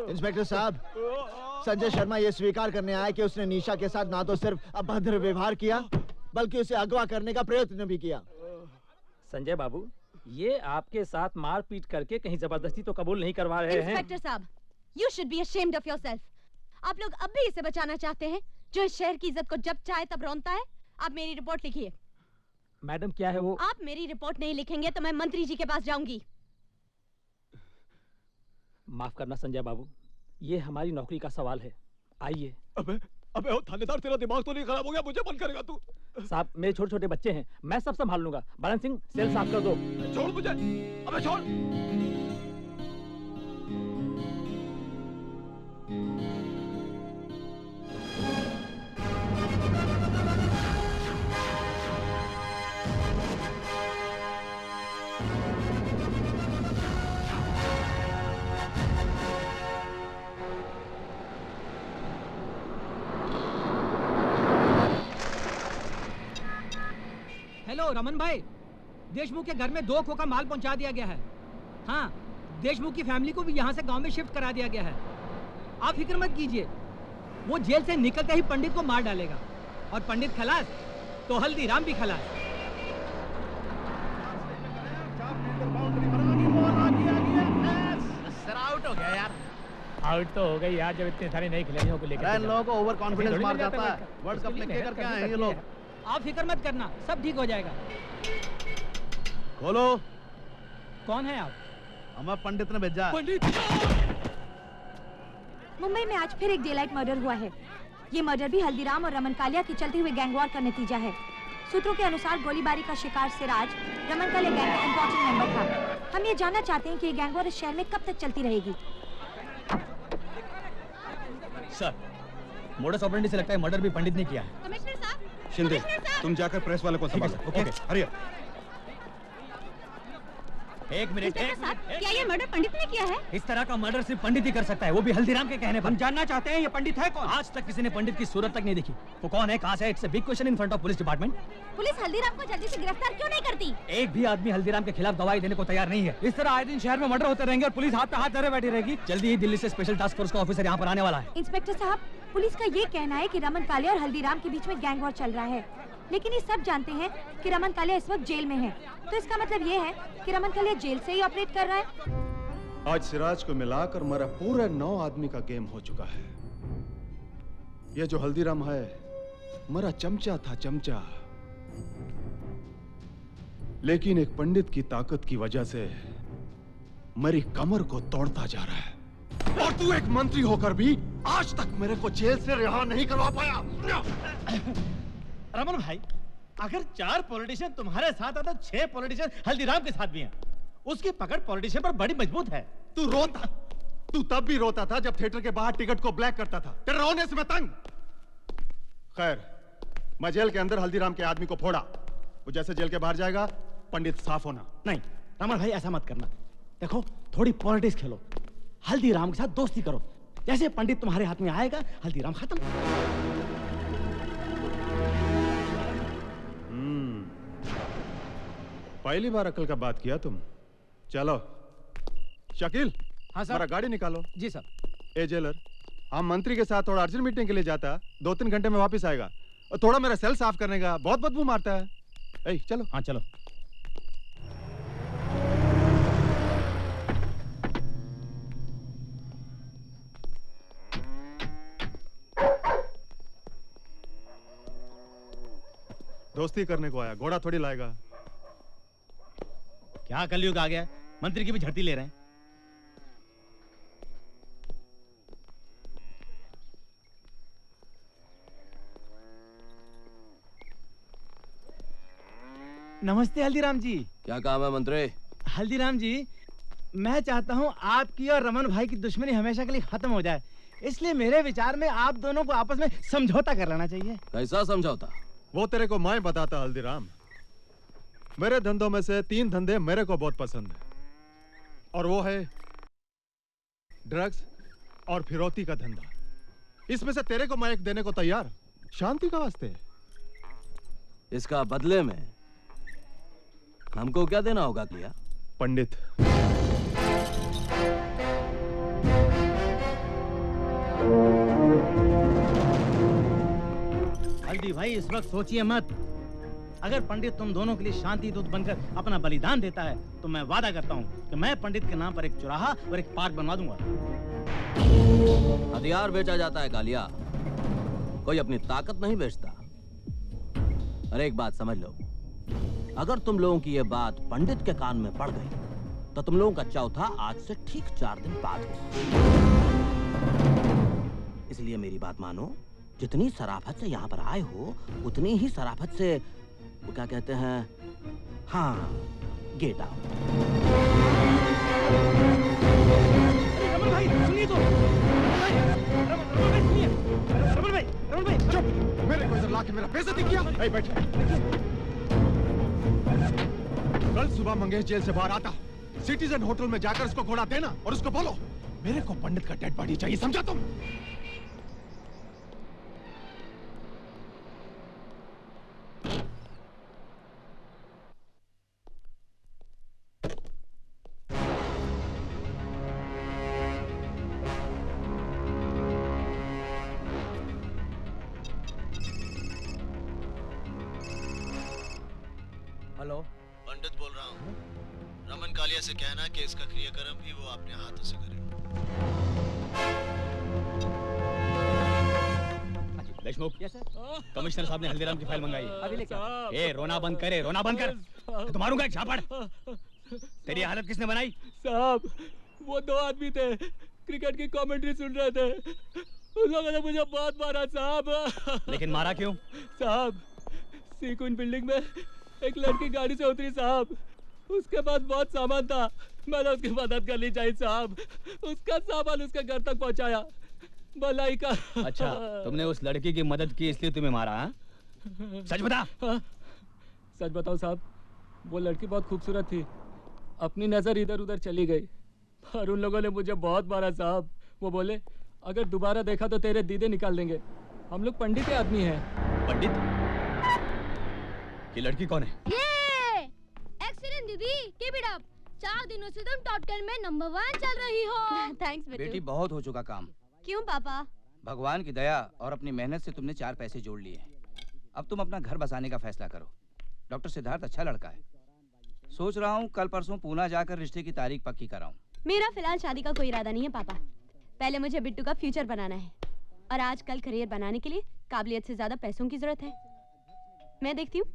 Inspector साहब, संजय शर्मा ये स्वीकार करने आया कि उसने निशा के साथ ना तो सिर्फ अभद्र व्यवहार किया बल्कि उसे अगवा करने का प्रयत्न भी किया। संजय बाबू, ये आपके साथ मारपीट करके कहीं जबरदस्ती तो कबूल नहीं करवा रहे हैं? इंस्पेक्टर साहब, you should be ashamed of yourself। आप लोग अब भी इसे बचाना चाहते हैं जो इस शहर की इज्जत को जब चाहे तब रौंदता है। आप मेरी रिपोर्ट लिखिए। मैडम क्या है वो? आप मेरी रिपोर्ट नहीं लिखेंगे तो मैं मंत्री जी के पास जाऊंगी। माफ करना संजय बाबू, ये हमारी नौकरी का सवाल है। आइए। अबे ओ थानेदार, तेरा दिमाग तो नहीं खराब हो गया? मुझे बंद करेगा तू? साहब, मेरे छोटे छोटे बच्चे हैं, मैं सब संभाल लूंगा। बरन सिंह, सेल साफ कर दो। छोड़ मुझे, अबे छोड़। हेलो रमन भाई, देशमुख के घर में 2 खोखा माल पहुंचा दिया गया है। हाँ, देशमुख की फैमिली को भी यहाँ से गांव में शिफ्ट करा दिया गया है। आप फिक्र मत कीजिए, वो जेल से निकलते ही पंडित को मार डालेगा और पंडित खलास तो हल्दीराम भी खलास। आउट हो गया यार। आउट तो हो गई यार, जब इतने सारे नए खिलाड़ियों को लेकर इन लोगों को ओवर कॉन्फिडेंस मार जाता है। वर्ल्ड कप में क्या करके आए हैं ये लोग? आप फिक्र मत करना, सब ठीक हो जाएगा। खोलो। कौन है आप? हमें पंडित ने भेजा। पंडित! मुंबई में आज फिर एक डेलाइट मर्डर हुआ है। ये मर्डर भी हल्दीराम और रमन कालिया के चलते हुए गैंगवॉर का नतीजा है। सूत्रों के अनुसार गोलीबारी का शिकार सिराज रमन कालिया गैंग का इंपॉर्टेंट मेंबर था। हम ये जानना चाहते हैं कि ये गैंगवॉर इस शहर में कब तक चलती रहेगी। सर, मोडस ऑपरेंडी से लगता है मर्डर भी पंडित ने किया है। कमिश्नर साहब, शिंदे, तुम जाकर प्रेस वाले को संभालो। ओके, हरिया। एक मिनट। क्या ये मर्डर पंडित ने किया है? इस तरह का मर्डर सिर्फ पंडित ही कर सकता है, वो भी हल्दीराम के कहने पर। हम जानना चाहते हैं ये पंडित है कौन? आज तक किसी ने पंडित की सूरत तक नहीं देखी। वो कौन है, कहाँ से? It's a big question in front of police department. Police Haldiram को जल्दी से गिरफ्तार क्यों नहीं करती? एक भी आदमी हल्दीराम के खिलाफ गवाही देने को तैयार नहीं है। इस तरह आए दिन शहर में मर्डर होते रहेंगे और पुलिस हाथ पे हाथ धरे बैठी रहेगी। जल्दी ही दिल्ली से स्पेशल टास्क फोर्स का ऑफिसर यहाँ पर आने वाला है। इंस्पेक्टर साहब, पुलिस का ये कहना है कि रमन कालिया और हल्दीराम के बीच में गैंग वॉर चल रहा है, लेकिन ये सब जानते हैं कि रमन कालिया इस वक्त जेल में है। तो इसका मतलब ये है कि रमन कालिया जेल से ही ऑपरेट कर रहा है। आज सिराज को मिलाकर मेरा पूरा 9 आदमी का गेम हो चुका है। ये जो हल्दीराम है मेरा चमचा था, चमचा। लेकिन एक पंडित की ताकत की वजह से मेरी कमर को तोड़ता जा रहा है। और तू एक मंत्री होकर भी आज तक मेरे को जेल से रिहा नहीं करवा पाया। रमन भाई, अगर 4 पॉलिटिशियन तुम्हारे साथ है तो 6 पॉलिटिशियन हल्दीराम के साथ भी हैं। उसकी पकड़ पॉलिटिशियन पर बड़ी मजबूत है। तू तब भी रोता था जब थिएटर के बाहर टिकट को ब्लैक करता था। तेरे रोने से मैं तंग। खैर, मैं जेल के अंदर हल्दीराम के आदमी को फोड़ा। वो जैसे जेल के बाहर जाएगा, पंडित साफ होना। नहीं रमन भाई, ऐसा मत करना। देखो, थोड़ी पॉलिटिक्स खेलो, हल्दीराम के साथ दोस्ती करो। जैसे पंडित तुम्हारे हाथ में आएगा, हल्दीराम खत्म। पहली बार अकल का बात किया तुम। चलो शकील, हाँ सर। हमारा गाड़ी निकालो। जी सर। ए जेलर, हम मंत्री के साथ थोड़ा अर्जेंट मीटिंग के लिए जाता, 2-3 घंटे में वापस आएगा। और थोड़ा मेरा सेल साफ करने का, बहुत बदबू मारता है। ए चलो। हाँ चलो। दोस्ती करने को आया, घोड़ा थोड़ी लाएगा। क्या कलयुग आ गया, मंत्री की भी झड़ती ले रहे हैं। नमस्ते हल्दीराम जी। क्या काम है मंत्री? हल्दीराम जी, मैं चाहता हूँ आपकी और रमन भाई की दुश्मनी हमेशा के लिए खत्म हो जाए, इसलिए मेरे विचार में आप दोनों को आपस में समझौता कर लेना चाहिए। कैसा समझौता? वो तेरे को मैं बताता हल्दीराम। मेरे धंधों में से 3 धंधे मेरे को बहुत पसंद है, और वो है ड्रग्स और फिरौती का धंधा। इसमें से तेरे को मैं एक देने को तैयार, शांति का वास्ते। इसका बदले में हमको क्या देना होगा भैया? पंडित। हल्दी भाई, इस वक्त सोचिए मत। अगर पंडित तुम दोनों के लिए शांति दूत बनकर अपना बलिदान देता है तो मैं वादा करता हूँ कि मैं पंडित के नाम पर एक चौराहा और एक पार्क बनवा दूंगा। हथियार बेचा जाता है कालिया, कोई अपनी ताकत नहीं बेचता। अरे एक बात समझ लो, अगर तुम लोगों की ये बात पंडित के कान में पड़ गई तो तुम लोगों का चौथा आज से ठीक 4 दिन बाद होगा। इसलिए मेरी बात मानो, जितनी शराफत से यहाँ पर आए हो उतनी ही शराफत से, वो क्या कहते हैं, हाँ, गेट आउट। रमन भाई सुनिए तो। रमन भाई चुप! मेरे को इधर लाके मेरा बेइज्जती किया। ए बैठ। कल सुबह मंगेश जेल से बाहर आता, सिटीजन होटल में जाकर उसको घोड़ा देना और उसको बोलो मेरे को पंडित का डेड बॉडी चाहिए, समझा तुम? हेलो, पंडित बोल रहा हूँ। रमन कालिया से कहना कि इसका क्रियाक्रम भी वो अपने हाथों से करे। देशमुख, कमिश्नर साहब ने हल्दीराम की फाइल मंगाई। अभी लेके आओ। ए, रोना बंद करे, रोना बंद कर। तो मारूंगा एक झापड़। तेरी हालत किसने बनाई? साहब, वो 2 आदमी थे, क्रिकेट की कमेंट्री सुन रहे थे। उन लोगों ने मुझे बहुत मारा साहब। लेकिन मारा क्यों? साहब, सीक्वेंस बिल्डिंग में एक लड़की गाड़ी से उतरी साहब, उसके पास बहुत सामान था, मैंने उसकी मदद करनी चाहिए साहब। उसका सामान उसके घर तक पहुंचाया, भलाई का। अच्छा, तुमने उस लड़की की मदद की इसलिए तुम्हें मारा? हाँ? सच बता। सच बताओ साहब, वो लड़की बहुत खूबसूरत थी, अपनी नजर इधर उधर चली गई, और उन लोगों ने मुझे बहुत मारा साहब। वो बोले अगर दोबारा देखा तो तेरे दीदे निकाल देंगे। हम लोग पंडित के आदमी हैं। पंडित? ये लड़की कौन है? ये एक्सीलेंट दीदी, कीप इट अप। 4 दिनों से तुम टॉप 10 में नंबर 1 चल रही हो। थैंक्स बेटी। बेटी, बहुत हो चुका काम। क्यों पापा? भगवान की दया और अपनी मेहनत से तुमने 4 पैसे जोड़ लिए। अब तुम अपना घर बसाने का फैसला करो। डॉक्टर सिद्धार्थ अच्छा लड़का है। सोच रहा हूँ कल परसों पूना जाकर रिश्ते की तारीख पक्की कराऊं। मेरा फिलहाल शादी का कोई इरादा नहीं है पापा। पहले मुझे बिट्टू का फ्यूचर बनाना है, और आजकल करियर बनाने के लिए काबिलियत से ज्यादा पैसों की जरूरत है। मैं देखती हूँ।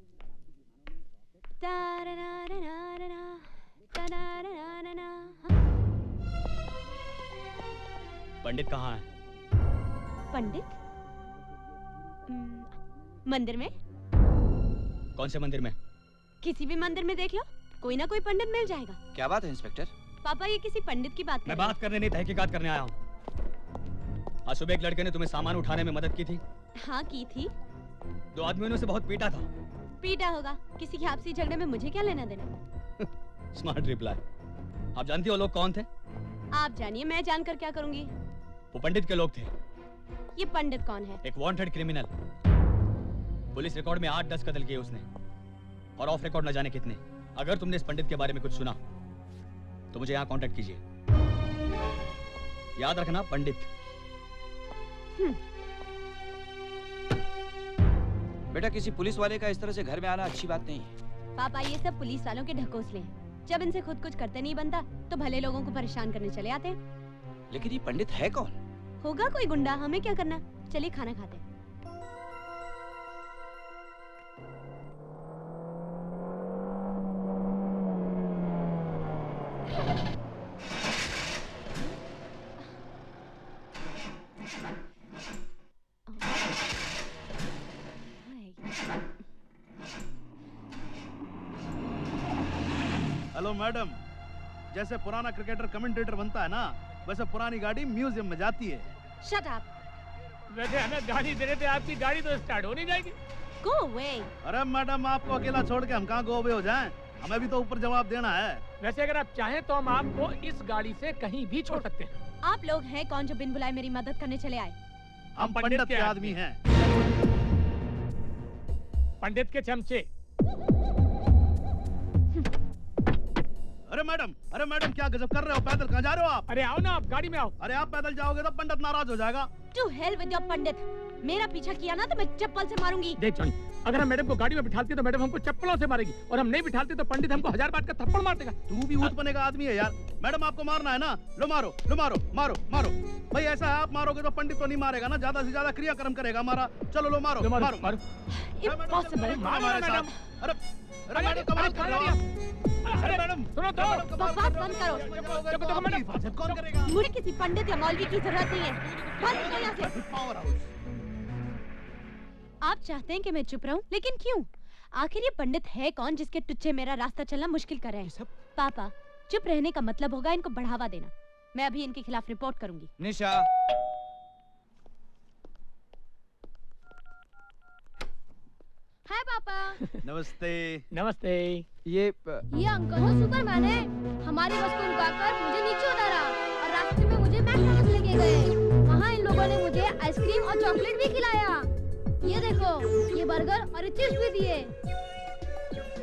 पंडित कहाँ है? पंडित? मंदिर में। कौन से मंदिर में? किसी भी मंदिर में देख लो, कोई ना कोई पंडित मिल जाएगा। क्या बात है इंस्पेक्टर? पापा, ये किसी पंडित की बात कर मैं रहे हैं। बात करने नहीं, तहकीकात करने आया हूँ। आज सुबह एक लड़के ने तुम्हें सामान उठाने में मदद की थी। हाँ की थी। 2 आदमियों ने उसे बहुत पीटा था। पीटा होगा, किसी के आपसी झगड़े में मुझे क्या लेना देना। Smart reply. आप जानती हो लोग कौन थे? आप जानिए, मैं जानकर क्या करूंगी। वो पंडित के लोग थे। ये पंडित कौन है? एक वांटेड क्रिमिनल। पुलिस रिकॉर्ड में 8-10 कत्ल किए उसने, और ऑफ रिकॉर्ड न जाने कितने। अगर तुमने इस पंडित के बारे में कुछ सुना तो मुझे यहाँ कांटेक्ट कीजिए। याद रखना, पंडित। बेटा, किसी पुलिस वाले का इस तरह से घर में आना अच्छी बात नहीं है। पापा, ये सब पुलिस वालों के ढकोसले हैं। जब इनसे खुद कुछ करते नहीं बनता तो भले लोगों को परेशान करने चले आते हैं। लेकिन ये पंडित है कौन? होगा कोई गुंडा, हमें क्या करना। चलिए खाना खाते हैं। हेलो मैडम, जैसे पुराना क्रिकेटर कमेंटेटर बनता है ना, वैसे पुरानी गाड़ी म्यूजियम में जाती है। Shut up. वैसे हमें गाड़ी दे रहे थे, आपकी गाड़ी तो स्टार्ट हो नहीं जाएगी। Go away. अरे मैडम, आपको अकेला छोड़ के हम कहाँ गो अवे हो जाएं? हमें भी तो ऊपर जवाब देना है। वैसे अगर आप चाहें तो हम आपको इस गाड़ी से कहीं भी छोड़ सकते हैं। आप लोग हैं कौन जो बिन बुलाए मेरी मदद करने चले आए? हम पंडित के आदमी हैं। पंडित के चमचे। अरे मैडम क्या गजब कर रहे हो? पैदल कहाँ जा रहे हो आप? अरे आओ ना, आप गाड़ी में आओ। अरे आप पैदल जाओगे तो पंडित नाराज हो जाएगा। टू हेल विद योर पंडित। मेरा पीछा किया ना तो मैं चप्पल से मारूंगी। देख जॉनी, अगर हम मैडम को गाड़ी में बिठाते तो मैडम हमको चप्पलों से मारेगी, और हम नहीं बिठाते तो पंडित हमको 1000 बात का थप्पड़ मार देगा। तू भी ऊँट का आदमी है यार। मैडम आपको मारना है ना, लो मारो लो मारो मारो मारो। भाई ऐसा है, आप मारोगे तो पंडित तो नहीं मारेगा ना, ज्यादा से ज्यादा क्रियाक्रम करेगा हमारा। चलो लो मारो मारो मारो। इम्पॉसिबल। मैडम। अरे मैडम कमाल कर रहे हो आप। अरे मैडम सुनो तो। बकवास बंद करो। कौन करेगा? मुझे किसी पंडित या मौलवी की जरूरत नहीं है। बंद करो यहाँ से। Power house. आप चाहते हैं कि मैं चुप रहूं, लेकिन क्यों? आखिर ये पंडित है कौन जिसके टुच्चे मेरा रास्ता चलना मुश्किल कर रहे हैं? पापा, चुप रहने का मतलब होगा इनको बढ़ावा देना। मैं अभी इनके खिलाफ रिपोर्ट करूंगी। निशा, हाय पापा। नमस्ते। नमस्ते। ये अंकल वो सुपरमैन है। हमारी बस को रुकाकर मुझे नीचे उतारा और रास्ते में मुझे मैकडॉनल्ड्स लेके गए। वहाँ इन लोगों ने मुझे आइसक्रीम और चॉकलेट भी खिलाया। ये देखो, ये बर्गर और चिप्स भी दिए।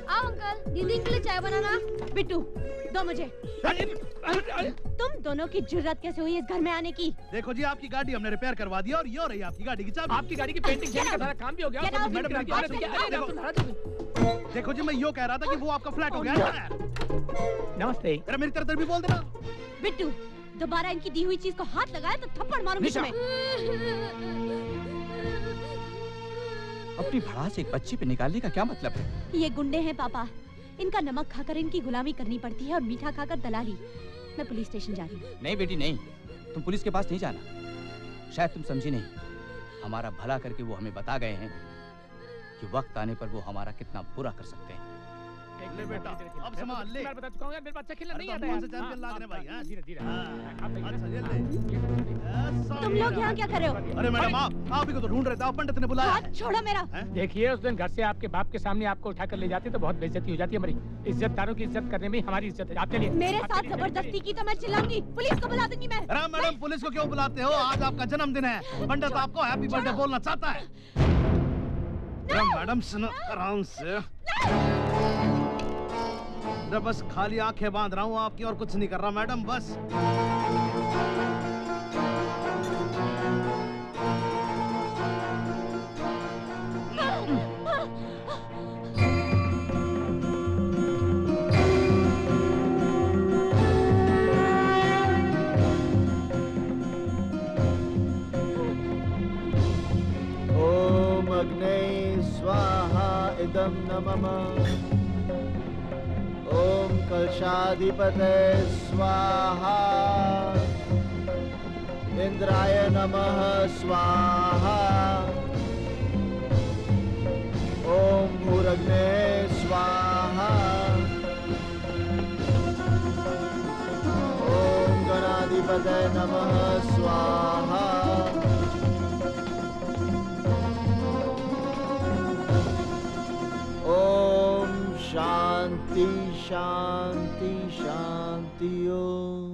आओ अंकल, दीदी के लिए चाय बनाना। बिट्टू, दो मुझे। तुम दोनों की जुर्रत कैसे हुई इस घर में आने की? देखो जी, आपकी गाड़ी हमने रिपेयर करवा दिया और ये हो रही है आपकी गाड़ी की चाबी। आपकी गाड़ी की पेंटिंग का सारा काम भी हो गया। देखो जी, मैं यो कह रहा था कि वो आपका फ्लैट हो गया। नमस्ते। अरे मेरी तरफ भी बोल देना। बिट्टू, दोबारा इनकी दी हुई चीज को हाथ लगाया तो थप्पड़ मारूंगी तुम्हें। अपनी भड़ास एक बच्ची पे निकालने का क्या मतलब है? ये गुंडे हैं पापा। इनका नमक खाकर इनकी गुलामी करनी पड़ती है और मीठा खाकर दलाली। मैं पुलिस स्टेशन जा रही हूँ। नहीं बेटी नहीं, तुम पुलिस के पास नहीं जाना। शायद तुम समझी नहीं, हमारा भला करके वो हमें बता गए हैं कि वक्त आने पर वो हमारा कितना बुरा कर सकते हैं। ले बेटा, अब संभाल ले। मैं बता चुका हूँ, मेरे बच्चा खेलना नहीं आता है। चैंपियन लाग रहे भाई। हां धीरे धीरे। अच्छा ये ले। तुम लोग यहाँ क्या कर रहे हो? अरे मैडम, आप ही को तो ढूंढ रहे थे, आप पंडित ने बुलाया। हाथ छोड़ो मेरा। देखिए, उस दिन घर से आपके बाप के सामने आपको उठाकर ले जाते तो बहुत बेइज्जती हो जाती है। हमारी इज्जतदारों की इज्जत करने में हमारी इज्जत है। आप चलिए। मेरे साथ जबरदस्ती की तो मैं चिल्लाऊंगी, पुलिस को बुला दूंगी मैं। अरे मैडम, पुलिस को क्यों बुलाते हो? आज आपका जन्मदिन है। पंडित आपको हैप्पी बर्थडे बोलना चाहता है। मैडम सुनो आराम से। अरे बस खाली आंखें बांध रहा हूँ आपकी, और कुछ नहीं कर रहा मैडम, बस। ओम अग्ने स्वाहा इदं नमः। ओम कलशाधिपते स्वाहा। इंद्राय नमः स्वाहा। ओम भूरग्ने स्वाहा। ओम गणाधिपते नमः स्वाहा। ओम शांति शांति शांति। ओम।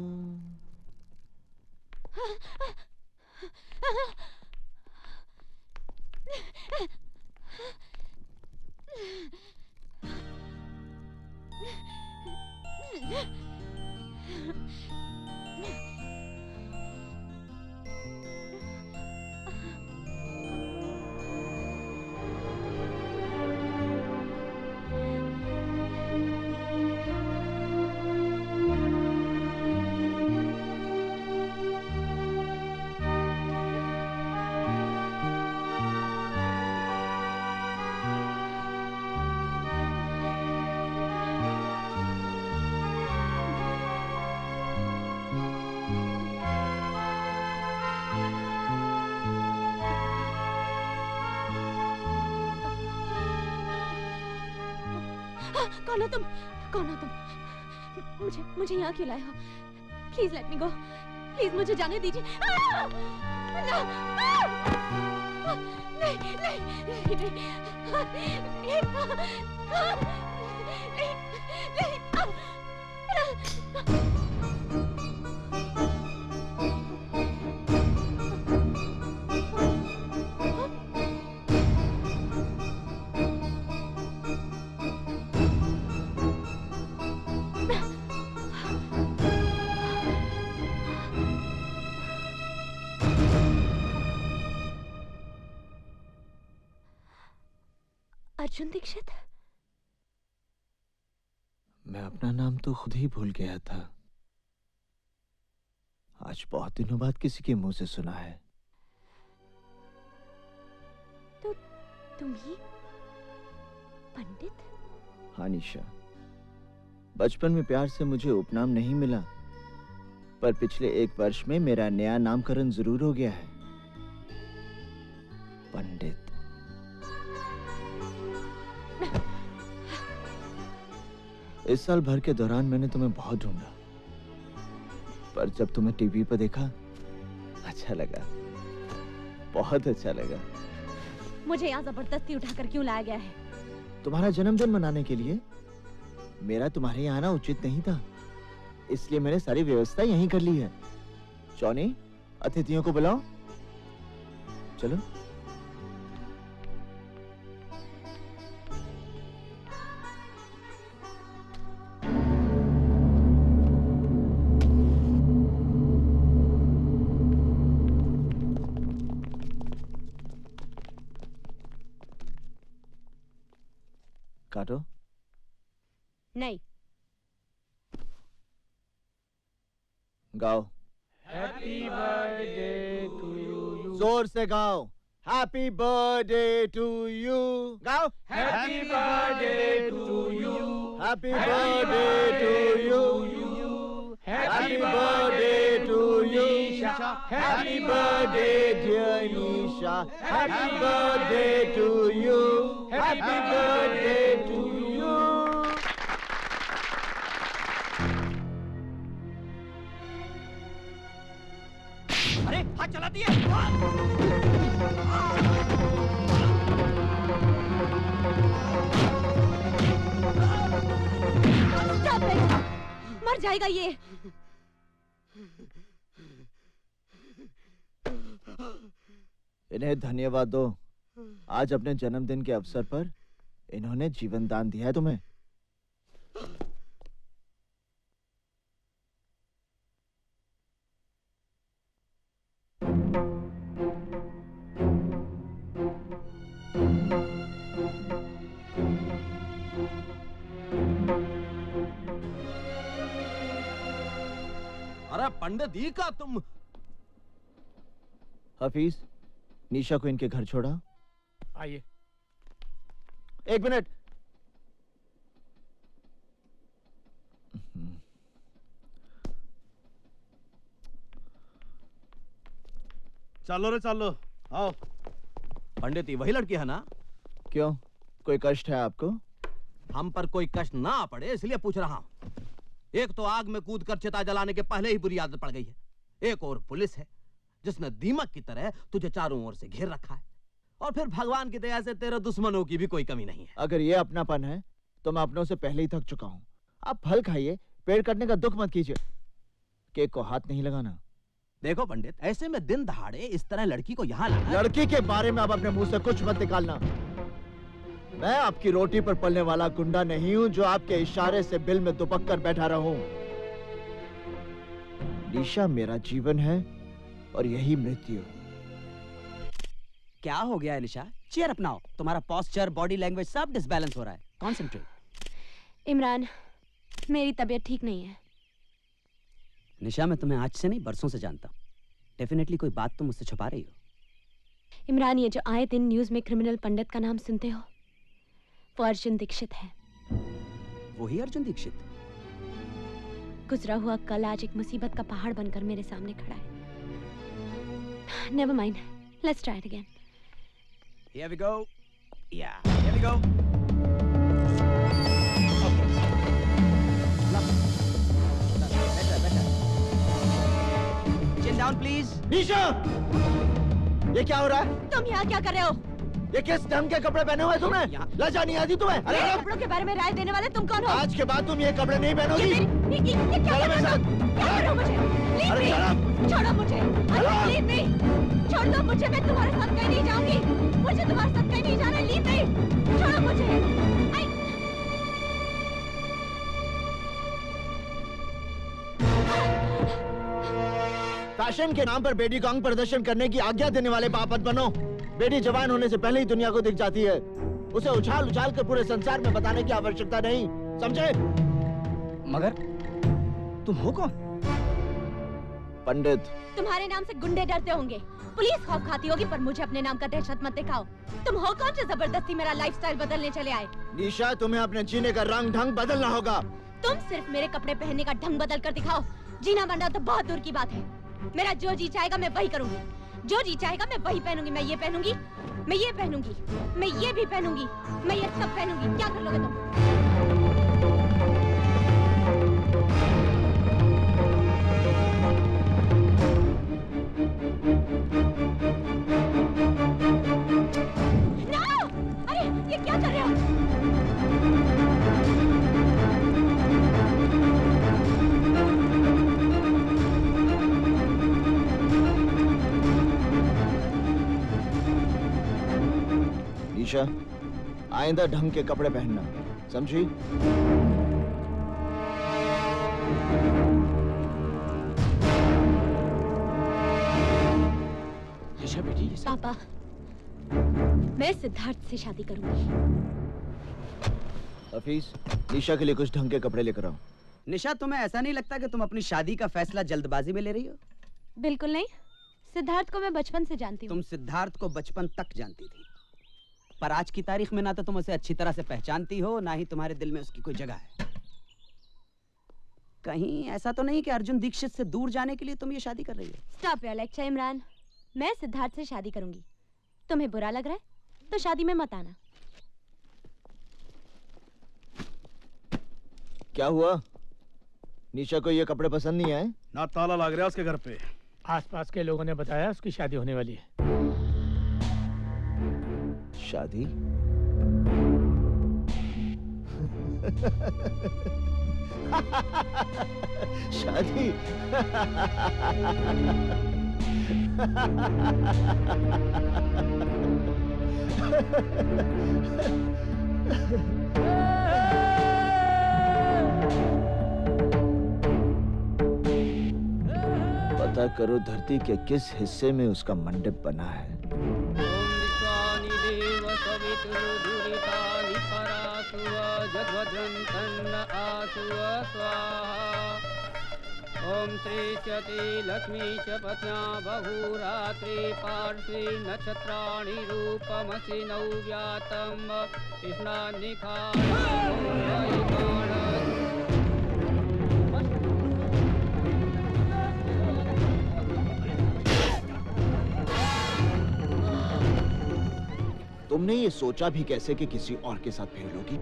कौन हो तुम? कौन हो तुम? मुझे यहाँ क्यों लाए हो? Please let me go. Please मुझे जाने दीजिए। अर्जुन दीक्षित? मैं अपना नाम तो खुद ही भूल गया था। आज बहुत दिनों बाद किसी के मुंह से सुना है। तो तुम ही पंडित? हाँ निशा, बचपन में प्यार से मुझे उपनाम नहीं मिला, पर पिछले 1 वर्ष में मेरा नया नामकरण जरूर हो गया है, पंडित। इस साल भर के दौरान मैंने तुम्हें बहुत ढूंढा, पर जब तुम्हें टीवी पर देखा अच्छा लगा, बहुत अच्छा लगा। मुझे यहाँ जबरदस्ती उठाकर क्यों लाया गया है? तुम्हारा जन्मदिन मनाने के लिए। मेरा तुम्हारे यहाँ आना उचित नहीं था, इसलिए मैंने सारी व्यवस्था यहीं कर ली है। जॉनी, अतिथियों को बुलाओ। चलो। काटो। नहीं। गाओ। Happy birthday to you. जोर से गाओ। Happy birthday to you. गाओ। Happy birthday to you. Happy birthday to you. Happy birthday to you. Happy birthday dear Nisha. Happy birthday to you. Happy birthday to you. अरे हाथ चला दिए। मर जाएगा ये। इन्हें धन्यवाद दो। आज अपने जन्मदिन के अवसर पर इन्होंने जीवन दान दिया है तुम्हें। अरे पंडित जी का तुम। हफीज, निशा को इनके घर छोड़ा। आइए। 1 मिनट। चलो रे चलो, आओ। पंडित जी वही लड़की है ना? क्यों, कोई कष्ट है आपको? हम पर कोई कष्ट ना पड़े इसलिए पूछ रहा हूँ। एक तो आग में कूदकर चिता जलाने के पहले ही बुरी आदत पड़ गई है, एक और पुलिस है जिसने दीमक की तरह तुझे चारों ओर से घेर रखा है, और फिर भगवान की दया से तेरे दुश्मनों की भी कोई कमी नहीं है। अगर ये अपनापन है तो मैं अपनों से पहले ही थक चुका हूँ। आप फल खाइए, पेड़ कटने का दुख मत कीजिए। केक को हाथ नहीं लगाना। देखो पंडित, ऐसे में दिन दहाड़े इस तरह लड़की को यहाँ लाना। लड़की के बारे में अब अपने मुंह से कुछ मत निकालना। मैं आपकी रोटी पर पलने वाला गुंडा नहीं हूं जो आपके इशारे से बिल में दुबक कर बैठा रहूं। निशा मेरा जीवन है और यही मृत्यु। क्या हो गया है निशा? चेयर अपनाओ, तुम्हारा पोस्चर, बॉडी लैंग्वेज सब डिसबैलेंस हो रहा है। कॉन्सेंट्रेट। इमरान, मेरी तबीयत ठीक नहीं है। निशा, मैं तुम्हें आज से नहीं बरसों से जानता हूँ। डेफिनेटली कोई बात तुम मुझसे छुपा रही हो। इमरान, ये जो आए दिन न्यूज में क्रिमिनल पंडित का नाम सुनते हो, वो अर्जुन दीक्षित है। वही अर्जुन दीक्षित? गुजरा हुआ कल आज एक मुसीबत का पहाड़ बनकर मेरे सामने खड़ा है। Never mind, let's try it again. Here we go. Yeah, here we go. Better. Chin down, please. निशा, ये क्या हो रहा है? तुम यहाँ क्या कर रहे हो? ये किस ढंग के कपड़े पहने हुए तुमने? लज्जा नहीं आती तुम्हें? अरे कपड़ों के बारे में राय देने वाले तुम कौन हो? आज के बाद तुम ये कपड़े नहीं पहनोगी। ये क्या कर रहे हो? क्या कर रहे हो मुझे? अरे छोड़ो मुझे। Leave me. छोड़ दो मुझे, मैं तुम्हारे साथ कहीं नहीं जाऊंगी। मुझे तुम्हारे साथ कहीं नहीं जाना। Leave me. छोड़ो मुझे। फैशन के नाम पर बेटी को अंग प्रदर्शन करने की आज्ञा देने वाले बाप मत बनो। बेटी जवान होने से पहले ही दुनिया को दिख जाती है। उसे उछाल उछाल कर पूरे संसार में बताने की आवश्यकता नहीं, समझे? मगर तुम हो कौन? पंडित। तुम्हारे नाम से गुंडे डरते होंगे, पुलिस खौफ खाती होगी, पर मुझे अपने नाम का दहशत मत दिखाओ। तुम हो कौन जो जबरदस्ती मेरा लाइफस्टाइल बदलने चले आए? निशा, तुम्हें अपने जीने का रंग ढंग बदलना होगा। तुम सिर्फ मेरे कपड़े पहनने का ढंग बदल कर दिखाओ। जीना बनना तो बहुत दूर की बात है। मेरा जो जी चाहेगा मैं वही करूंगी, जो जी चाहेगा मैं वही पहनूंगी। मैं ये पहनूंगी, मैं ये पहनूंगी, मैं ये भी पहनूंगी, मैं ये सब पहनूंगी। क्या कर लोगे तुम? No! अरे ये क्या कर रहे हो? निशा, आइंदा ढंग के कपड़े पहनना, समझी? निशा बेटी, पापा, मैं सिद्धार्थ से शादी करूंगी। हफीज, निशा के लिए कुछ ढंग के कपड़े लेकर आओ। निशा, तुम्हें ऐसा नहीं लगता कि तुम अपनी शादी का फैसला जल्दबाजी में ले रही हो? बिल्कुल नहीं। सिद्धार्थ को मैं बचपन से जानती हूँ। तुम सिद्धार्थ को बचपन तक जानती थी, पर आज की तारीख में ना तो तुम उसे अच्छी तरह से पहचानती हो, ना ही तुम्हारे दिल में उसकी कोई जगह है। कहीं ऐसा तो नहीं कि अर्जुन दीक्षित से दूर जाने के लिए तुम ये शादी कर रही हो? Stop your lecture Imran. मैं सिद्धार्थ से शादी करूंगी। तुम्हें बुरा लग रहा है तो शादी में मत आना। क्या हुआ? निशा को ये कपड़े पसंद नहीं आए? ना ताला लग रहा है उसके घर पे। आसपास के लोगों ने बताया उसकी शादी होने वाली है। शादी? शादी? पता करो धरती के किस हिस्से में उसका मंडप बना है। ओम श्री चति लक्ष्मी च पत्न्या बहुरात्रि पार्श्वी नक्षत्राणि रूपमसि नव्यातम तुमने ये सोचा भी कैसे कि किसी और के साथ भीड़ होगी?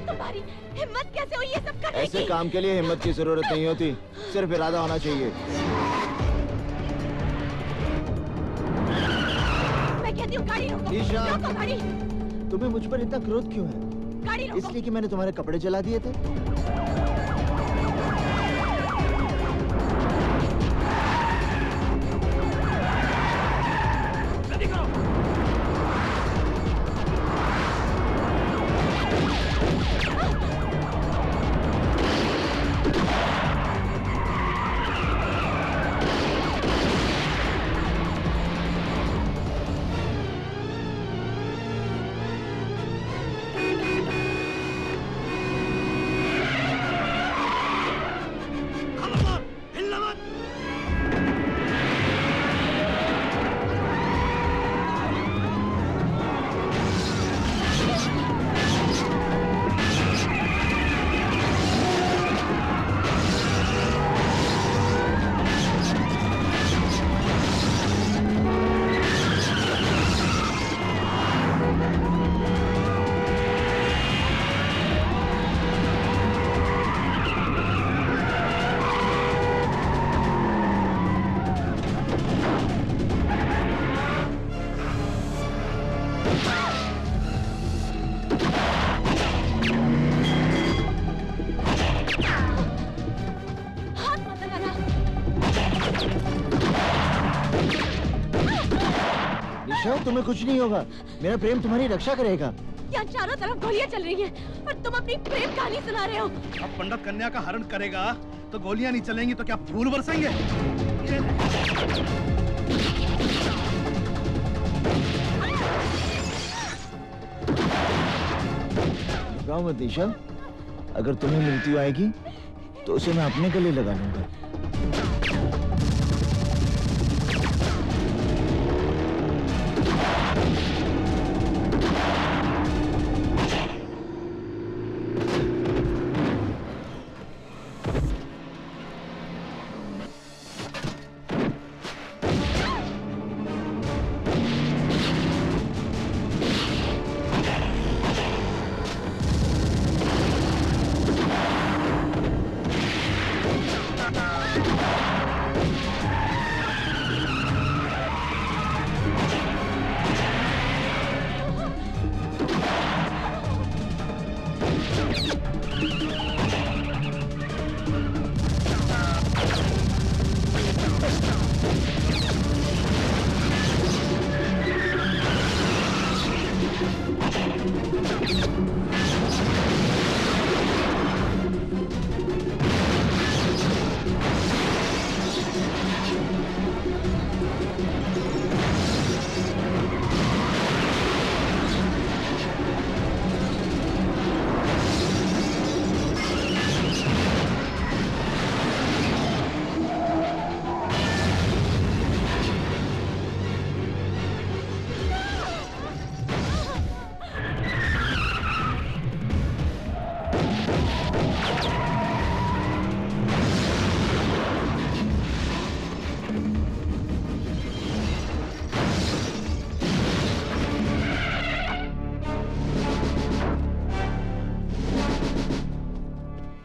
तुम्हारी हिम्मत कैसे हुई ये सब करने ऐसे की? काम के लिए हिम्मत की जरूरत नहीं होती, सिर्फ इरादा होना चाहिए। मैं कहती हूँ गाड़ी रोको। ईशा। रोको गाड़ी। तुम्हें मुझ पर इतना क्रोध क्यों है? गाड़ी रोको। इसलिए कि मैंने तुम्हारे कपड़े जला दिए थे? निशा, तुम्हें कुछ नहीं होगा। मेरा प्रेम तुम्हारी रक्षा करेगा। यहाँ चारों तरफ गोलियां चल रही हैं और तुम अपनी प्रेम कहानी सुना रहे हो। अब पंडित कन्या का हरण करेगा तो गोलियां नहीं चलेंगी तो क्या फूल बरसेंगे? घबराओ मत निशा, अगर तुम्हें मृत्यु आएगी तो उसे मैं अपने गले लगा लूंगा।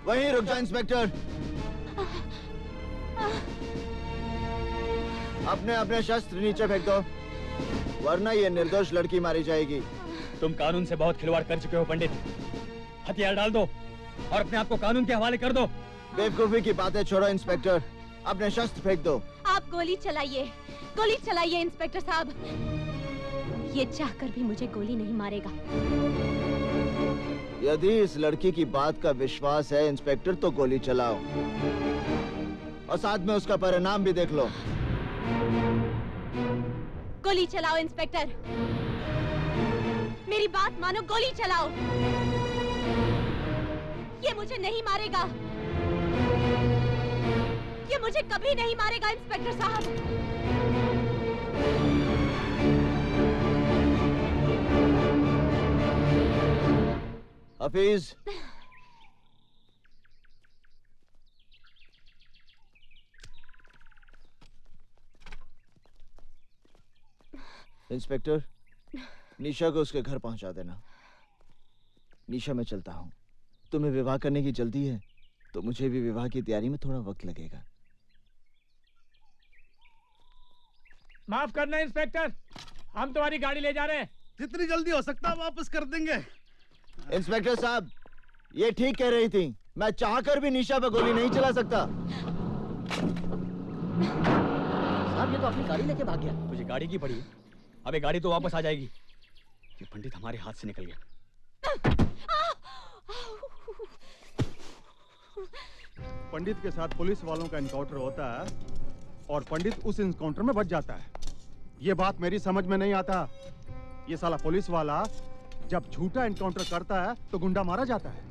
वहीं रुक जाओ इंस्पेक्टर। अपने अपने शस्त्र नीचे फेंक दो, वरना ये निर्दोष लड़की मारी जाएगी। तुम कानून से बहुत खिलवाड़ कर चुके हो पंडित। हथियार डाल दो और अपने आप को कानून के हवाले कर दो। बेवकूफी की बातें छोड़ो इंस्पेक्टर, अपने शस्त्र फेंक दो। आप गोली चलाइए इंस्पेक्टर साहब। ये चाहकर भी मुझे गोली नहीं मारेगा। यदि इस लड़की की बात का विश्वास है इंस्पेक्टर, तो गोली चलाओ और साथ में उसका परिणाम भी देख लो। गोली चलाओ इंस्पेक्टर, मेरी बात मानो, गोली चलाओ। ये मुझे नहीं मारेगा, ये मुझे कभी नहीं मारेगा इंस्पेक्टर साहब। हफीज, इंस्पेक्टर, निशा को उसके घर पहुंचा देना। निशा, मैं चलता हूं। तुम्हें विवाह करने की जल्दी है तो मुझे भी विवाह की तैयारी में थोड़ा वक्त लगेगा। माफ करना इंस्पेक्टर, हम तुम्हारी गाड़ी ले जा रहे हैं। जितनी जल्दी हो सकता है वापस कर देंगे। इंस्पेक्टर साहब, ये ठीक कह रही थी। मैं चाहकर भी निशा पर गोली नहीं चला सकता। साहब, ये तो अपनी गाड़ी लेके भाग गया। तुझे गाड़ी की पड़ी? अबे गाड़ी तो वापस आ जाएगी। ये पंडित हमारे हाथ से निकल गया। पंडित के साथ पुलिस वालों का एनकाउंटर होता है और पंडित उस एनकाउंटर में बच जाता है। ये बात मेरी समझ में नहीं आता। ये साला पुलिस वाला जब झूठा एनकाउंटर करता है तो गुंडा मारा जाता है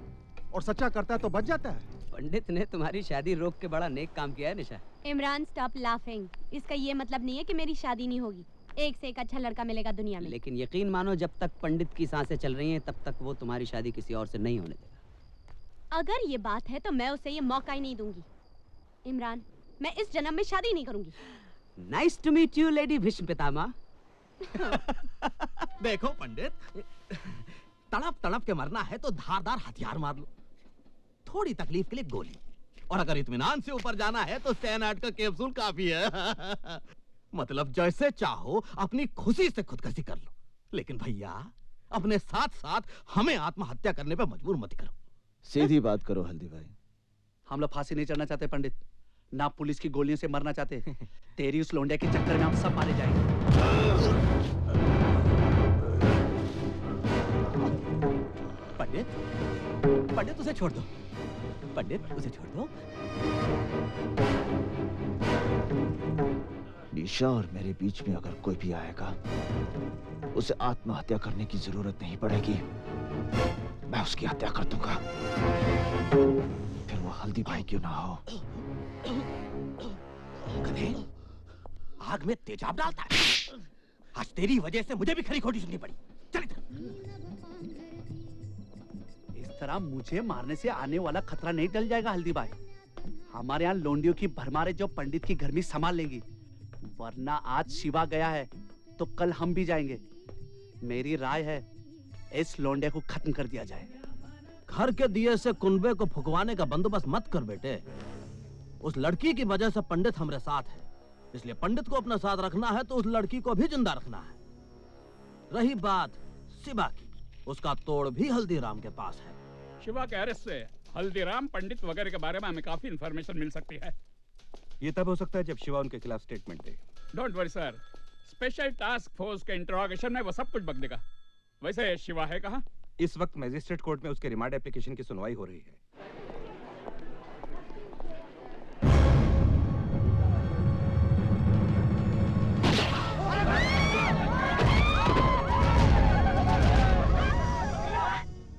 और सच्चा करता है तो बच जाता है। पंडित ने तुम्हारी शादी रोक के बड़ा नेक काम किया है निशा। Imran, stop laughing. इसका ये मतलब नहीं है कि मेरी शादी नहीं होगी। एक से एक अच्छा लड़का मिलेगा दुनिया में। लेकिन यकीन मानो, जब तक पंडित की सांसें चल रही हैं तब तक वो तुम्हारी शादी किसी और से नहीं होने देगा। अगर ये बात है तो मैं उसे ये मौका ही नहीं दूंगी। इमरान, मैं इस जन्म में शादी नहीं करूंगी। Nice to meet you lady Bhishma Pitamah. देखो पंडित, तड़प तड़प के मरना है तो धारदार हथियार मार लो, थोड़ी तकलीफ के लिए गोली, और अगर इत्मीनान से ऊपर जाना है तो सैनाट का कैप्सूल काफी है। मतलब जैसे चाहो अपनी खुशी से खुदकुशी कर लो, लेकिन भैया अपने साथ साथ हमें आत्महत्या करने पे मजबूर मत करो। सीधी बात करो हल्दी भाई। हम लोग फांसी नहीं चढ़ना चाहते पंडित, ना पुलिस की गोलियों से मरना चाहते। तेरी उस लोंडिया के चक्कर में हम सब मारे जाएंगे। पंडित पंडित उसे छोड़ दो, पंडित उसे छोड़ दो। निशा और मेरे बीच में अगर कोई भी आएगा, उसे आत्महत्या करने की जरूरत नहीं पड़ेगी, मैं उसकी हत्या कर दूंगा, फिर वो हल्दी भाई क्यों ना हो। गधे, आग में तेजाब डालता है। आज तेरी वजह से मुझे भी खरी खोटी सुननी पड़ी। चल इधर। इस तरह मुझे मारने से आने वाला खतरा नहीं टल जाएगा हल्दी भाई। हमारे यहाँ लोंडियों की भरमारे जो पंडित की गर्मी संभाल लेंगी, वरना आज शिवा गया है तो कल हम भी जाएंगे। मेरी राय है इस लोंडे को खत्म कर दिया जाए। घर के दिए से कुनबे को फुकवाने का बंदोबस्त मत कर बेटे। उस लड़की की वजह से पंडित हमारे साथ है, इसलिए पंडित को अपना साथ रखना है तो उस लड़की को भी जिंदा रखना है। रही बात शिवा की, उसका तोड़ भी हल्दीराम के पास है। शिवा के अरेस्ट से हल्दीराम, पंडित वगैरह के बारे में हमें काफी इंफॉर्मेशन मिल सकती है। ये तब हो सकता है जब शिवा उनके खिलाफ statement they. Don't worry sir, special task force के इंट्रोगेशन में वो सब कुछ बक देगा। वैसे शिवा है कहाँ? इस वक्त मजिस्ट्रेट कोर्ट में उसके रिमांड एप्लीकेशन की सुनवाई हो रही है।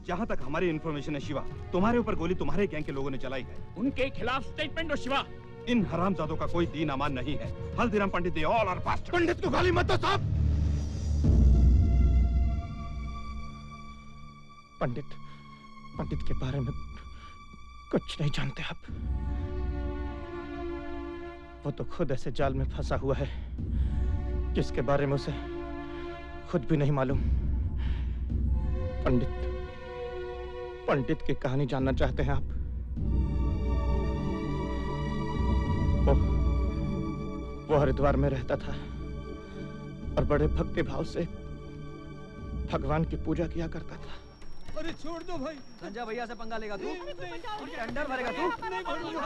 जहां तक हमारी इन्फॉर्मेशन है शिवा, तुम्हारे ऊपर गोली तुम्हारे गैंग के लोगों ने चलाई है। उनके खिलाफ स्टेटमेंट दो शिवा। इन हरामजादों का कोई दीन अमान नहीं है। हल्दीराम पंडित दे ऑल आर पास्ट। पंडित को गाली मत दो साहब। पंडित के बारे में कुछ नहीं जानते आप। वो तो खुद ऐसे जाल में फंसा हुआ है जिसके बारे में उसे खुद भी नहीं मालूम। पंडित की कहानी जानना चाहते हैं आप? वो हरिद्वार में रहता था और बड़े भक्ति भाव से भगवान की पूजा किया करता था। अरे छोड़ दो भाई। संजय भैया से पंगा लेगा तू? टेंडर भरेगा तू?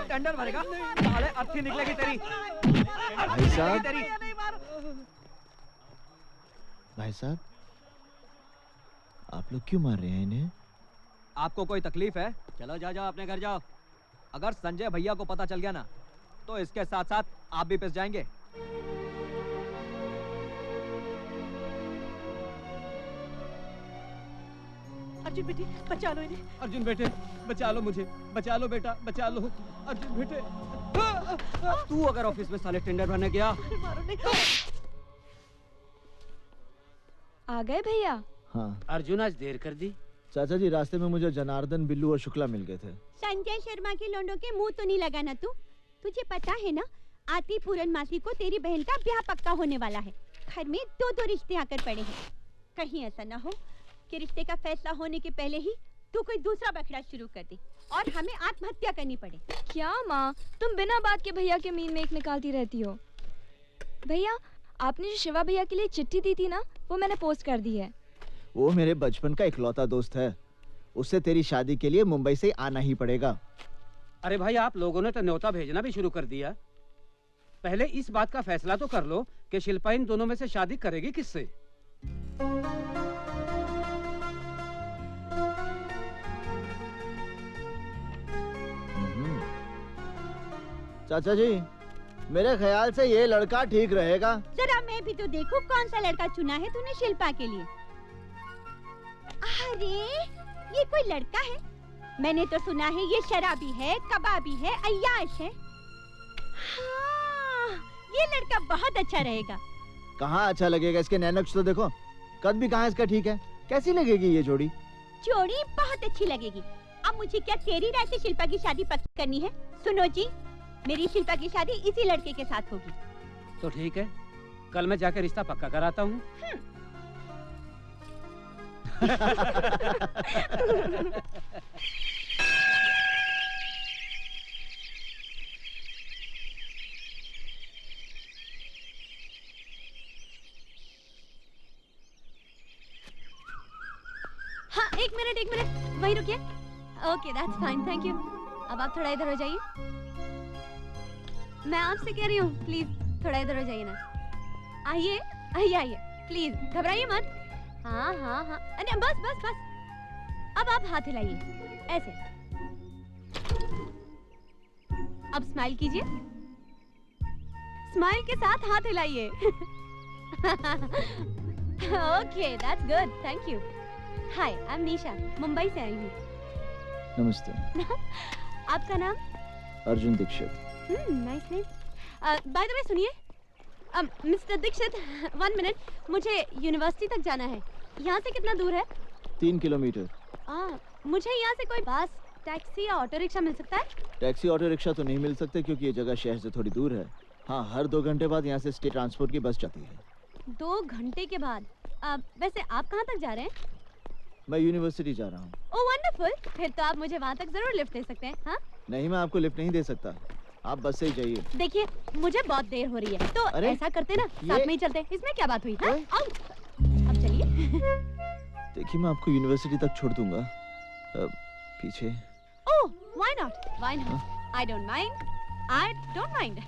टेंडर भरेगा? साले अर्थी निकलेगी तेरी। भाई साहब, भाई साहब, आप लोग क्यों मार रहे हैं इन्हें? आपको कोई तकलीफ है? चलो जाओ अपने घर जाओ। अगर संजय भैया को पता चल गया ना, तो इसके साथ साथ आप भी पिस जाएंगे। अर्जुन बेटे बचा लो इन्हें। अर्जुन बेटे बचा लो मुझे, बचा लो बेटा, बचा लो अर्जुन बेटे। तू अगर ऑफिस में साले टेंडर भरने गया। आ गए भैया? हाँ। अर्जुन आज देर कर दी। चाचा जी, रास्ते में मुझे जनार्दन, बिल्लू और शुक्ला मिल गए थे। संजय शर्मा के लोंडों के मुंह तो नहीं लगाना तू। तुझे पता है ना, आती पूरनमासी को तेरी बहन का ब्याह पक्का होने वाला है। घर में दो दो रिश्ते आकर पड़े हैं। कहीं ऐसा ना हो कि रिश्ते का फैसला होने के पहले ही तू कोई दूसरा बखड़ा शुरू कर दे और हमें आत्महत्या करनी पड़े। क्या माँ, तुम बिना बात के भैया के मीन में एक निकालती रहती हो। भैया, आपने जो शिवा भैया के लिए चिट्ठी दी थी ना, वो मैंने पोस्ट कर दी है। वो मेरे बचपन का इकलौता दोस्त है। उससे तेरी शादी के लिए मुंबई से आना ही पड़ेगा। अरे भाई, आप लोगों ने तो न्योता भेजना भी शुरू कर दिया। पहले इस बात का फैसला तो कर लो कि शिल्पा इन दोनों में से शादी करेगी किससे। चाचा जी, मेरे ख्याल से ये लड़का ठीक रहेगा। जरा मैं भी तो देखूं कौन सा लड़का चुना है तूने शिल्पा के लिए। अरे ये कोई लड़का है? मैंने तो सुना है ये शराबी है, कबाबी है, अय्याश है। हाँ, ये लड़का बहुत अच्छा रहेगा। कहाँ अच्छा लगेगा? इसके नैनक्श तो देखो, कद भी कहाँ इसका ठीक है। कैसी लगेगी ये जोड़ी? जोड़ी बहुत अच्छी लगेगी। अब मुझे क्या तेरी राय से शिल्पा की शादी पक्की करनी है? सुनो जी, मेरी शिल्पा की शादी इसी लड़के के साथ होगी। तो ठीक है, कल मैं जाकर रिश्ता पक्का कराता हूँ। हाँ, एक मिनट वही रुकिए। Okay, that's fine, thank you. अब आप थोड़ा इधर हो जाइए। मैं आपसे कह रही हूँ, प्लीज थोड़ा इधर हो जाइए ना। आइए आइए आइए, प्लीज घबराइए मत। हाँ हाँ हाँ, अरे बस बस बस, अब आप हाथ हिलाइए ऐसे। अब स्माइल कीजिए, स्माइल के साथ हाथ हिलाइए। Okay, that's good, thank you. Hi, I am Nisha, Mumbai से आई हूँ। नमस्ते। आपका नाम? Arjun Dixit. Nice name. By the way सुनिए, मिस्टर दीक्षित, 1 मिनट, मुझे यूनिवर्सिटी तक जाना है। यहाँ से कितना दूर है? 3 किलोमीटर। मुझे यहाँ से कोई बस, टैक्सी या ऑटो रिक्शा मिल सकता है? टैक्सी ऑटो रिक्शा तो नहीं मिल सकते क्योंकि ये जगह शहर से थोड़ी दूर है। हाँ, हर 2 घंटे बाद यहाँ से स्टेट ट्रांसपोर्ट की बस जाती है। 2 घंटे के बाद? वैसे आप कहाँ तक जा रहे हैं? मैं यूनिवर्सिटी जा रहा हूँ। ओह वंडरफुल, फिर तो आप मुझे वहाँ तक जरूर लिफ्ट दे सकते हैं। हाँ? नहीं, मैं आपको लिफ्ट नहीं दे सकता, आप बस से ही जाइए। देखिए, मुझे बहुत देर हो रही है, तो ऐसा करते ना, साथ में ही चलते। इसमें क्या बात हुई? हाँ? आओ, अब चलिए। देखिए, मैं आपको यूनिवर्सिटी तक छोड़ दूंगा। पीछे। ओह, why not? Why not? I don't mind. I don't mind.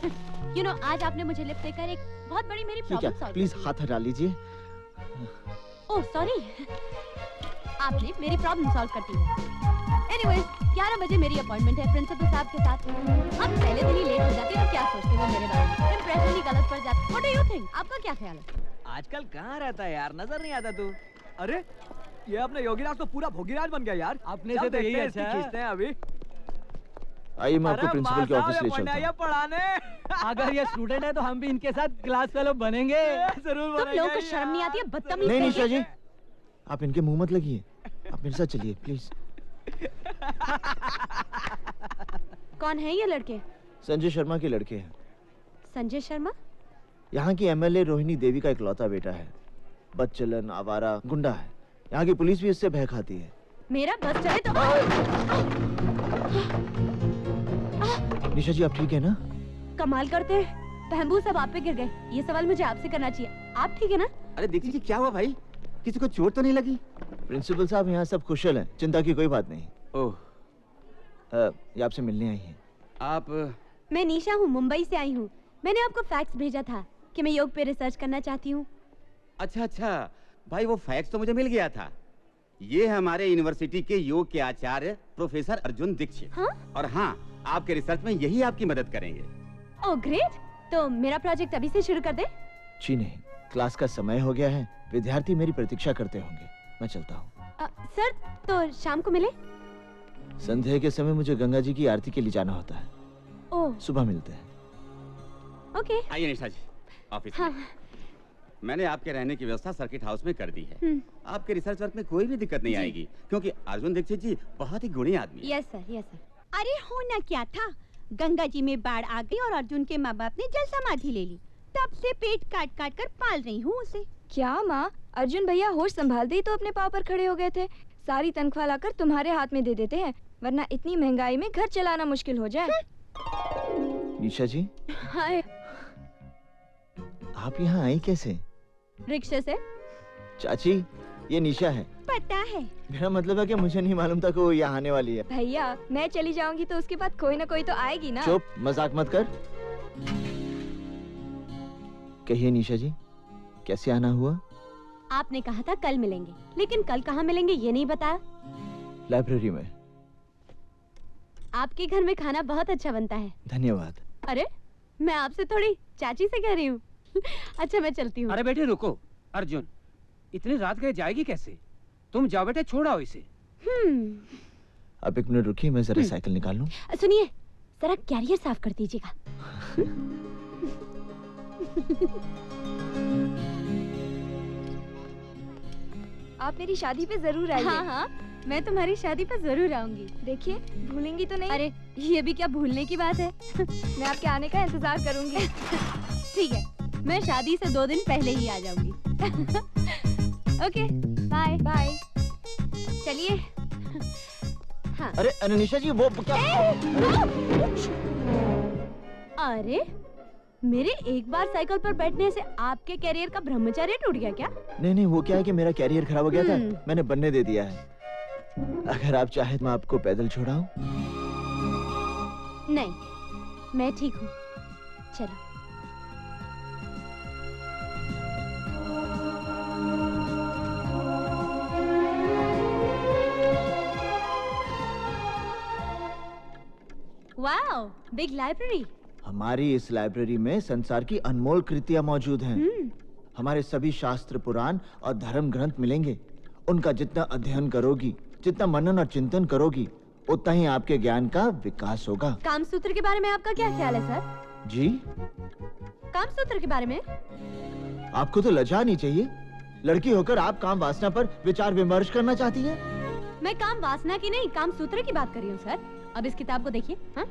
You know, आज आपने मुझे लिफ्ट देकर एक बहुत बड़ी मेरी प्रॉब्लम सॉल्व। प्लीज हाथ हटा लीजिए। ओह सॉरी, आपने मेरी प्रॉब्लम सॉल्व कर दी है। Anyways, 11 बजे मेरी अपॉइंटमेंट है प्रिंसिपल साहब के साथ। अब पहले दिन ही लेट हो जाते हैं तो क्या सोचते हो मेरे बारे में? इंप्रेशन ही गलत पड़ जाता है। What do you think? आपका क्या ख्याल है? आजकल कहाँ रहता है यार, नजर नहीं आता तू। अरे ये अपने योगीराज तो पूरा भोगीराज बन गया यार। अपने से तो यही अच्छा है। खींचते हैं अभी। आइए, मैं आपको प्रिंसिपल के ऑफिस ले चलता हूँ। पढ़ाने। अगर ये स्टूडेंट है तो हम भी इनके साथ क्लास फेलो बनेंगे। जरूर तुम लोगों को शर्म नहीं आती है? बदतमीज। नहीं निशा जी, आप इनके मुंह मत लगिए, आप मेरे साथ चलिए प्लीज। कौन है ये लड़के? संजय शर्मा के लड़के हैं। संजय शर्मा? यहाँ की एमएलए रोहिणी देवी का इकलौता बेटा है। बदचलन, आवारा, गुंडा है। यहाँ की पुलिस भी इससे भय खाती है। मेरा बस चले तो। निशा जी, आप ठीक है ना? कमाल करते हैं, बहबू सब आप पे गिर गए। ये सवाल मुझे आपसे करना चाहिए। आप ठीक है ना? अरे दीक्षित जी, क्या हुआ भाई? किसी को चोट तो नहीं लगी? प्रिंसिपल साहब, यहाँ सब कुशल हैं, चिंता की कोई बात नहीं। ओह, ये आपसे मिलने आई हैं। आप? मैं निशा हूँ, मुंबई से आई हूँ। मैंने आपको फैक्स भेजा था कि मैं योग पे रिसर्च करना चाहती हूँ। अच्छा अच्छा भाई, वो फैक्स तो मुझे मिल गया था। ये हमारे यूनिवर्सिटी के योग के आचार्य प्रोफेसर अर्जुन दीक्षित। हाँ? और हाँ, आपके रिसर्च में यही आपकी मदद करेंगे। ओह ग्रेट, तो मेरा प्रोजेक्ट अभी से शुरू कर दे? जी नहीं, क्लास का समय हो गया है, विद्यार्थी मेरी प्रतीक्षा करते होंगे। मैं चलता हूँ। सर, तो शाम को मिले? संध्या के समय मुझे गंगा जी की आरती के लिए जाना होता है। ओह, सुबह मिलते हैं। ओके। आइए निशा जी, ऑफिस हाँ। में। मैंने आपके रहने की व्यवस्था सर्किट हाउस में कर दी है। आपके रिसर्च वर्क में कोई भी दिक्कत नहीं आएगी, क्योंकि अर्जुन दीक्षित जी बहुत ही गुणी आदमी है। Yes sir, yes sir. अरे होना क्या था, गंगा जी में बाढ़ आ गई और अर्जुन के माँ बाप ने जल समाधि ले ली। तब से पेट काट काट कर पाल रही हूँ उसे। क्या माँ, अर्जुन भैया होश संभालते ही तो अपने पाँव पर खड़े हो गए थे। सारी तनख्वाह लाकर तुम्हारे हाथ में दे देते हैं, वरना इतनी महंगाई में घर चलाना मुश्किल हो जाए। निशा जी, हाय। आप यहाँ आई कैसे? रिक्शे से। चाची, ये निशा है। पता है। मेरा मतलब है कि मुझे नहीं मालूम था कि वो यहाँ आने वाली है। भैया, मैं चली जाऊंगी तो उसके बाद कोई ना कोई तो आएगी ना। चुप, मजाक मत कर। कहिए निशा जी, कैसे आना हुआ? आपने कहा था कल मिलेंगे, लेकिन कल कहाँ मिलेंगे ये नहीं बताया। लाइब्रेरी में। आपके घर में खाना बहुत अच्छा बनता है। धन्यवाद। अरे, मैं आपसे थोड़ी चाची से कह रही हूँ। अच्छा, मैं चलती हूँ। अरे बेटे रुको, अर्जुन, इतनी रात गए जाएगी कैसे? तुम जाओ बेटे, छोड़ाओ इसे। अब 1 मिनट रुकिए, मैं जरा साइकिल निकाल लूं। सुनिए, जरा कैरियर साफ कर दीजिएगा। आप मेरी शादी पे जरूर आइए। हाँ हाँ, मैं तुम्हारी शादी पे जरूर आऊंगी। देखिए, भूलेंगी तो नहीं? अरे, ये भी क्या भूलने की बात है। मैं आपके आने का इंतजार करूंगी। ठीक है, मैं शादी से 2 दिन पहले ही आ जाऊंगी। Okay, bye bye. चलिए। हाँ। अरे निशा जी, वो क्या? अरे, मेरे एक बार साइकिल पर बैठने से आपके कैरियर का ब्रह्मचर्य टूट गया क्या? नहीं, वो क्या है कि मेरा कैरियर खराब हो गया था, मैंने बनने दे दिया है। अगर आप चाहे तो मैं आपको पैदल छोड़ाऊं? नहीं, मैं ठीक हूँ। चलो। Wow, big library. हमारी इस लाइब्रेरी में संसार की अनमोल कृतियां मौजूद हैं। हमारे सभी शास्त्र, पुराण और धर्म ग्रंथ मिलेंगे। उनका जितना अध्ययन करोगी, जितना मनन और चिंतन करोगी, उतना ही आपके ज्ञान का विकास होगा। कामसूत्र के बारे में आपका क्या ख्याल है सर? जी, कामसूत्र के बारे में? आपको तो लज्जा नहीं चाहिए। लड़की होकर आप काम वासना पर विचार विमर्श करना चाहती हैं? मैं काम वासना की नहीं, कामसूत्र की बात कर रही हूँ सर। अब इस किताब को देखिए। हाँ?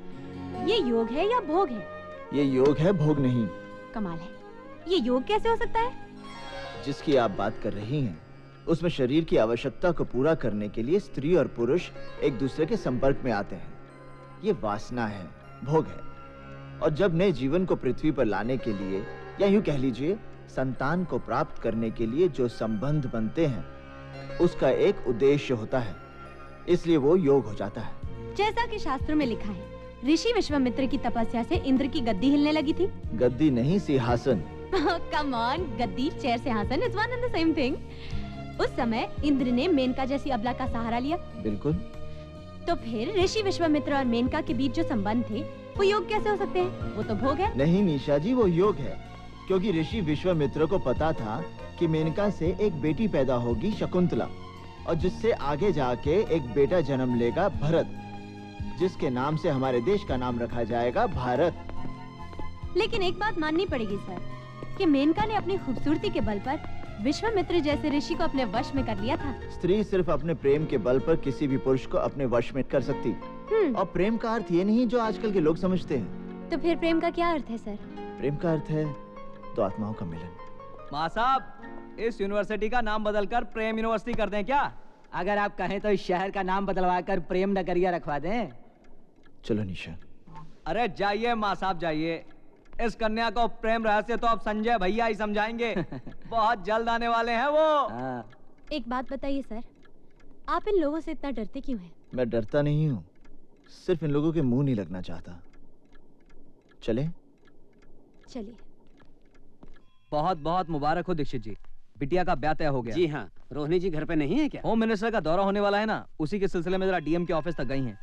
ये योग है या भोग है? ये योग है, भोग नहीं। कमाल है, ये योग कैसे हो सकता है? जिसकी आप बात कर रही हैं, उसमें शरीर की आवश्यकता को पूरा करने के लिए स्त्री और पुरुष एक दूसरे के संपर्क में आते हैं। ये वासना है, भोग है। और जब नए जीवन को पृथ्वी पर लाने के लिए, या यूं कह लीजिए संतान को प्राप्त करने के लिए जो संबंध बनते हैं, उसका एक उद्देश्य होता है, इसलिए वो योग हो जाता है। जैसा कि शास्त्रों में लिखा है, ऋषि विश्वामित्र की तपस्या से इंद्र की गद्दी हिलने लगी थी। गद्दी नहीं, सिंहासन। कम ऑन, गद्दी, चेयर, सिंहासन is one and the same thing. उस समय इंद्र ने मेनका जैसी अबला का सहारा लिया। बिल्कुल। तो फिर ऋषि विश्वामित्र और मेनका के बीच जो संबंध थे, वो योग कैसे हो सकते हैं? वो तो भोग है। नहीं निशा जी, वो योग है, क्योंकि ऋषि विश्वामित्र को पता था कि मेनका से एक बेटी पैदा होगी, शकुंतला, और जिससे आगे जाके एक बेटा जन्म लेगा, भरत, जिसके नाम से हमारे देश का नाम रखा जाएगा भारत। लेकिन एक बात माननी पड़ेगी सर, कि मेनका ने अपनी खूबसूरती के बल पर विश्वामित्र जैसे ऋषि को अपने वश में कर लिया था। स्त्री सिर्फ अपने प्रेम के बल पर किसी भी पुरुष को अपने वश में कर सकती। और प्रेम का अर्थ ये नहीं जो आजकल के लोग समझते हैं। तो फिर प्रेम का क्या अर्थ है सर? प्रेम का अर्थ है तो आत्माओं का मिलन। माँ साहब, इस यूनिवर्सिटी का नाम बदलकर प्रेम यूनिवर्सिटी कर दें क्या? अगर आप कहें तो इस शहर का नाम बदलवा कर प्रेम नगरिया रखवा दें। चलो निशा। अरे जाइए माँ साहब, जाइए। इस कन्या को प्रेम रहस्य तो अब संजय भैया ही समझाएंगे। बहुत जल्द आने वाले हैं वो। एक बात बताइए सर, आप इन लोगों से इतना डरते क्यों हैं? मैं डरता नहीं हूँ, सिर्फ इन लोगों के मुंह नहीं लगना चाहता। चले? चलिए। बहुत बहुत मुबारक हो दीक्षित जी, बिटिया का ब्याह तय हो गया। जी हाँ, रोहिणी जी घर पे नहीं है क्या? होम मिनिस्टर का दौरा होने वाला है ना, उसी के सिलसिले में जरा डीएम के ऑफिस तक गई हैं।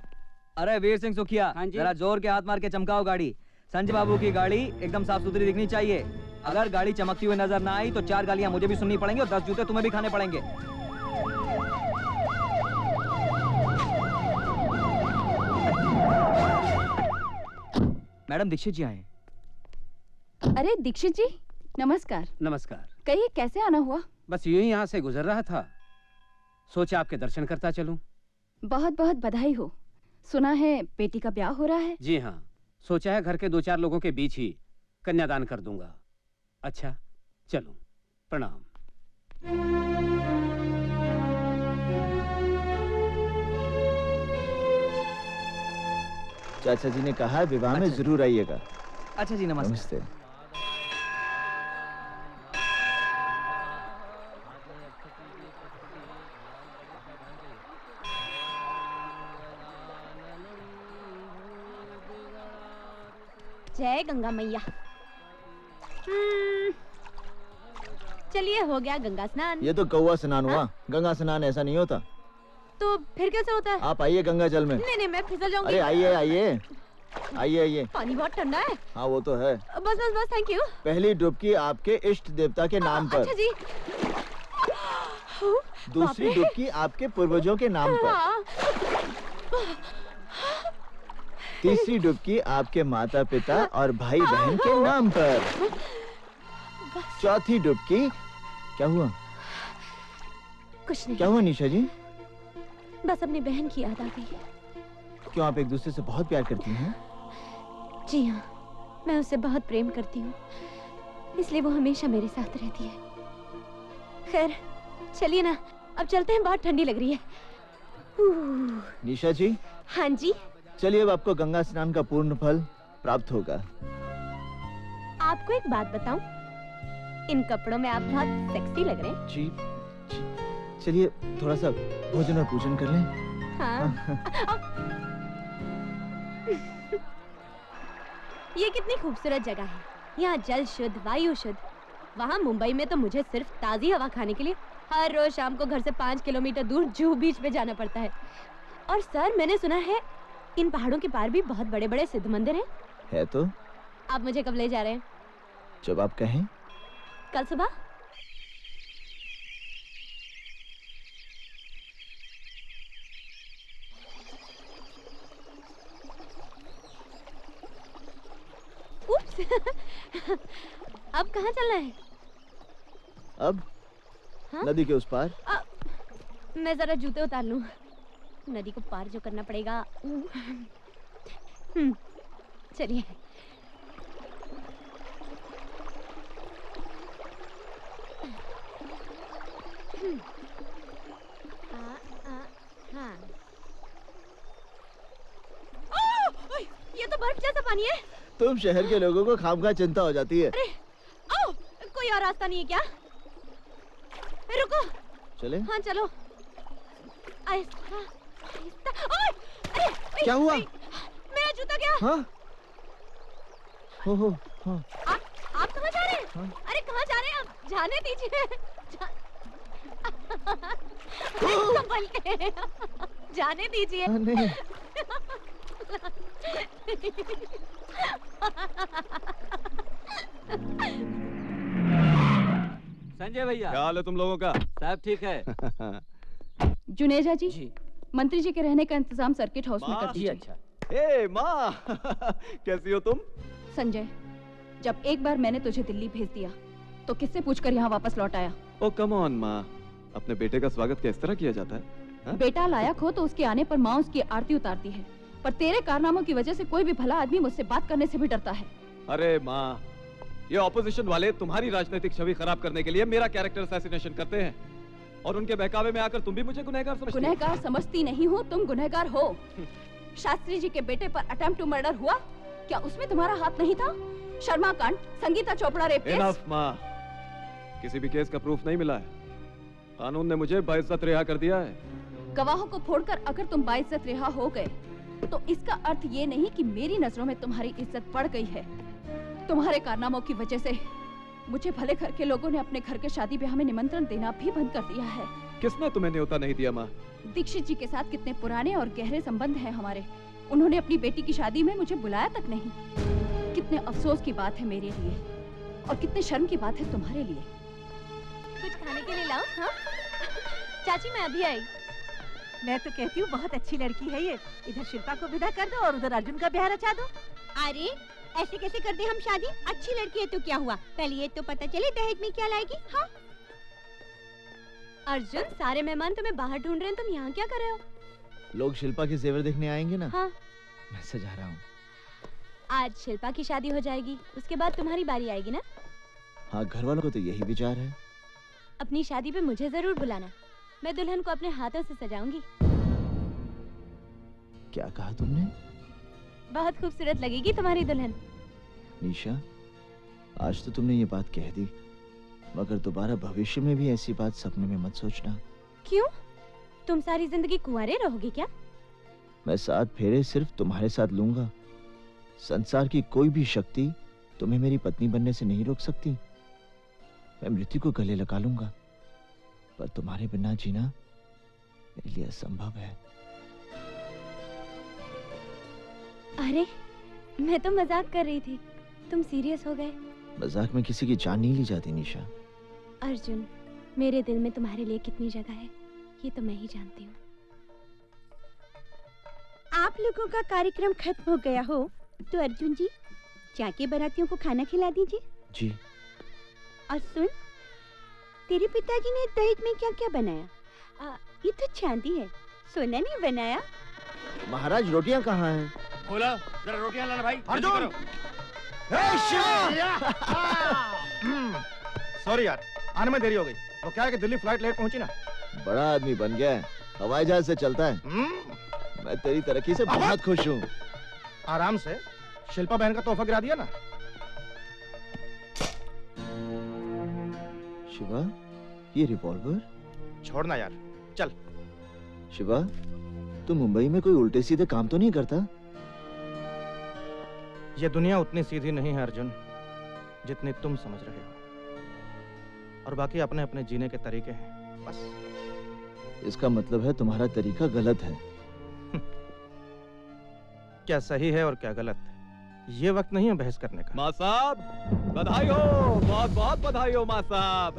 अरे वीर सिंह सुखिया, जरा जोर के हाथ मार के चमकाओ गाड़ी। संजय बाबू की गाड़ी एकदम साफ सुथरी दिखनी चाहिए। अगर गाड़ी चमकती हुई नजर ना आई तो 4 गालियां मुझे भी सुननी पड़ेंगी और 10 जूते तुम्हें भी खाने पड़ेंगे। मैडम दीक्षित जी आए। अरे दीक्षित जी, नमस्कार। नमस्कार। कहिए कैसे आना हुआ? बस यूं ही यहाँ से गुजर रहा था, सोचा आपके दर्शन करता चलूं। बहुत बहुत बधाई हो। सुना है बेटी का ब्याह हो रहा है? जी हाँ, सोचा है घर के 2-4 लोगों के बीच ही कन्यादान कर दूंगा। अच्छा चलो, प्रणाम। चाचा जी ने कहा विवाह में जरूर आइएगा। अच्छा जी, नमस्ते। नमस्ते। जय गंगा मैया। चलिए, हो गया गंगा स्नान। ये तो कौवा स्नान हुआ। गंगा स्नान ऐसा नहीं होता। तो फिर कैसे होता है? आप आइए गंगा जल में। नहीं नहीं, मैं फिसल जाऊंगी। अरे आइए आइए आइए आइए। पानी बहुत ठंडा है। हाँ वो तो है। बस बस बस, थैंक यू। पहली डुबकी आपके इष्ट देवता के नाम पर। अच्छा जी। दूसरी डुबकी आपके पूर्वजों के नाम पर। तीसरी डुबकी आपके माता पिता और भाई बहन के नाम पर। चौथी डुबकी क्या हुआ? कुछ नहीं। क्या हुआ निशा जी? बस अपनी बहन की याद आ गई। क्यों, आप एक दूसरे से बहुत प्यार करती हैं? जी हाँ, मैं उससे बहुत प्रेम करती हूँ, इसलिए वो हमेशा मेरे साथ रहती है। खैर चलिए ना, अब चलते हैं, बहुत ठंडी लग रही है। निशा जी। हाँ जी। चलिए, अब आपको गंगा स्नान का पूर्ण फल प्राप्त होगा। आपको एक बात बताऊं, इन कपड़ों में आप बहुत सेक्सी लग रहे हैं। जी, चलिए थोड़ा सा भोजन और पूजन कर लें। हाँ। ये कितनी खूबसूरत जगह है। यहाँ जल शुद्ध, वायु शुद्ध। वहाँ मुंबई में तो मुझे सिर्फ ताज़ी हवा खाने के लिए हर रोज शाम को घर से 5 किलोमीटर दूर जुहू बीच पे जाना पड़ता है। और सर, मैंने सुना है इन पहाड़ों के पार भी बहुत बड़े बड़े सिद्ध मंदिर हैं। है तो। आप मुझे कब ले जा रहे हैं? जब आप कहें। कल सुबह? उप्स। अब कहाँ चलना है? अब हाँ? नदी के उस पार। मैं जरा जूते उतार लूं। नदी को पार जो करना पड़ेगा। चलिए। हाँ। ये तो बर्फ जैसा पानी है। तुम शहर के लोगों को खामखा चिंता हो जाती है। अरे, कोई और रास्ता नहीं है क्या? रुको। चले? हाँ चलो। आहिस्ता, आहिस्ता। अरे, क्या हुआ? मेरा जूता गया। हाँ? हो हाँ। आप कहाँ जा रहे हैं? हाँ? अरे कहाँ जा रहे हैं आप? जाने दीजिए। संभल के। जाने दीजिए। नहीं। संजय भैया, क्या हाल है तुम लोगों का? सब ठीक है। जुनेजा जी, मंत्री जी के रहने का इंतजाम सर्किट हाउस में कर दीजिए। अच्छा। ए माँ, कैसी हो तुम? संजय, जब एक बार मैंने तुझे दिल्ली भेज दिया तो किससे पूछकर यहाँ वापस लौट आया? ओ कम ऑन माँ, अपने बेटे का स्वागत किस तरह किया जाता है? हा? बेटा लायक हो तो उसके आने पर माँ उसकी आरती उतारती है, पर तेरे कारनामों की वजह से कोई भी भला आदमी मुझसे बात करने से भी डरता है। अरे माँ, ये ऑपोजिशन वाले तुम्हारी राजनीतिक छवि खराब करने के लिए मेरा कैरेक्टर असैसिनेशन करते हैं और उनके बहकावे में आकर तुम भी मुझे गुनहगार समझती हो। गुनहगार समझती नहीं हो, तुम गुनहगार हो। शास्त्री जी के बेटे पर अटेम्प्ट टू मर्डर हुआ, क्या उसमें तुम्हारा हाथ नहीं था? शर्मा कांड, Sangeeta Chopra rape case. Enough माँ, किसी भी केस का प्रूफ नहीं मिला है। कानून ने मुझे बाइज्जत रिहा कर दिया है। गवाहों को फोड़कर अगर तुम बाइज्जत रिहा हो गए तो इसका अर्थ ये नहीं कि मेरी नजरों में तुम्हारी इज्जत बढ़ गई है। तुम्हारे कारनामों की वजह से मुझे भले घर के लोगों ने अपने घर के शादी ब्याह में निमंत्रण देना भी बंद कर दिया है। किसने तुम्हें न्योता नहीं दिया माँ? दीक्षित जी के साथ कितने पुराने और गहरे संबंध हैं हमारे, उन्होंने अपनी बेटी की शादी में मुझे बुलाया तक नहीं। कितने अफसोस की बात है मेरे लिए और कितने शर्म की बात है तुम्हारे लिए। कुछ खाने के लिए लाओ। हाँ? चाची मैं अभी आई। मैं तो कहती हूँ बहुत अच्छी लड़की है ये। इधर शिल्पा को विदा कर दो और उधर अर्जुन का ब्याह रचा दो। अरे ऐसे कैसे कर दे हम शादी? अच्छी लड़की है तो क्या हुआ, पहले ये तो पता चले दहेज में क्या लाएगी। हाँ अर्जुन, सारे मेहमान तुम्हें बाहर ढूंढ रहे हैं, तुम यहाँ क्या कर रहे हो? लोग शिल्पा के जेवर देखने आएंगे ना। हाँ। मैं सजा रहा हूँ। आज शिल्पा की शादी हो जाएगी, उसके बाद तुम्हारी बारी आएगी ना? हाँ, घर वालों को तो यही विचार है। अपनी शादी पे मुझे जरूर बुलाना, मैं दुल्हन को अपने हाथों से सजाऊंगी। क्या कहा तुमने? बहुत खूबसूरत लगेगी तुम्हारी दुल्हन। निशा, आज तो तुमने ये बात कह दी, मगर दोबारा भविष्य में भी ऐसी बात सपने में मत सोचना। क्यों? तुम सारी जिंदगी कुंवारे रहोगे क्या? मैं 7 फेरे सिर्फ तुम्हारे साथ लूंगा। संसार की कोई भी शक्ति तुम्हें मेरी पत्नी बनने से नहीं रोक सकती। मैं मृत्यु को गले लगा लूंगा, पर तुम्हारे बिना जीना मेरे लिए असंभव है। अरे, मैं तो मजाक कर रही थी, तुम सीरियस हो गए। मजाक में किसी की जान नहीं ली जाती निशा। अर्जुन, मेरे दिल में तुम्हारे लिए कितनी जगह है ये तो मैं ही जानती हूँ। आप लोगों का कार्यक्रम खत्म हो गया हो तो अर्जुन जी जाके बारातियों को खाना खिला दीजिए। जी। और सुन, तेरे पिताजी ने दहेज में क्या क्या बनाया? ये तो चांदी है, सोना नहीं बनाया। महाराज, रोटियां कहाँ हैं? बोला जरा रोटियां लाना भाई। अर्जुन! सॉरी यार, आने में देरी हो गई। वो क्या है कि दिल्ली फ्लाइट लेट पहुंची ना। बड़ा आदमी बन गया है, हवाई जहाज से चलता है। मैं तेरी तरक्की से बहुत खुश हूँ। आराम से, शिल्पा बहन का तोहफा गिरा दिया ना। शिवा, ये रिवॉल्वर? छोड़ना यार, चल। शिवा, तू मुंबई में कोई उल्टे सीधे काम तो नहीं करता? ये दुनिया उतनी सीधी नहीं है अर्जुन, जितनी तुम समझ रहे हो। और बाकी अपने अपने जीने के तरीके हैं, बस। इसका मतलब है तुम्हारा तरीका गलत है। क्या सही है और क्या गलत है, ये वक्त नहीं है बहस करने का। माँ साहब बधाई हो, बहुत बहुत बधाई हो माँ साहब।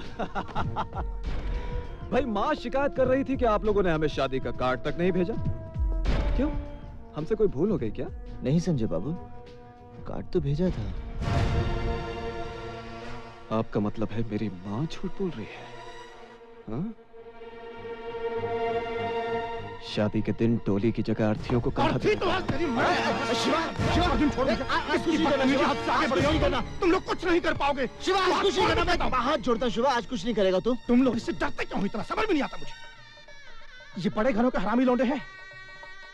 भाई माँ शिकायत कर रही थी कि आप लोगों ने हमें शादी का कार्ड तक नहीं भेजा। क्यों, हमसे कोई भूल हो गई क्या? नहीं संजय बाबू, कार्ड तो भेजा था। आपका मतलब है मेरी माँ झूठ बोल रही है? हाँ? शादी के दिन टोली की जगह अर्थी को कहा तुम लोग कुछ नहीं कर पाओगे। शिवा आज कुछ नहीं करना, मैं हाथ जोड़ता हूँ। शिवा आज कुछ नहीं करेगा तू। तुम लोग इससे डरते क्यों हो इतना, समझ में नहीं आता मुझे। ये बड़े घरों के हरामी लौंडे हैं।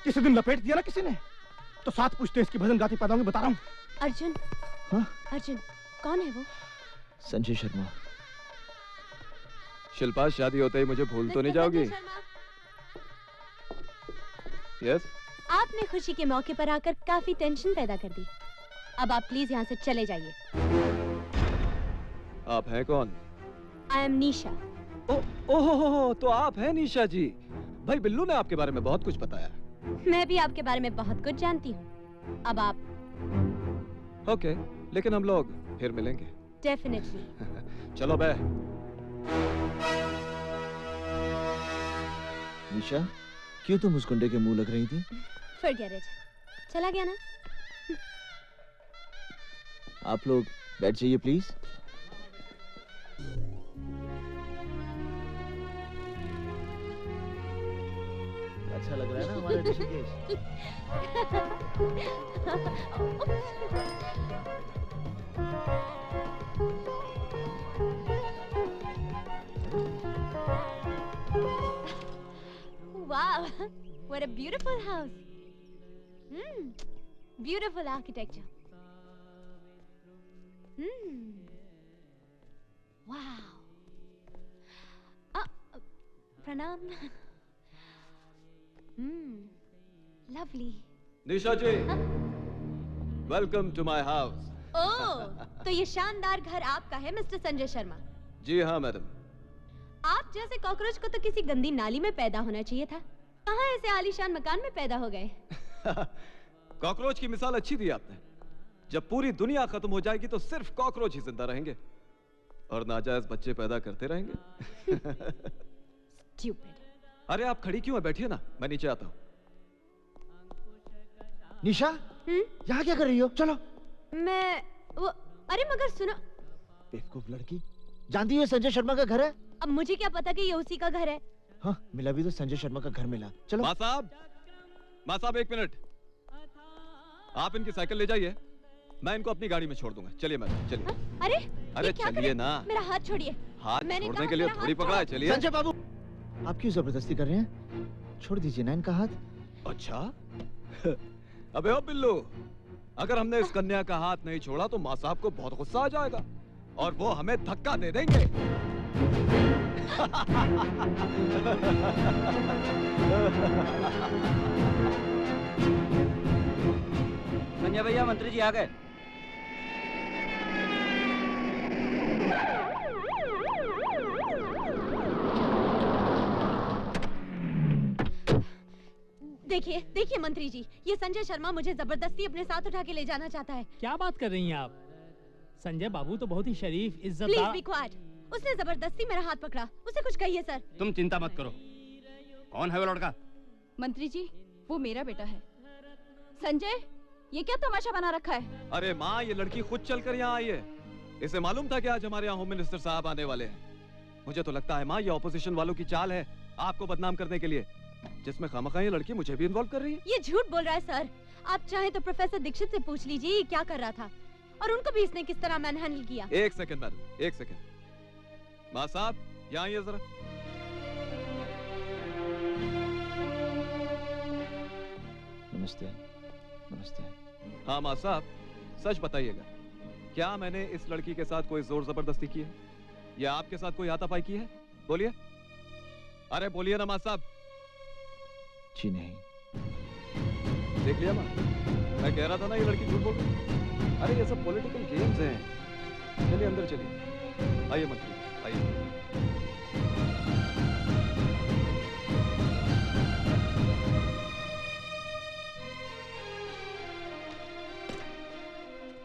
किसी दिन लपेट दिया ना किसी ने तो साथ पूछते इसकी भजन गाती पैदा होंगी, बता रहा हूँ। अर्जुन, हाँ? अर्जुन कौन है वो? संजय शर्मा। शिल्पा शादी होते ही मुझे भूल तो नहीं जाओगी? यस। आपने खुशी के मौके पर आकर काफी टेंशन पैदा कर दी। अब आप प्लीज यहाँ से चले जाइए। आप हैं कौन? आई एम निशा। ओहो, तो आप हैं निशा जी। भाई बिल्लू ने आपके बारे में बहुत कुछ बताया। मैं भी आपके बारे में बहुत कुछ जानती हूँ। अब आप ओके, लेकिन हम लोग फिर मिलेंगे। डेफिनेटली। चलो बे। निशा, क्यों तुम उस गुंडे के मुंह लग रही थी? Forget it. चला गया ना? आप लोग बैठ जाइए प्लीज। अच्छा लग रहा है ना हमारा Rishikesh? Wow, what a beautiful house. Beautiful architecture. Wow. Pranam. Lovely. Nisha ji, welcome to my house. Oh, तो ये शानदार घर आपका है मिस्टर संजय शर्मा? जी हाँ मैडम। आप जैसे कॉकरोच को तो किसी गंदी नाली में पैदा होना चाहिए था। कहाँ ऐसे आलीशान मकान में पैदा हो गए? कॉकरोच की मिसाल अच्छी दी आपने। जब पूरी दुनिया खत्म हो जाएगी तो सिर्फ कॉकरोच ही जिंदा रहेंगे और नाजायज बच्चे पैदा करते रहेंगे। Stupid. अरे आप खड़ी क्यों है, बैठिए ना, मैं नीचे आता हूँ। निशा, यहाँ क्या कर रही हो? चलो। मैं वो, अरे मगर सुनो। बेवकूफ लड़की, जानती है संजय शर्मा का घर है? अब मुझे क्या पता कि ये उसी का घर है। हाँ, मिला भी तो संजय शर्मा का घर मिला। चलो। माँ साहब एक मिनट, आप इनकी साइकिल ले जाइए, मैं इनको अपनी गाड़ी में छोड़ दूंगा। चलिए मैडम, चलिए। अरे चलिए ना। मेरा हाथ छोड़िए। हाथ मैंने छोड़ने कहा के लिए मेरा थोड़ी हाथ पकड़ा है। छोड़ो। चलिए। संजय बाबू, आप क्यों जबरदस्ती कर रहे हैं? छोड़ दीजिए ना इनका हाथ। अच्छा। अबे ओ बिल्लू, अगर हमने इस कन्या का हाथ नहीं छोड़ा तो माँ साहब को बहुत गुस्सा आ जाएगा और वो हमें धक्का दे देंगे। संजय भैया, मंत्री जी आ गए। देखिए देखिए मंत्री जी, ये संजय शर्मा मुझे जबरदस्ती अपने साथ उठा के ले जाना चाहता है। क्या बात कर रही हैं आप? संजय बाबू तो बहुत ही शरीफ, प्लीज इज्जतदार। Be quiet. उसने जबरदस्ती मेरा हाथ पकड़ा, उसे कुछ कहिए सर। तुम चिंता मत करो। कौन है वो लड़का? मंत्री जी, वो मेरा बेटा है। संजय, ये क्या तमाशा बना रखा है? अरे माँ, ये लड़की खुद चलकर यहाँ आई है। इसे मालूम था कि आज हमारे यहाँ होम मिनिस्टर साहब आने वाले हैं। मुझे तो लगता है माँ, ये ऑपोजिशन वालों की चाल है आपको बदनाम करने के लिए, जिसमें खामखा ये लड़की मुझे भी इन्वॉल्व कर रही है। ये झूठ बोल रहा है सर। आप चाहे तो प्रोफेसर दीक्षित से पूछ लीजिए ये क्या कर रहा था और उनको भी इसने किस तरह मैनहैंडल किया। एक सेकंड मैडम, एक सेकंड। माँ साहब यहाँ आइए जरा। नमस्ते। नमस्ते। हाँ माँ साहब, सच बताइएगा, क्या मैंने इस लड़की के साथ कोई जोर जबरदस्ती की है या आपके साथ कोई हाथापाई की है? बोलिए। अरे बोलिए ना माँ साहब। जी नहीं। देख लिया माँ, मैं कह रहा था ना ये लड़की झूठ बोल रही है। अरे ये सब पॉलिटिकल गेम्स हैं। चलिए अंदर चलिए। आइए मंत्री, आइए।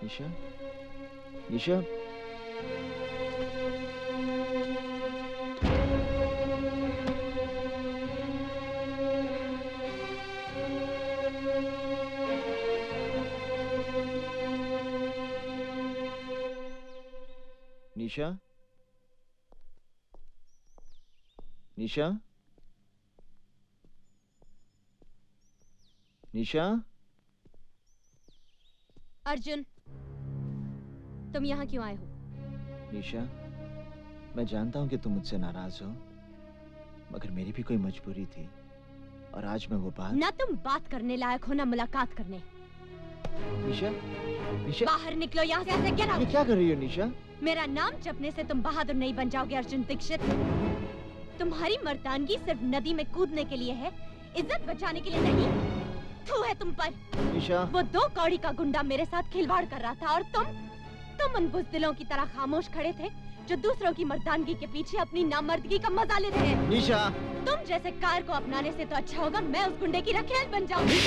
निशा, निशा, निशा, निशा, निशा। अर्जुन, तुम यहाँ क्यों आए हो? निशा, मैं जानता हूँ कि तुम मुझसे नाराज हो, मगर मेरी भी कोई मजबूरी थी और आज मैं वो बात। ना तुम बात करने लायक हो ना मुलाकात करने। निशा, निशा, बाहर निकलो यहाँ से, ऐसे गेट आउट। ये क्या कर रही हो निशा? मेरा नाम जपने से तुम बहादुर नहीं बन जाओगे अर्जुन दीक्षित। तुम्हारी मर्दानगी सिर्फ नदी में कूदने के लिए है, इज्जत बचाने के लिए नहीं। थू है तुम पर। निशा, वो 2 कौड़ी का गुंडा मेरे साथ खिलवाड़ कर रहा था और तुम उन बुज़दिलों की तरह खामोश खड़े थे जो दूसरों की मर्दानगी के पीछे अपनी नामर्दगी का मजा ले रहे हैं। निशा, तुम जैसे कार को अपनाने से तो अच्छा होगा मैं उस गुंडे की रखेल बन जाऊंगी।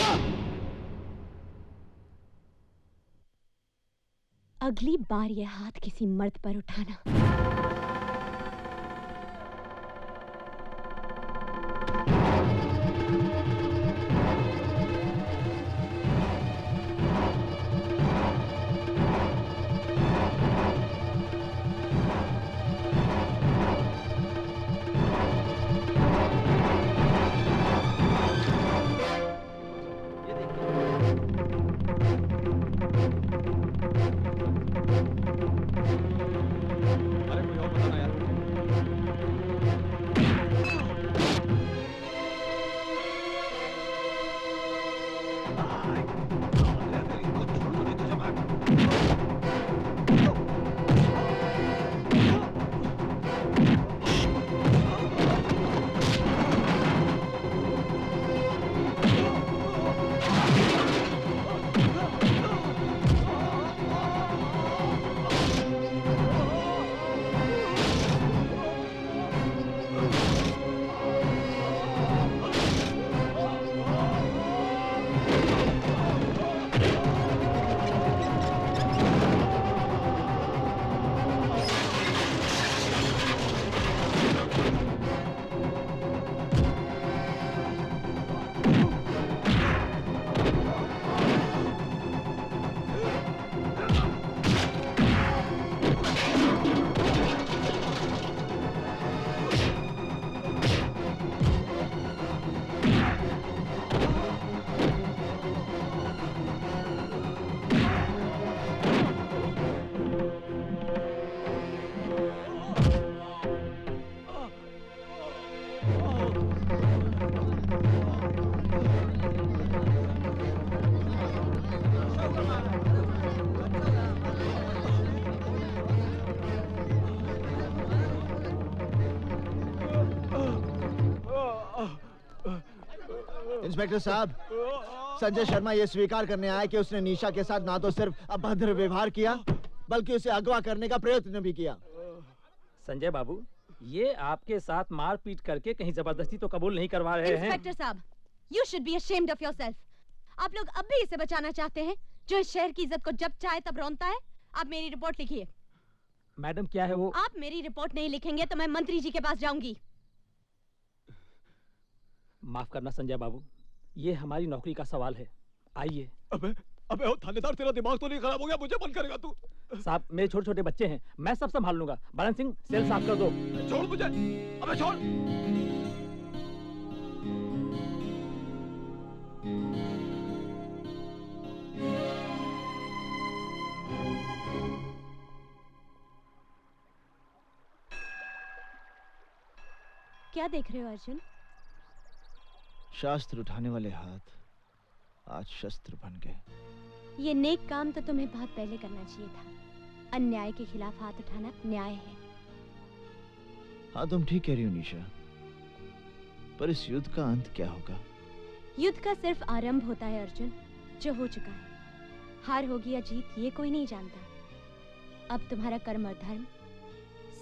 अगली बार ये हाथ किसी मर्द पर उठाना। इंस्पेक्टर साहब, संजय शर्मा ये स्वीकार करने आया कि उसने निशा के साथ ना तो सिर्फ अभद्र व्यवहार किया बल्कि उसे अगवा करने का प्रयत्न भी किया। संजय बाबू, ये आपके साथ मारपीट करके कहीं जबरदस्ती तो कबूल नहीं करवा रहे हैं। इंस्पेक्टर साहब, you should be ashamed of yourself। आप लोग अब भी इसे बचाना चाहते हैं जो इस शहर की इज्जत को जब चाहे तब रौंदता है। आप मेरी रिपोर्ट लिखिए। मैडम क्या है वो? आप मेरी रिपोर्ट नहीं लिखेंगे तो मैं मंत्री जी के पास जाऊंगी। माफ करना संजय बाबू, ये हमारी नौकरी का सवाल है। आइए। अबे ओ थानेदार, तेरा दिमाग तो नहीं खराब हो गया? मुझे बंद करेगा तू? साहब, मेरे छोटे छोटे बच्चे हैं, मैं सब संभाल लूंगा। बरन सिंह, सेल साफ कर दो। छोड़ मुझे, अबे छोड़। क्या देख रहे हो अर्जुन? शास्त्र उठाने वाले हाथ आज शस्त्र बन गए। ये नेक काम तो तुम्हें बहुत पहले करना चाहिए था। अन्याय के खिलाफ हाथ उठाना न्याय है। हाँ, तुम ठीक कह रही हो निशा, पर इस युद्ध का अंत क्या होगा? युद्ध का सिर्फ आरंभ होता है अर्जुन, जो हो चुका है। हार होगी या जीत ये कोई नहीं जानता। अब तुम्हारा कर्म और धर्म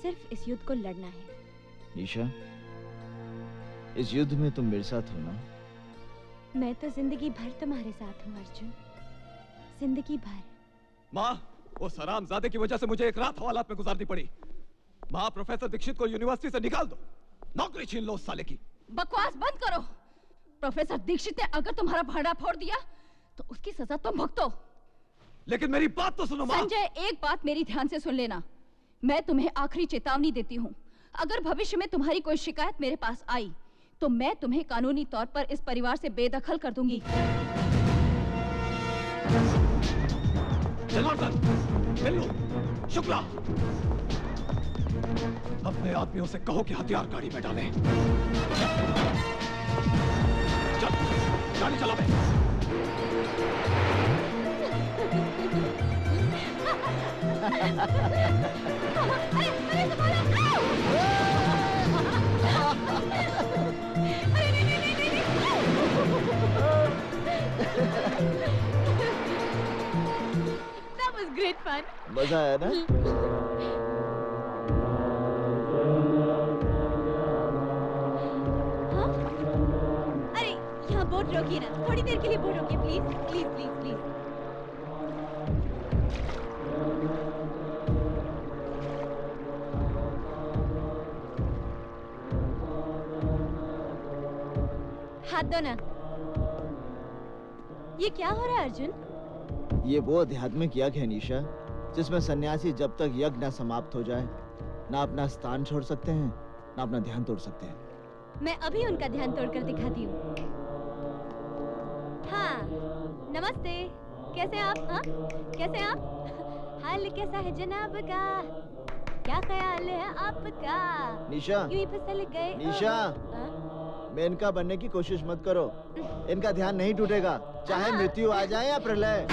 सिर्फ इस युद्ध को लड़ना है। निशा, इस युद्ध में तुम मेरे साथ हो ना? मैं तो जिंदगी भर तुम्हारे साथ हूँ अर्जुन, जिंदगी भर। माँ, उस हरामजादे की वजह से मुझे एक रात हवालात में गुजारनी पड़ी। माँ, प्रोफेसर दीक्षित को यूनिवर्सिटी से निकाल दो, नौकरी छीन लो उस साले की। बकवास बंद करो। प्रोफेसर दीक्षित ने अगर तुम्हारा भाड़ा फोड़ दिया तो उसकी सजा तुम भुगतो। लेकिन मेरी बात तो सुनो माँ। संजय, एक बात मेरी ध्यान से सुन लेना। मैं तुम्हें आखिरी चेतावनी देती हूँ, अगर भविष्य में तुम्हारी कोई शिकायत मेरे पास आई तो मैं तुम्हें कानूनी तौर पर इस परिवार से बेदखल कर दूंगी। जनार्दन, बिल्लू, शुक्ला, अपने आदमियों से कहो कि हथियार गाड़ी में डालें। चल, गाड़ी चला बे। That was great fun. मजा आया ना? हाँ? अरे यहाँ बोट रोकिए ना, थोड़ी देर के लिए बोट रोकिए प्लीज प्लीज प्लीज प्लीज। हाथ दो ना। ये क्या हो रहा है अर्जुन? ये वो आध्यात्मिक यज्ञ है निशा, जिसमें सन्यासी जब तक यज्ञ न समाप्त हो जाए ना अपना स्थान छोड़ सकते हैं ना अपना ध्यान तोड़ सकते हैं। मैं अभी उनका ध्यान तोड़कर दिखाती हूँ। हाँ, नमस्ते, कैसे हैं आप? हाँ, कैसे हैं आप? हाल कैसा है जनाब का? क्या ख्याल है आपका? निशा, यूं ही फिसल गए। निशा, मैं इनका बनने की कोशिश मत करो, इनका ध्यान नहीं टूटेगा, चाहे मृत्यु आ जाए या प्रलय।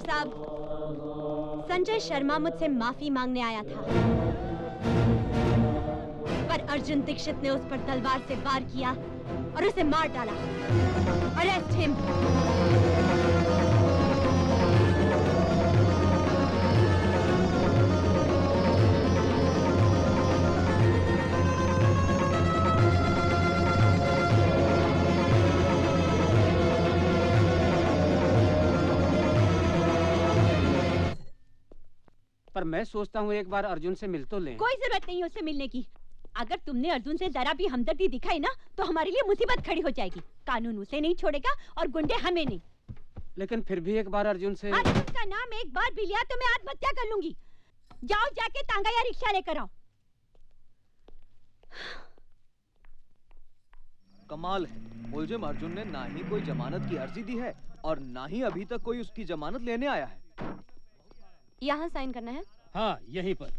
साहब, संजय शर्मा मुझसे माफी मांगने आया था, पर अर्जुन दीक्षित ने उस पर तलवार से वार किया और उसे मार डाला। Arrest him. पर मैं सोचता हूँ एक बार अर्जुन से मिल तो लें। कोई जरूरत नहीं है उससे मिलने की। अगर तुमने अर्जुन से जरा भी हमदर्दी दिखाई ना तो हमारे लिए मुसीबत खड़ी हो जाएगी। कानून उसे नहीं छोड़ेगा और गुंडे हमें नहीं। लेकिन फिर भी एक बार अर्जुन से। अर्जुन का नाम एक बार भी लिया तो मैं आत्महत्या कर लूंगी। जाओ जाके तांगा या रिक्शा लेकर आओ। कमाल है, मुलजिम अर्जुन ने ना ही कोई जमानत की अर्जी दी है और ना ही अभी तक कोई उसकी जमानत लेने आया है। यहाँ साइन करना है? हाँ, यहीं पर।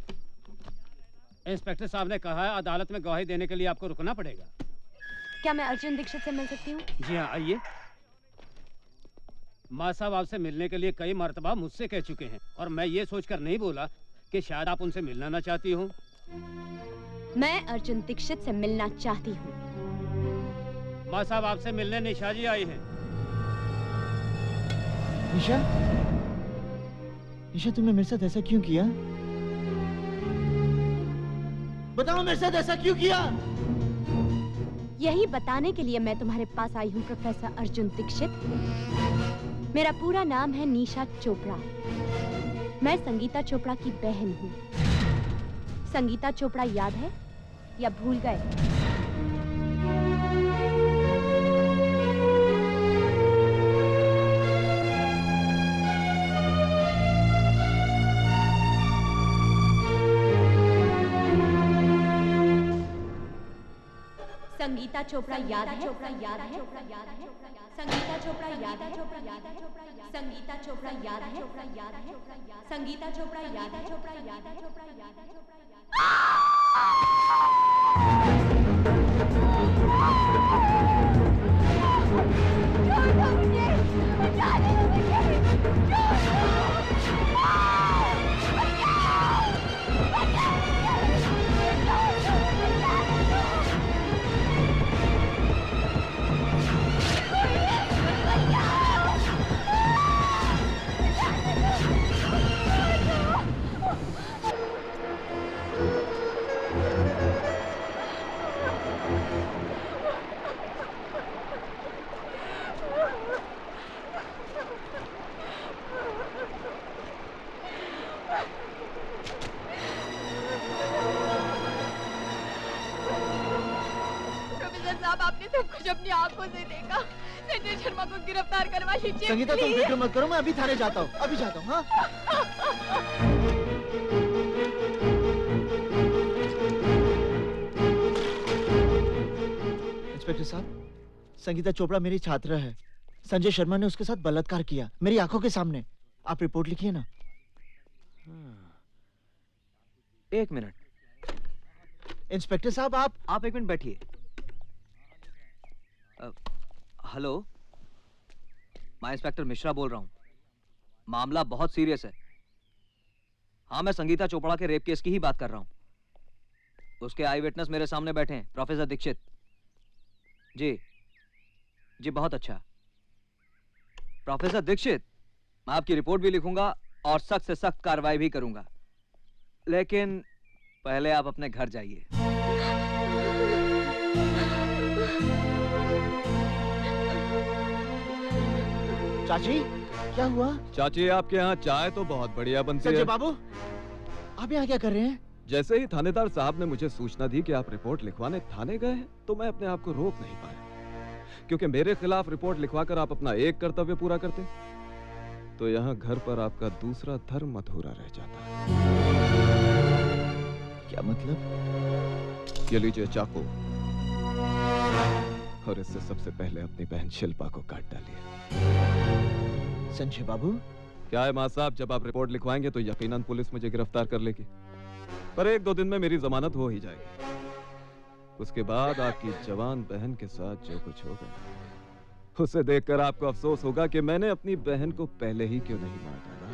इंस्पेक्टर साहब ने कहा है अदालत में गवाही देने के लिए आपको रुकना पड़ेगा। क्या मैं अर्जुन दीक्षित से मिल सकती हूँ? जी हाँ, आइए। माँ साहब आपसे मिलने के लिए कई मर्तबा मुझसे कह चुके हैं और मैं ये सोचकर नहीं बोला कि शायद आप उनसे मिलना ना चाहती हो। मैं अर्जुन दीक्षित से मिलना चाहती हूँ। माँ साहब आपसे मिलने निशा जी आई हैं। निशा? निशा, तुमने मेरे साथ ऐसा क्यों किया? बताओ, मेरे साथ ऐसा क्यों किया? यही बताने के लिए मैं तुम्हारे पास आई हूँ प्रोफेसर अर्जुन दीक्षित। मेरा पूरा नाम है निशा चोपड़ा। मैं संगीता चोपड़ा की बहन हूँ। संगीता चोपड़ा याद है या भूल गए? संगीता चोपड़ा याद है? संगीता चोपड़ा याद है? संगीता चोपड़ा याद है? संगीता चोपड़ा याद है? आपने सब कुछ अपनी आंखों से देखा। संजय शर्मा को गिरफ्तार करवा लीजिए। संगीता, तुम फिक्र मत करो, मैं अभी थाने जाता हूँ। अभी जाता हूँ। हाँ? इंस्पेक्टर साहब, संगीता चोपड़ा मेरी छात्र है। संजय शर्मा ने उसके साथ बलात्कार किया मेरी आंखों के सामने। आप रिपोर्ट लिखिए ना। एक मिनट। इंस्पेक्टर साहब, आप एक मिनट बैठिए। हेलो, मैं इंस्पेक्टर मिश्रा बोल रहा हूँ। मामला बहुत सीरियस है। हाँ, मैं संगीता चोपड़ा के रेप केस की ही बात कर रहा हूँ। उसके आई विटनेस मेरे सामने बैठे हैं, प्रोफेसर दीक्षित। जी बहुत अच्छा। प्रोफेसर दीक्षित, मैं आपकी रिपोर्ट भी लिखूंगा और सख्त से सख्त कार्रवाई भी करूंगा, लेकिन पहले आप अपने घर जाइए। चाची, क्या हुआ? चाची, आपके यहाँ चाय तो बहुत बढ़िया बनती है। संजय बाबू, आप यहाँ क्या कर रहे हैं? जैसे ही थानेदार साहब ने मुझे सूचना दी कि आप रिपोर्ट लिखवाने थाने गए हैं, तो मैं अपने आप को रोक नहीं पाया, क्योंकि मेरे खिलाफ रिपोर्ट लिखवाकर आप अपना एक कर्तव्य पूरा करते तो यहाँ घर पर आपका दूसरा धर्म अधूरा रह जाता। क्या मतलब? ये लीजिए चाकू, और इससे सबसे पहले अपनी बहन शिल्पा को काट डालिए। संजय बाबू, क्या है मां साहब, जब आप रिपोर्ट लिखवाएंगे तो यकीनन पुलिस मुझे गिरफ्तार कर लेगी, पर 1-2 दिन में मेरी जमानत हो ही जाएगी। उसके बाद आपकी जवान बहन के साथ जो कुछ होगा उसे देखकर आपको अफसोस होगा कि मैंने अपनी बहन को पहले ही क्यों नहीं मार डाला।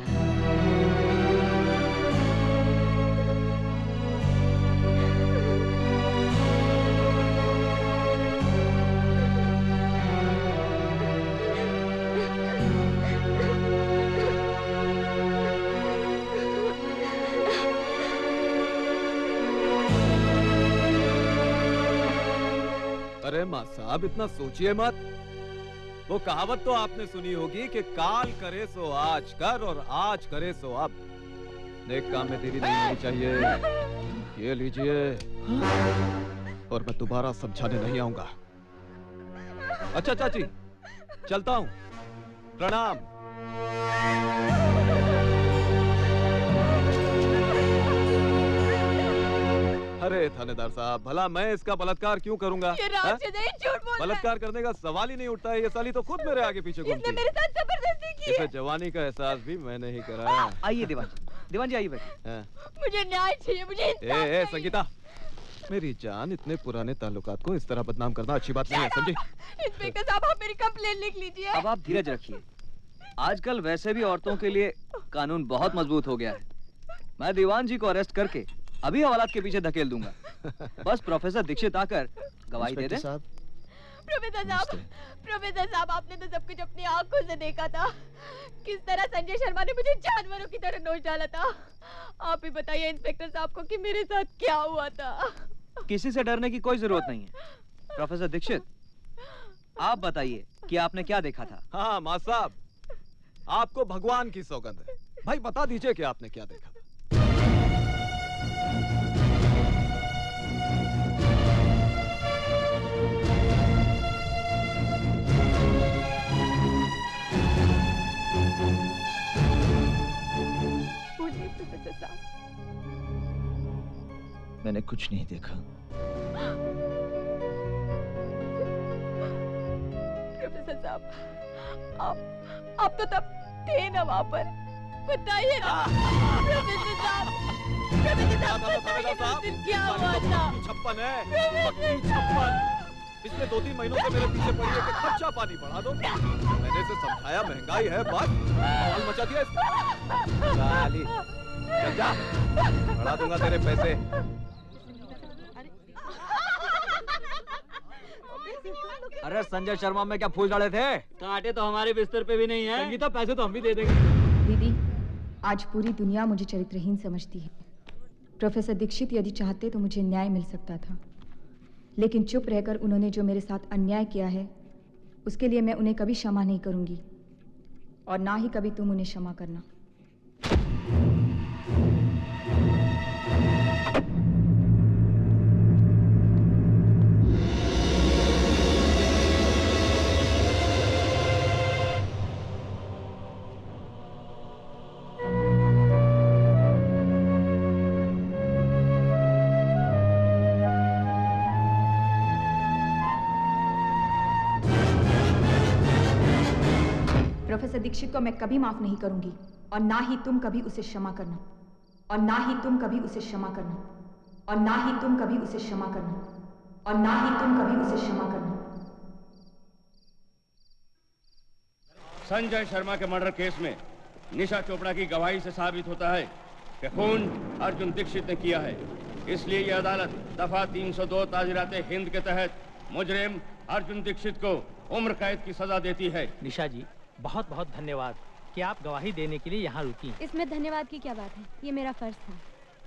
अरे माँ साहब इतना सोचिए मत। वो कहावत तो आपने सुनी होगी कि काल करे सो आज कर और आज करे सो अब। नेक काम में देरी नहीं होनी चाहिए। ये लीजिए, और मैं दोबारा समझाने नहीं आऊंगा। अच्छा चाची, चलता हूँ। प्रणाम। अरे थानेदार साहब, भला मैं इसका बलात्कार क्यों करूंगा? ये राक्षस है, झूठ बोल रहा है। बलात्कार करने का सवाल ही नहीं उठता है। ये साली तो खुद मेरे आगे पीछे घूमती है। मेरे साथ जबरदस्ती की इसे जवानी का एहसास भी मैंने ही कराया। आइए दीवान जी आइए बैठिए। हाँ। मुझे न्याय चाहिए, मुझे इंसाफ चाहिए। संगीता, मेरी जान, इतने पुराने ताल्लुकात को इस तरह बदनाम करना अच्छी बात नहीं है, समझी? इंस्पेक्टर साहब, आप मेरी कंप्लेन लिख लीजिए। अब आप धीरज रखिए। आजकल वैसे भी औरतों के लिए कानून बहुत मजबूत हो गया है। मैं दीवान जी को अरेस्ट करके अभी हवालात के पीछे धकेल दूंगा। बस प्रोफेसर दीक्षित आकर गवाही दे दे। प्रोफेसर साहब, आपने तो सब कुछ अपनी आंखों से देखा था। किस तरह संजय शर्मा ने मुझे जानवरों की तरह नोच डाला था। आप ही बताइए इंस्पेक्टर साहब को कि मेरे साथ क्या हुआ था। किसी से डरने की कोई जरूरत नहीं है। प्रोफेसर दीक्षित, आप बताइए कि आपने क्या देखा था? हाँ माँ साहब, आपको भगवान की सौगंध है। भाई बता दीजिए कि आपने क्या देखा था। मैंने कुछ नहीं देखा। प्रोफेसर साहब, आप तो तब थे ना वहाँ पर। बताइए ना प्रोफेसर साहब, बताइए उस दिन क्या हुआ था। 56 है, 56। पिछले 2-3 महीनों से मेरे पीछे पड़ी है कि खर्चा पानी बढ़ा दो। मैंने इसे समझाया महंगाई है, बस माहौल मचा दिया इसने। साली, चल जा, बढ़ा दूंगा तेरे पैसे। अरे संजय शर्मा में क्या फूल डाले थे? कांटे तो हमारे बिस्तर पे भी नहीं है। संगीता, पैसे तो हम भी दे देंगे। दीदी, आज पूरी दुनिया मुझे चरित्रहीन समझती है। प्रोफेसर दीक्षित यदि चाहते तो मुझे न्याय मिल सकता था, लेकिन चुप रहकर उन्होंने जो मेरे साथ अन्याय किया है उसके लिए मैं उन्हें कभी क्षमा नहीं करूंगी, और ना ही कभी तुम उन्हें क्षमा करना। प्रोफेसर दीक्षित को मैं कभी माफ नहीं करूंगी, और ना ही तुम कभी उसे क्षमा करना, और ना ही तुम कभी उसे क्षमा करना, और ना ही तुम कभी उसे क्षमा करना, और ना ही तुम कभी उसे क्षमा करना। संजय शर्मा के मर्डर केस में निशा चोपड़ा की गवाही से साबित होता है कि खून अर्जुन दीक्षित ने किया है। इसलिए यह अदालत दफा 302 ताजीराते हिंद के तहत मुजरिम अर्जुन दीक्षित को उम्र कैद की सजा देती है। निशा जी, बहुत बहुत धन्यवाद कि आप गवाही देने के लिए यहाँ रुकी। इसमें धन्यवाद की क्या बात है, ये मेरा फर्ज था।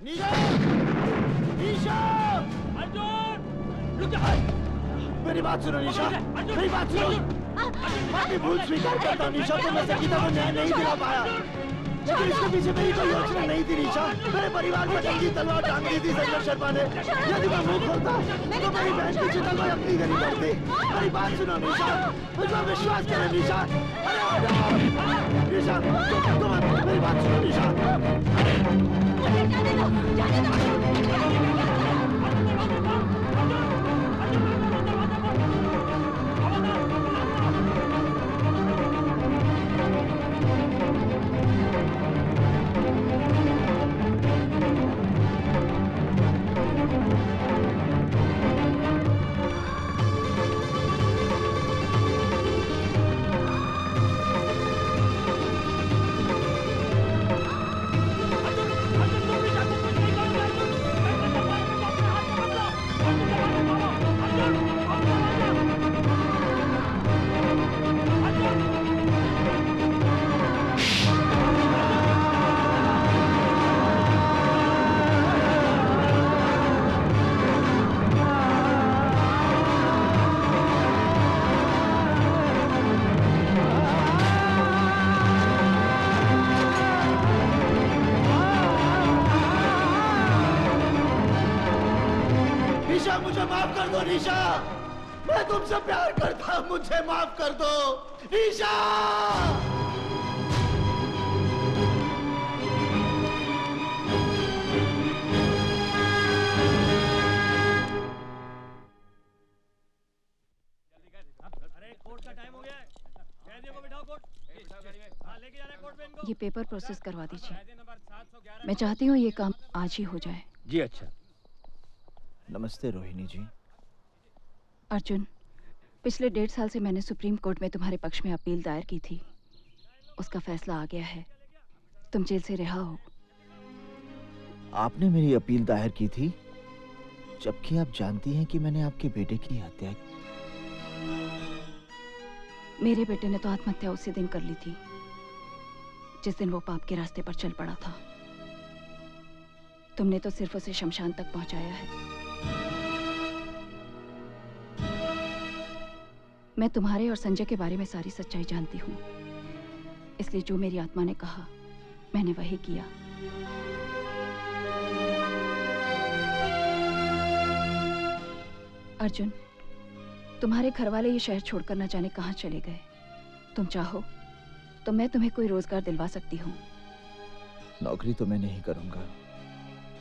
निशा! निशा! अर्जुन! रुक जा! मेरी बात सुनो निशा, मेरी बात सुनो। मैं अपनी भूल स्वीकार करता हूँ निशा, तो मैं संगीता को न्याय नहीं दिला पाया, लेकिन इसके पीछे मेरी कोई योजना नहीं थी निशा। मेरे परिवार पर जंगी तलवार टांग दी थी संजय शर्मा ने। यदि मैं मुंह खोलता तो मेरी बहन की चिता को अपनी गली पड़ती। मेरी बात सुनो निशा, मुझ पर विश्वास करें निशा। निशा, तुम मेरी बात सुनो निशा। जाने दो, जाने दो। मुझे माफ कर दो निशा, मैं तुमसे प्यार करता, मुझे माफ कर दो निशा। ये पेपर प्रोसेस करवा दीजिए। मैं चाहती हूँ ये काम आज ही हो जाए। जी अच्छा। नमस्ते रोहिणी जी। अर्जुन, पिछले 1.5 साल से मैंने सुप्रीम कोर्ट में तुम्हारे पक्ष में अपील दायर की थी। उसका फैसला आ गया है, तुम जेल से रिहा हो। आपने मेरी अपील दायर की थी, जबकि आप जानती हैं कि मैंने आपके बेटे की हत्या की। मेरे बेटे ने तो आत्महत्या उसी दिन कर ली थी जिस दिन वो पाप के रास्ते पर चल पड़ा था। तुमने तो सिर्फ उसे शमशान तक पहुंचाया है। मैं तुम्हारे और संजय के बारे में सारी सच्चाई जानती हूँ, इसलिए जो मेरी आत्मा ने कहा मैंने वही किया। अर्जुन, तुम्हारे घर वाले ये शहर छोड़कर न जाने कहाँ चले गए। तुम चाहो तो मैं तुम्हें कोई रोजगार दिलवा सकती हूँ। नौकरी तो मैं नहीं करूंगा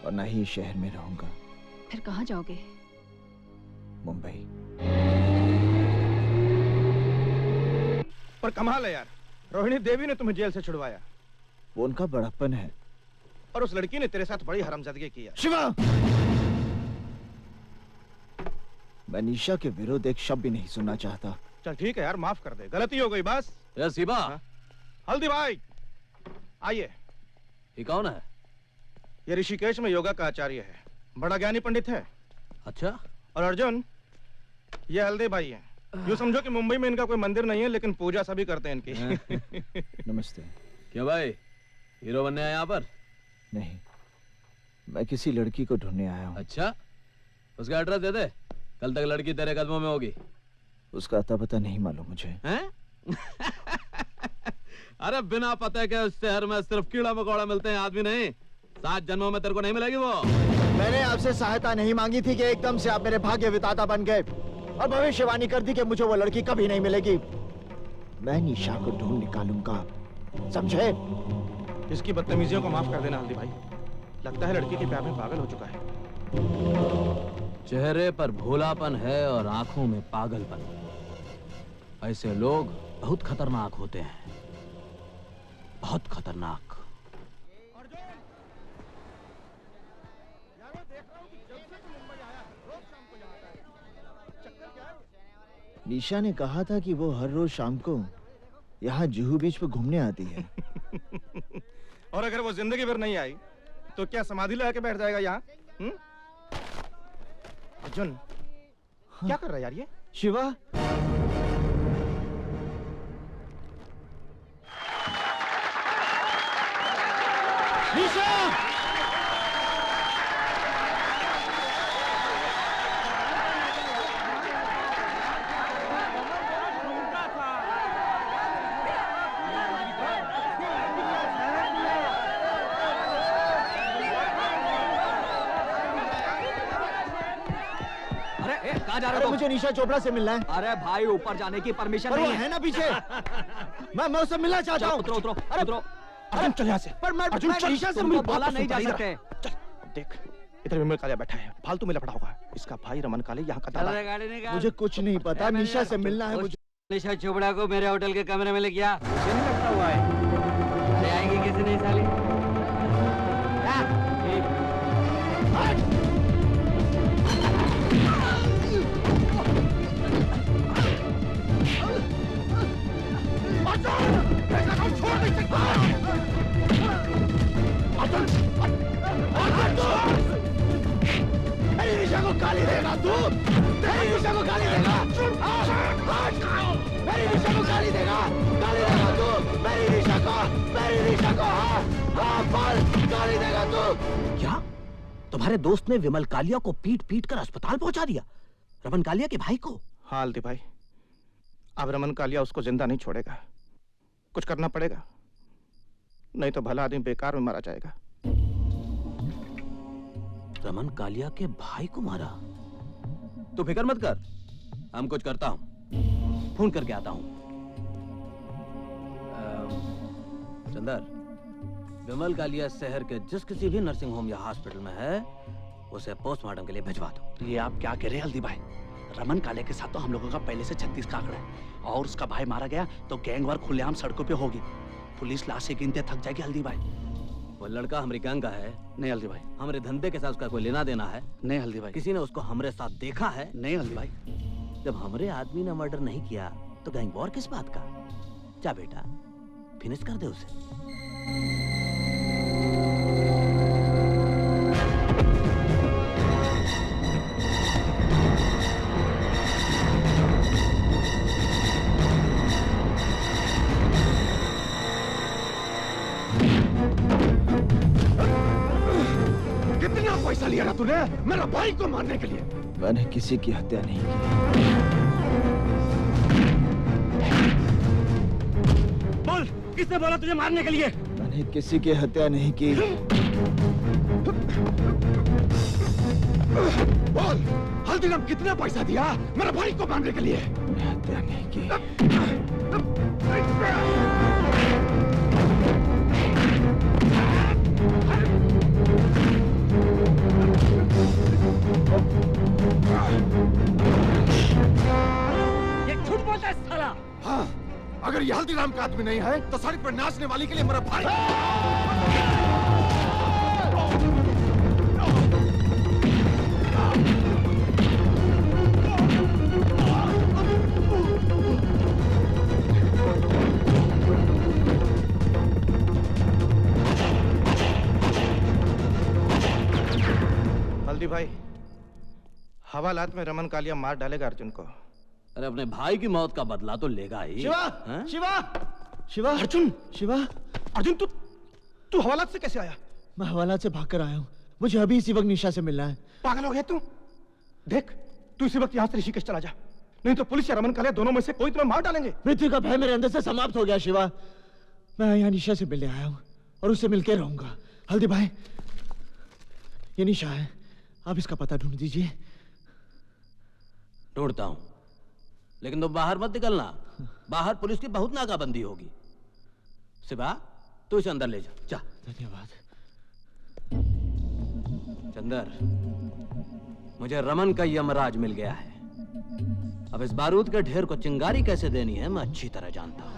और ना ही इस शहर में रहूंगा। फिर कहाँ जाओगे? मुंबई। पर कमाल है यार, रोहिणी देवी ने तुम्हें जेल से छुड़वाया। वो उनका बड़प्पन है। और उस लड़की ने तेरे साथ बड़ी हरामजादगी की है। शिवा, मैं निशा के विरुद्ध एक शब्द भी नहीं सुनना चाहता। चल ठीक है यार, माफ कर दे, गलती हो गई बस। शिवा। हल्दी भाई आइए। ये कौन है? ये ऋषिकेश में योगा का आचार्य है, बड़ा ज्ञानी पंडित है। अच्छा। और अर्जुन, ये हल्दी भाई है। यूँ समझो कि मुंबई में इनका कोई मंदिर नहीं है, लेकिन पूजा सभी करते हैं इनकी। नमस्ते। क्या भाई, हीरो बनने आया यहाँ पर? नहीं, मैं किसी लड़की को ढूंढने आया हूँ। अच्छा, उसका एड्रेस दे दे, कल तक लड़की तेरे कदमों में होगी। उसका अता पता नहीं मालूम मुझे। हैं? अरे बिना पते के उस शहर में सिर्फ कीड़ा मकोड़ा मिलते हैं, आदमी नहीं। 7 जन्मों में तेरे को नहीं मिलेगी वो। मैंने आपसे सहायता नहीं मांगी थी कि एकदम से आप मेरे भाग्य विधाता बन गए और भविष्यवाणी कर दी कि मुझे वो लड़की कभी नहीं मिलेगी। मैं निशा को ढूंढ निकालूंगा, समझे? इसकी बदतमीजियों को माफ कर देना हल्दी भाई। लगता है लड़की के प्यार में पागल हो चुका है। चेहरे पर भोलापन है और आंखों में पागलपन। ऐसे लोग बहुत खतरनाक होते हैं, बहुत खतरनाक। निशा ने कहा था कि वो हर रोज शाम को यहाँ जुहू बीच पे घूमने आती है। और अगर वो जिंदगी भर नहीं आई तो क्या समाधि लगा के बैठ जाएगा यहाँ? अर्जुन, क्या कर रहा है यार ये? शिवा, निशा! कहाँ जा रहे हो? मुझे निशा चोपड़ा से मिलना है। अरे भाई, ऊपर जाने की परमिशन नहीं है ना पीछे। मैं उससे मिलना चाहता हूँ। उतरो उतरो उतरो। अर्जुन चल यहाँ से। पर मैं निशा से तुमको बोला नहीं जा सकते। देख, इधर विमल कालिया बैठा है, फालतू में लफड़ा होगा। इसका भाई रमन काले यहाँ का दादा। मुझे कुछ नहीं पता, निशा से मिलना है मुझे। निशा चोपड़ा को मेरे होटल के कमरे में ले गया। मुझे नहीं लगता हुआ है। ले आएंगे कैसे नहीं साली? मेरी निशा को गाली देगा तू? मेरी निशा को गाली देगा? मेरी निशा को गाली देगा? गाली देगा तू? मेरी निशा को हाँ बोल, गाली देगा तू? क्या तुम्हारे दोस्त ने विमल कालिया को पीट पीट कर अस्पताल पहुंचा दिया? रमन कालिया के भाई को? हाँ हल्दी भाई, अब रमन कालिया उसको जिंदा नहीं छोड़ेगा। कुछ करना पड़ेगा, नहीं तो भला आदमी बेकार में मारा जाएगा। रमन कालिया के भाई को मारा? तू फिक्र मत कर, हम कुछ करता हूं, फोन करके आता हूं। चंदर, विमल कालिया शहर के जिस किसी भी नर्सिंग होम या हॉस्पिटल में है, उसे पोस्टमार्टम के लिए भिजवा दो। ये आप क्या कह रहे हैं हल्दी भाई? रमन काले के साथ तो हम लोगों का पहले से 36 का आंकड़ा है, और उसका भाई मारा गया तो गैंगवार खुलेआम सड़कों पे होगी। पुलिस लाशें गिनते थक जाएगी हल्दी भाई। वो लड़का हमारी गैंग का है? नहीं हल्दी भाई। हमारे धंधे के साथ उसका कोई लेना देना है? नहीं हल्दी भाई। किसी ने उसको हमारे साथ देखा है? नहीं हल्दी भाई। जब हमारे आदमी ने मर्डर नहीं किया तो गैंग वॉर किस बात का? जा बेटा, फिनिश कर दे उसे। कितना पैसा लिया ना तूने मेरा भाई को मारने के लिए? मैंने किसी की हत्या नहीं की। बोल, किसने बोला तुझे मारने के लिए? मैंने किसी की हत्या नहीं की। बोल, हल्दीराम कितना पैसा दिया मेरा भाई को मारने के लिए? मैंने हत्या नहीं की। ये झूठ बोलता है साला। हाँ, अगर ये हल्दीराम का आदमी नहीं है तो सड़क पर नाचने वाली के लिए मेरा भाई। हल्दी भाई, हवालात में रमन कालिया मार डालेगा अर्जुन को। अरे अपने भाई की मौत का बदला तो लेगा ही। शिवा, हाँ? शिवा, शिवा, अर्जुन, शिवा, अर्जुन तू हवालात से कैसे आया? मैं हवालात से भाग कर आया हूँ। मुझे अभी इसी वक्त निशा से मिलना है। पागल हो गया तू? देख, तू इसी वक्त यहाँ से ऋषिकेश चला जा, नहीं तो पुलिस या रमन कालिया दोनों में से कोई तुम्हें मार डालेंगे। मृत्यु का भय मेरे अंदर से समाप्त हो गया शिवा। मैं यहाँ निशा से मिलने आया हूँ और उससे मिलकर रहूंगा। हल्दी भाई, ये निशा है, आप इसका पता ढूंढ दीजिए। ढूंढता हूँ, लेकिन तुम बाहर मत निकलना। बाहर पुलिस की बहुत नाकाबंदी होगी। शिवा, तू इसे अंदर ले जा। जा। धन्यवाद। चंदर, मुझे रमन का यमराज मिल गया है। अब इस बारूद के ढेर को चिंगारी कैसे देनी है मैं अच्छी तरह जानता हूँ।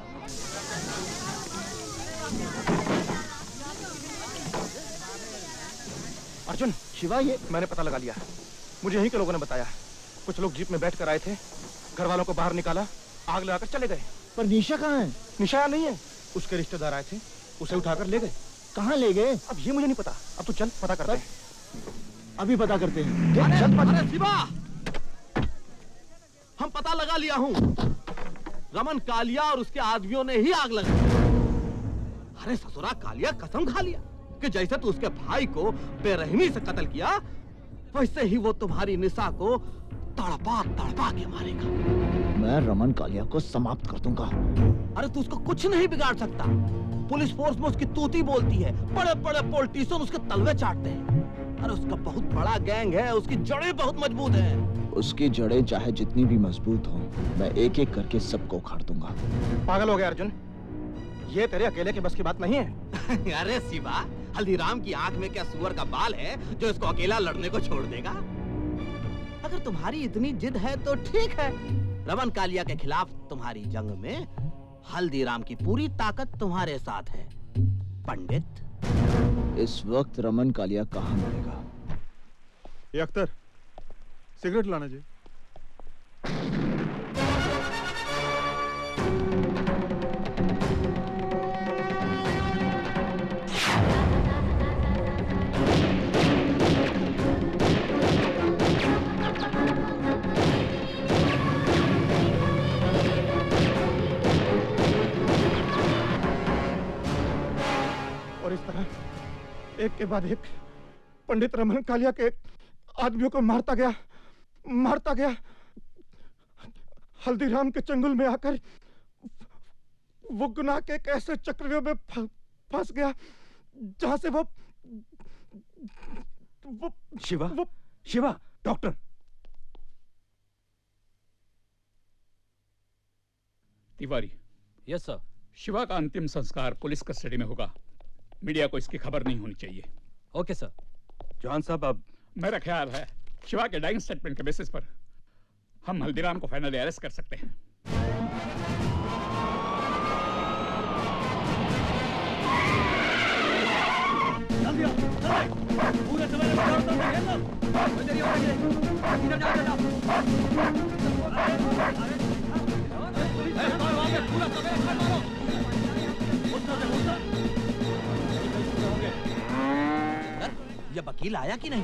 अर्जुन, शिवा, ये मैंने पता लगा लिया। मुझे यहीं के लोगों ने बताया। कुछ लोग जीप में बैठ कर आए थे, घर वालों को बाहर निकाला, आग लगाकर चले गए। पर निशा कहाँ है? निशा नहीं है, उसके रिश्तेदार आए थे, उसे उठाकर ले गए। कहाँ ले गए? अब ये मुझे नहीं पता। अब तू चल पता करते हैं। अभी पता करते हैं। अरे शिवा, हम पता लगा लिया हूं। रमन कालिया और उसके आदमियों ने ही आग लगाई। अरे ससुरा कालिया कसम खा लिया कि जैसे तू उसके भाई को बेरहमी से कत्ल किया, वैसे ही वो तुम्हारी निशा को तड़पा तड़पा के मारेगा। मैं रमन कालिया को समाप्त कर दूंगा। अरे तू उसको कुछ नहीं बिगाड़ सकता। पुलिस फोर्स में उसकी तूती बोलती है, बड़े बड़े पॉलिटिशियन उसके तलवे चाटते हैं। अरे उसका बहुत बड़ा गैंग है, उसकी जड़ें बहुत मजबूत हैं। उसकी जड़ें चाहे जितनी भी मजबूत हो, मैं एक एक करके सबको उखाड़ दूंगा। पागल हो गया अर्जुन, ये तेरे अकेले के बस की बात नहीं है। अरे शिवा, हल्दीराम की आंख में क्या सुअर का बाल है जो इसको अकेला लड़ने को छोड़ देगा? अगर तुम्हारी इतनी जिद है तो ठीक है। रमन कालिया के खिलाफ तुम्हारी जंग में हल्दीराम की पूरी ताकत तुम्हारे साथ है। पंडित, इस वक्त रमन कालिया कहाँ मरेगा? ये अख्तर, सिगरेट लाना जी। और इस तरह एक के बाद एक पंडित रमन कालिया के आदमियों को मारता गया। हल्दीराम के चंगुल में आकर वो गुनाह के एक ऐसे चक्रव्यूह में फंस गया जहां से वो Shiva, Shiva, doctor, Tiwari. Yes sir. Shiva का अंतिम संस्कार पुलिस कस्टडी में होगा। मीडिया को इसकी खबर नहीं होनी चाहिए। Okay sir. जॉन साहब, अब मेरा ख्याल है शिवा के डाइंग स्टेटमेंट के बेसिस पर हम हल्दीराम को फाइनली अरेस्ट कर सकते हैं। पूरे समय ये वकील आया कि नहीं?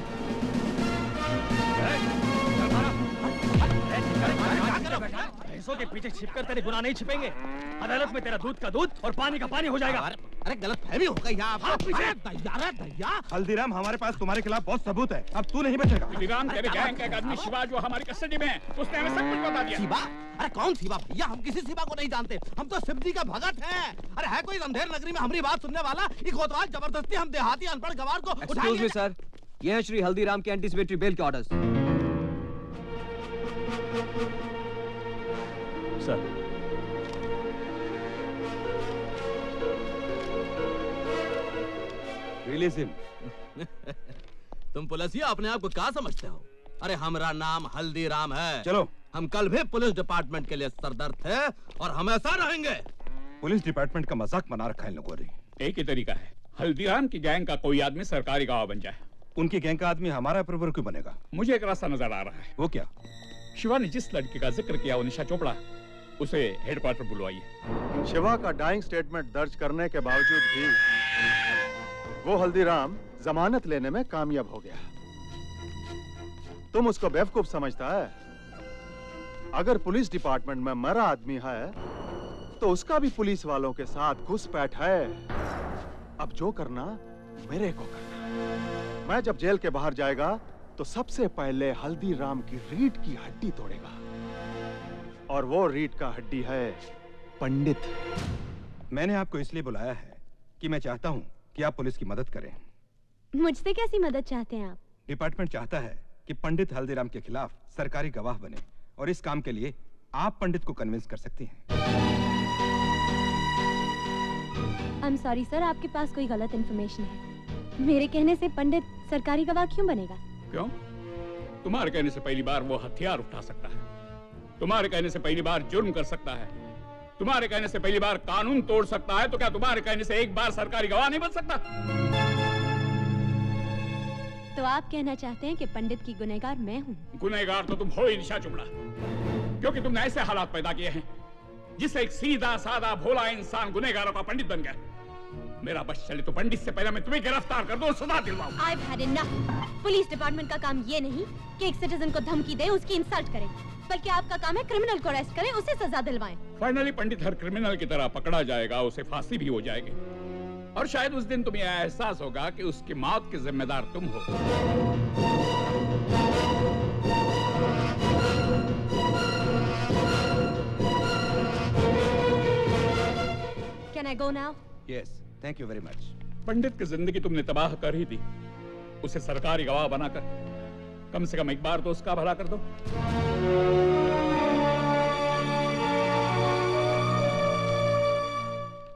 भैंसों के पीछे छिपकर तेरे गुनाह नहीं छिपेंगे। अदालत में तेरा दूध का दूध और पानी का पानी हो जाएगा। अरे गलत फहमी हो गई यहाँ। हल्दीराम, हमारे पास तुम्हारे खिलाफ बहुत सबूत है। अब तू नहीं बचेगा। हल्दीराम, तेरे गैंग का एक आदमी शिवा जो हमारी कस्टडी में है, उसने हमें सब कुछ बता दिया। शिवा? अरे कौन शिवा भैया? हम किसी शिवा को नहीं जानते। हम तो शिवजी का भगत हैं। अरे है कोई अंधेर नगरी में हमारी बात सुनने वाला? ये कोतवाल जबरदस्ती हम देहाती अनपढ़ गवार को उठा एक्सक्यूज मी सर, ये है श्री हल्दीराम के एंटीसिपेटरी बेल के ऑर्डर्स। Sir, release him. तुम पुलिसिया अपने आप को क्या समझते हो? अरे हमारा नाम हल्दीराम है। चलो। हम कल भी पुलिस डिपार्टमेंट के लिए सरदर्द थे और हमेशा रहेंगे। पुलिस डिपार्टमेंट का मजाक बना रखा है इन लोगों ने। एक ही तरीका है, हल्दीराम की गैंग का कोई आदमी सरकारी गवाह बन जाए। उनकी गैंग का आदमी हमारा अप्रूवर क्यों बनेगा? मुझे एक रास्ता नजर आ रहा है। वो क्या? शिवा ने जिस लड़की का जिक्र किया, वो निशा चोपड़ा, उसे हेडक्वार्टर बुलवाइए। शिवा का डाइंग स्टेटमेंट दर्ज करने के बावजूद भी वो हल्दीराम जमानत लेने में कामयाब हो गया। तुम उसको बेवकूफ समझता है? अगर पुलिस डिपार्टमेंट में मरा आदमी है तो उसका भी पुलिस वालों के साथ घुसपैठ है। अब जो करना मेरे को करना। मैं जब जेल के बाहर जाएगा तो सबसे पहले हल्दीराम की रीढ़ की हड्डी तोड़ेगा, और वो रीढ़ का हड्डी है पंडित। मैंने आपको इसलिए बुलाया है कि मैं चाहता हूं कि आप पुलिस की मदद करें। मुझसे कैसी मदद चाहते हैं आप? डिपार्टमेंट चाहता है कि पंडित हल्दीराम के खिलाफ सरकारी गवाह बने, और इस काम के लिए आप पंडित को कन्विंस कर सकती हैं। आई एम सॉरी सर, आपके पास कोई गलत इन्फॉर्मेशन है। मेरे कहने से पंडित सरकारी गवाह क्यों बनेगा? क्यों? तुम्हारे कहने से पहली बार वो हथियार उठा सकता है, तुम्हारे कहने से पहली बार जुर्म कर सकता है, तुम्हारे कहने से पहली बार कानून तोड़ सकता है, तो क्या तुम्हारे कहने से एक बार सरकारी गवाह नहीं बन सकता? तो आप कहना चाहते हैं कि पंडित की गुनहगार मैं हूँ? गुनहगार तो तुम हो ही निशा चुमड़ा, क्योंकि तुमने ऐसे हालात पैदा किए हैं जिससे एक सीधा साधा भोला इंसान गुनहगारों का पंडित बन गया। मेरा बस चले तो पंडित से पहले मैं तुम्हें गिरफ्तार कर दूं और सजा दिलवाऊं। I've had enough. Police department का काम ये नहीं कि एक सिटीजन को धमकी दे, उसकी इंसल्ट करे, बल्कि आपका काम है क्रिमिनल को अरेस्ट करें, उसे सजा दिलवाएं। फाइनली पंडित हर क्रिमिनल की तरह पकड़ा जाएगा, उसे फांसी भी हो जाएगी, और शायद उस दिन तुम्हें एहसास होगा कि उसकी मौत के जिम्मेदार तुम हो। Can I go now? Yes, thank you very much. पंडित की जिंदगी तुमने तबाह कर ही दी, उसे सरकारी गवाह बनाकर कम से कम एक बार तो उसका भला कर दो।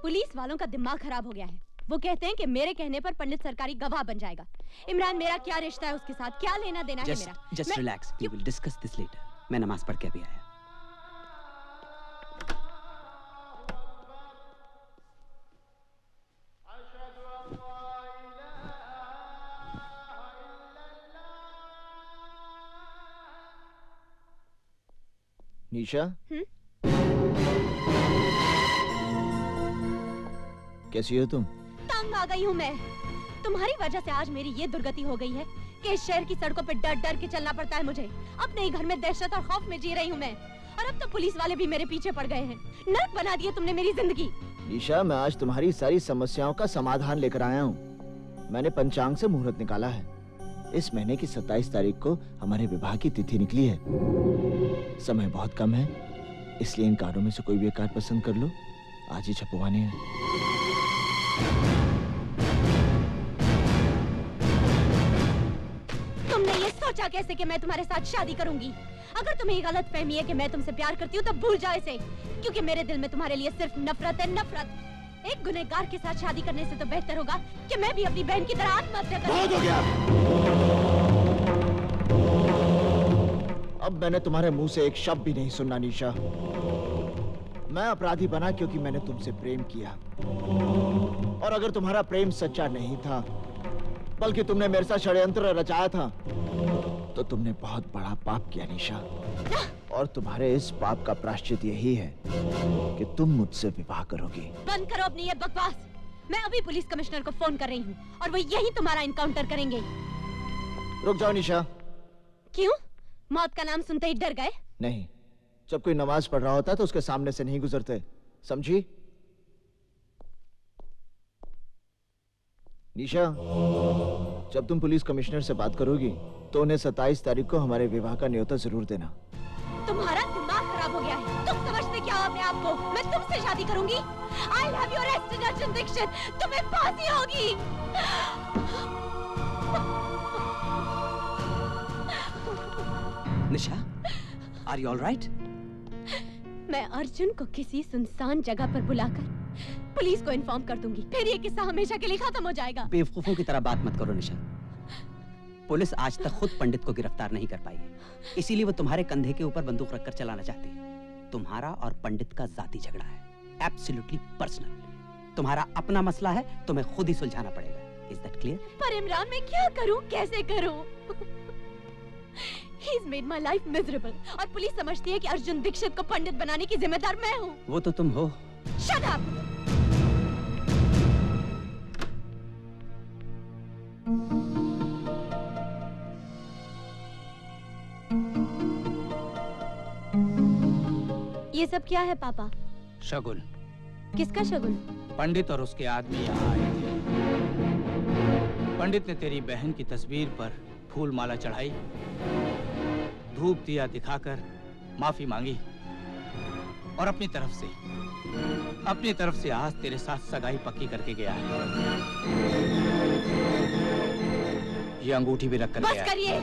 पुलिस वालों का दिमाग खराब हो गया है। वो कहते हैं कि मेरे कहने पर पंडित सरकारी गवाह बन जाएगा। इमरान, मेरा क्या रिश्ता है उसके साथ? क्या लेना देना है मेरा? Just relax. We will discuss this later. मैं नमाज पढ़ के अभी आया। निशा, कैसी हो तुम? तंग आ गई हूँ मैं। तुम्हारी वजह से आज मेरी ये दुर्गति हो गई है कि इस शहर की सड़कों पे डर डर के चलना पड़ता है मुझे। अपने ही घर में दहशत और खौफ में जी रही हूँ मैं, और अब तो पुलिस वाले भी मेरे पीछे पड़ गए हैं। नर्क बना दिया तुमने मेरी जिंदगी। निशा, मैं आज तुम्हारी सारी समस्याओं का समाधान लेकर आया हूँ। मैंने पंचांग से मुहूर्त निकाला है। इस महीने की 27 तारीख को हमारे विवाह की तिथि निकली है। समय बहुत कम है, इसलिए इन कार्डों में से कोई भी एक कार्ड पसंद कर लो। आज ही छपवाने हैं। तुमने ये सोच सोचा कैसे कि मैं तुम्हारे साथ शादी करूंगी? अगर तुम्हें गलत फहमी है कि मैं तुमसे प्यार करती हूँ तो भूल जाओ इसे, क्योंकि मेरे दिल में तुम्हारे लिए सिर्फ नफरत है, नफरत। एक गुनहगार के साथ शादी करने से तो बेहतर होगा कि मैं भी अपनी बहन की तरह आत्महत्या करूं। बहुत हो गया। अब मैंने तुम्हारे मुंह से एक शब्द भी नहीं सुनना निशा। मैं अपराधी बना क्योंकि मैंने तुमसे प्रेम किया, और अगर तुम्हारा प्रेम सच्चा नहीं था बल्कि तुमने मेरे साथ षड्यंत्र रचाया था तो तुमने बहुत बड़ा पाप किया निशा, और तुम्हारे इस पाप का प्रायश्चित यही है कि तुम मुझसे विवाह करोगी। बंद करो अपनी ये बकवास। मैं अभी पुलिस कमिश्नर को फोन कर रही हूँ और वो यही तुम्हारा इनकाउंटर करेंगे। रुक जाओ निशा। क्यों? मौत का नाम सुनते ही डर गए? नहीं, जब कोई नमाज पढ़ रहा होता तो उसके सामने से नहीं गुजरते, समझी? निशा, जब तुम पुलिस कमिश्नर से बात करोगी तो उन्हें 27 तारीख को हमारे विवाह का न्योता जरूर देना। तुम्हारा दिमाग खराब हो गया है। तुम समझते क्या हो अपने आप को? मैं तुमसे शादी करूंगी। I'll have you arrested, Arjun Dixit. तुम्हें फांसी होगी। निशा, are you all right? मैं अर्जुन को किसी सुनसान जगह पर बुलाकर पुलिस को इन्फॉर्म कर दूंगी, फिर ये किस्सा हमेशा के लिए खत्म हो जाएगा। बेवकूफों की तरह बात मत करो निशा। पुलिस आज तक खुद पंडित को गिरफ्तार नहीं कर पाई है, इसीलिए वो तुम्हारे कंधे के ऊपर बंदूक रखकर चलाना चाहती है। तुम्हारा और पंडित का जाती झगड़ा है, एब्सोल्युटली पर्सनल। तुम्हारा अपना मसला है, तुम्हें खुद ही सुलझाना पड़ेगा। Is that clear? पर इमरान, मैं क्या करूं, कैसे करूं? He's made my life miserable, और पुलिस समझती है कि अर्जुन दीक्षित को पंडित बनाने की जिम्मेदार मैं हूँ। वो तो तुम हो। Shut up! ये सब क्या है पापा? शगुन। किसका शगुन? पंडित और उसके आदमी यहाँ आए थे। पंडित ने तेरी बहन की तस्वीर पर फूल माला चढ़ाई, धूप दिया दिखाकर माफी मांगी, और अपनी तरफ से आज तेरे साथ सगाई पक्की करके गया है। ये अंगूठी भी रख कर गया है। बस करिए।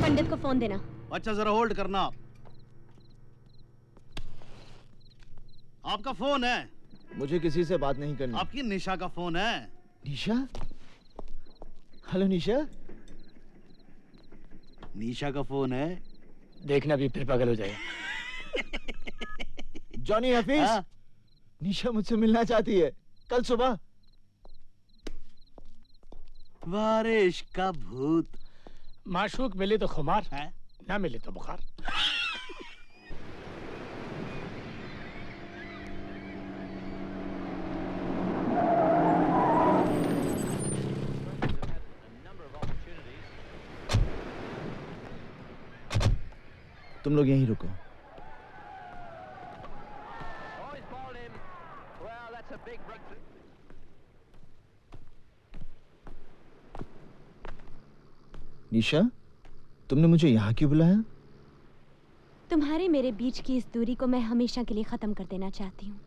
पंडित को फोन देना। अच्छा, जरा होल्ड करना। आपका फोन है? मुझे किसी से बात नहीं करनी। आपकी निशा का फोन है। निशा? हेलो निशा। निशा का फोन है। देखना भी फिर पागल हो जाएगा। जॉनी हफीज, निशा मुझसे मिलना चाहती है कल सुबह। बारिश का भूत। माशूक मिले तो खुमार है, ना मिले तो बुखार। तुम लोग यहीं रुको। निशा, तुमने मुझे यहाँ क्यों बुलाया? तुम्हारे मेरे बीच की इस दूरी को मैं हमेशा के लिए खत्म कर देना चाहती हूँ।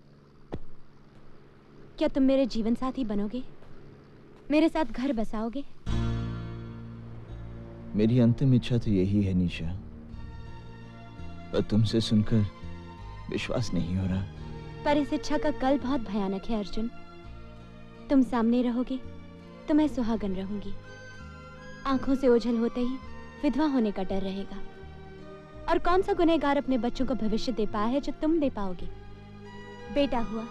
क्या तुम मेरे जीवन साथी बनोगे? मेरे साथ घर बसाओगे? मेरी अंतिम इच्छा तो यही है निशा, पर तुमसे सुनकर विश्वास नहीं हो रहा। पर इस इच्छा का कल बहुत भयानक है अर्जुन। तुम सामने रहोगे तो मैं सुहागन रहूंगी। आंखों से ओझल होते ही विधवा होने का डर रहेगा। और कौन सा गुनहगार अपने बच्चों को भविष्य दे पाया है जो तुम दे पाओगे? बेटा हुआ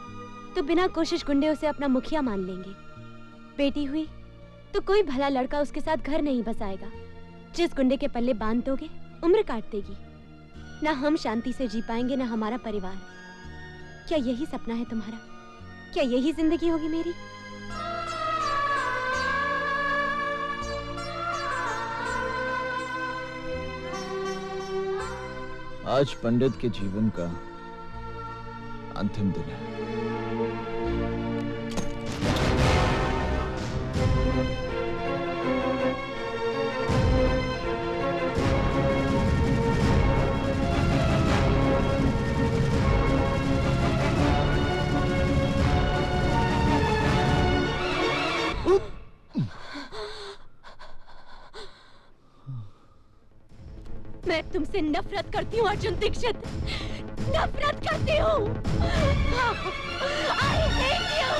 तो बिना कोशिश गुंडे उसे अपना मुखिया मान लेंगे। बेटी हुई तो कोई भला लड़का उसके साथ घर नहीं बसाएगा। जिस गुंडे के पल्ले बांध दोगे उम्र काट देगी। ना हम शांति से जी पाएंगे ना हमारा परिवार। क्या यही सपना है तुम्हारा? क्या यही जिंदगी होगी मेरी? आज पंडित के जीवन का अंतिम दिन है। मैं तुमसे नफरत करती हूँ अर्जुन दीक्षित, नफरत करती हूँ। I hate you।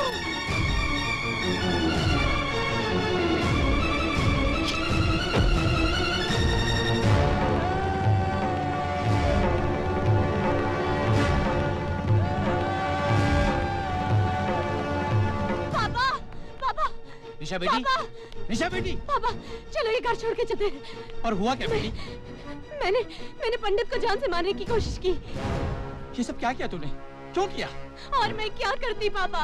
पापा, पापा, निशा बेटी, निशा बेटी, पापा, चलो ये घर छोड़ के चलते हैं। और हुआ क्या बेटी? मैंने पंडित को जान से मारने की कोशिश की। ये सब क्या किया तूने? क्यों किया? और मैं क्या करती पापा,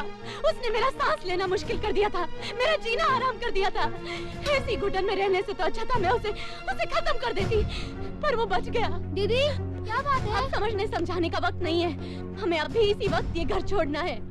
उसने मेरा सांस लेना मुश्किल कर दिया था, मेरा जीना आराम कर दिया था। ऐसी घुटन में रहने से तो अच्छा था मैं उसे खत्म कर देती, पर वो बच गया। दीदी क्या बात है? अब समझने समझाने का वक्त नहीं है, हमें अभी इसी वक्त ये घर छोड़ना है।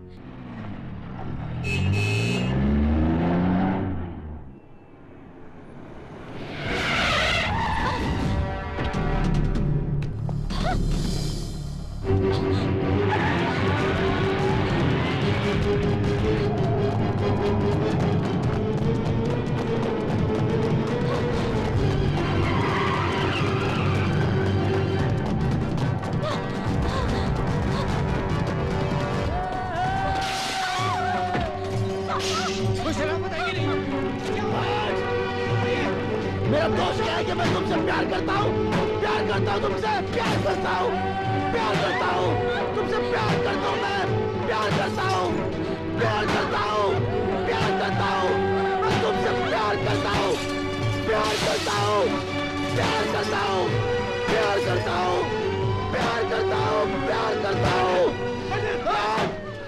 मेरा दोष क्या है कि मैं तुमसे प्यार करता हूँ तुमसे प्यार करता हूँ तुमसे प्यार करता हूँ मैं प्यार करता हूँ मैं तुमसे प्यार करता हूँ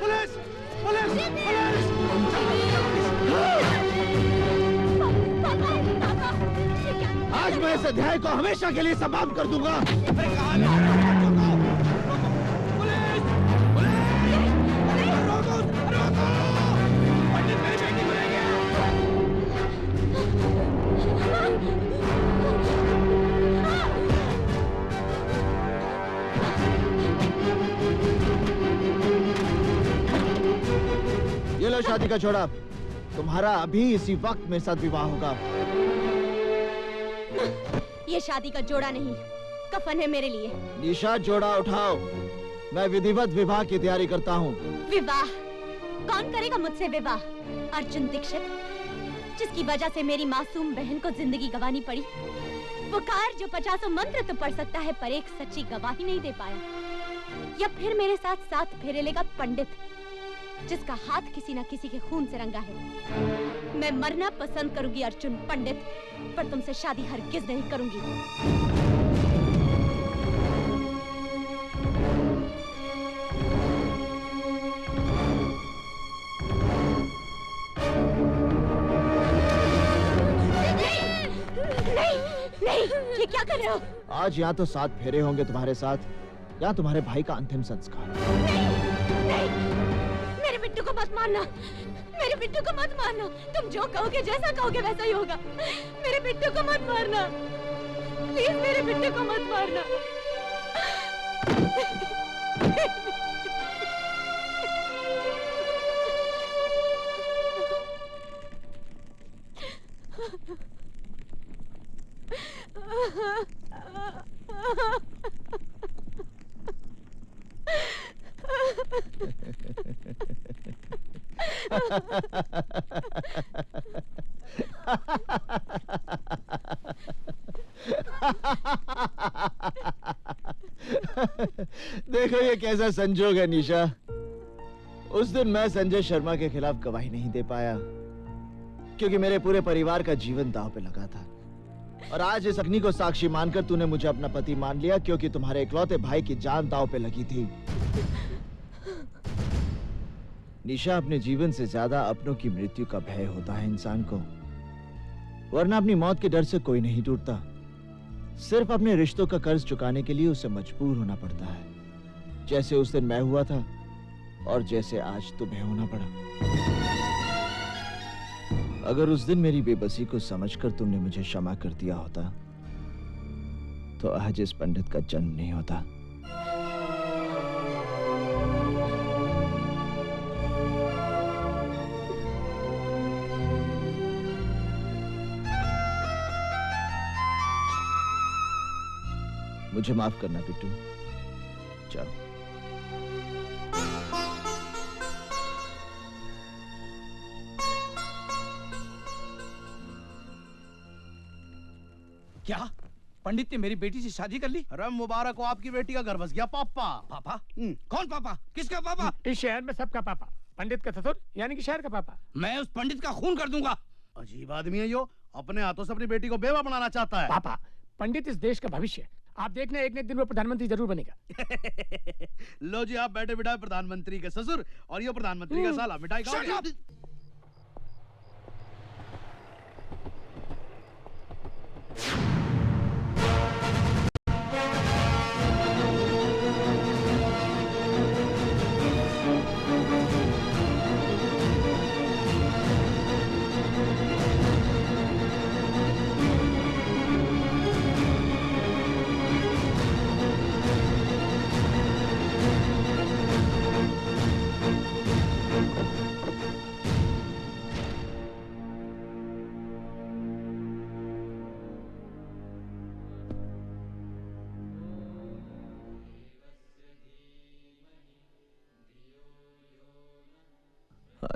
पुलिस पुलिस पुलिस आज मैं इस अध्याय को हमेशा के लिए समाप्त कर दूंगा। ये लो शादी का जोड़ा, तुम्हारा अभी इसी वक्त मेरे साथ विवाह होगा। ये शादी का जोड़ा नहीं, कफन है मेरे लिए। निशा जोड़ा उठाओ, मैं विधिवत विवाह की तैयारी करता हूँ। विवाह? कौन करेगा मुझसे विवाह? अर्जुन दीक्षित, जिसकी वजह से मेरी मासूम बहन को जिंदगी गंवानी पड़ी। वो कार जो 50 मंत्र तो पढ़ सकता है पर एक सच्ची गवाही नहीं दे पाया। या फिर मेरे साथ साथ फेरे लेगा पंडित, जिसका हाथ किसी न किसी के खून से रंगा है। मैं मरना पसंद करूंगी अर्जुन पंडित, पर तुमसे शादी हरगिज नहीं करूंगी। नहीं, ये क्या कर रहे हो? आज या तो 7 फेरे होंगे तुम्हारे साथ, या तुम्हारे भाई का अंतिम संस्कार। नहीं, मेरे बिट्टू को मत मारना, मेरे बिट्टू को मत मारना। तुम जो कहोगे, जैसा कहोगे वैसा ही होगा। मेरे बिट्टू को मत मारना, प्लीज मेरे बिट्टू को मत मारना। देखो ये कैसा संजोग है निशा। उस दिन मैं संजय शर्मा के खिलाफ गवाही नहीं दे पाया क्योंकि मेरे पूरे परिवार का जीवन दांव पे लगा था, और आज इस अग्नि को साक्षी मानकर तूने मुझे अपना पति मान लिया क्योंकि तुम्हारे इकलौते भाई की जान दांव पे लगी थी। निशा, अपने जीवन से ज्यादा अपनों की मृत्यु का भय होता है इंसान को, वरना अपनी मौत के डर से कोई नहीं टूटता। सिर्फ अपने रिश्तों का कर्ज चुकाने के लिए उसे मजबूर होना पड़ता है, जैसे उस दिन मैं हुआ था और जैसे आज तुम्हें होना पड़ा। अगर उस दिन मेरी बेबसी को समझकर तुमने मुझे क्षमा कर दिया होता तो आज इस पंडित का जन्म नहीं होता। मुझे माफ करना बिट्टू, जाओ। क्या पंडित ने मेरी बेटी से शादी कर ली? अरे मुबारक हो, आपकी बेटी का घर बस गया। पापा पापा? कौन पापा? किसका पापा? इस शहर में सबका पापा, पंडित का ससुर यानी कि शहर का पापा। मैं उस पंडित का खून कर दूंगा। अजीब आदमी है यो, अपने हाथों से अपनी बेटी को बेवा बनाना चाहता है। पापा, पंडित इस देश का भविष्य है। आप देखना एक न एक दिन वो प्रधानमंत्री जरूर बनेगा। लो जी, आप बैठे बिठाए प्रधानमंत्री के ससुर और ये प्रधानमंत्री का साला। मिठाई खाओ।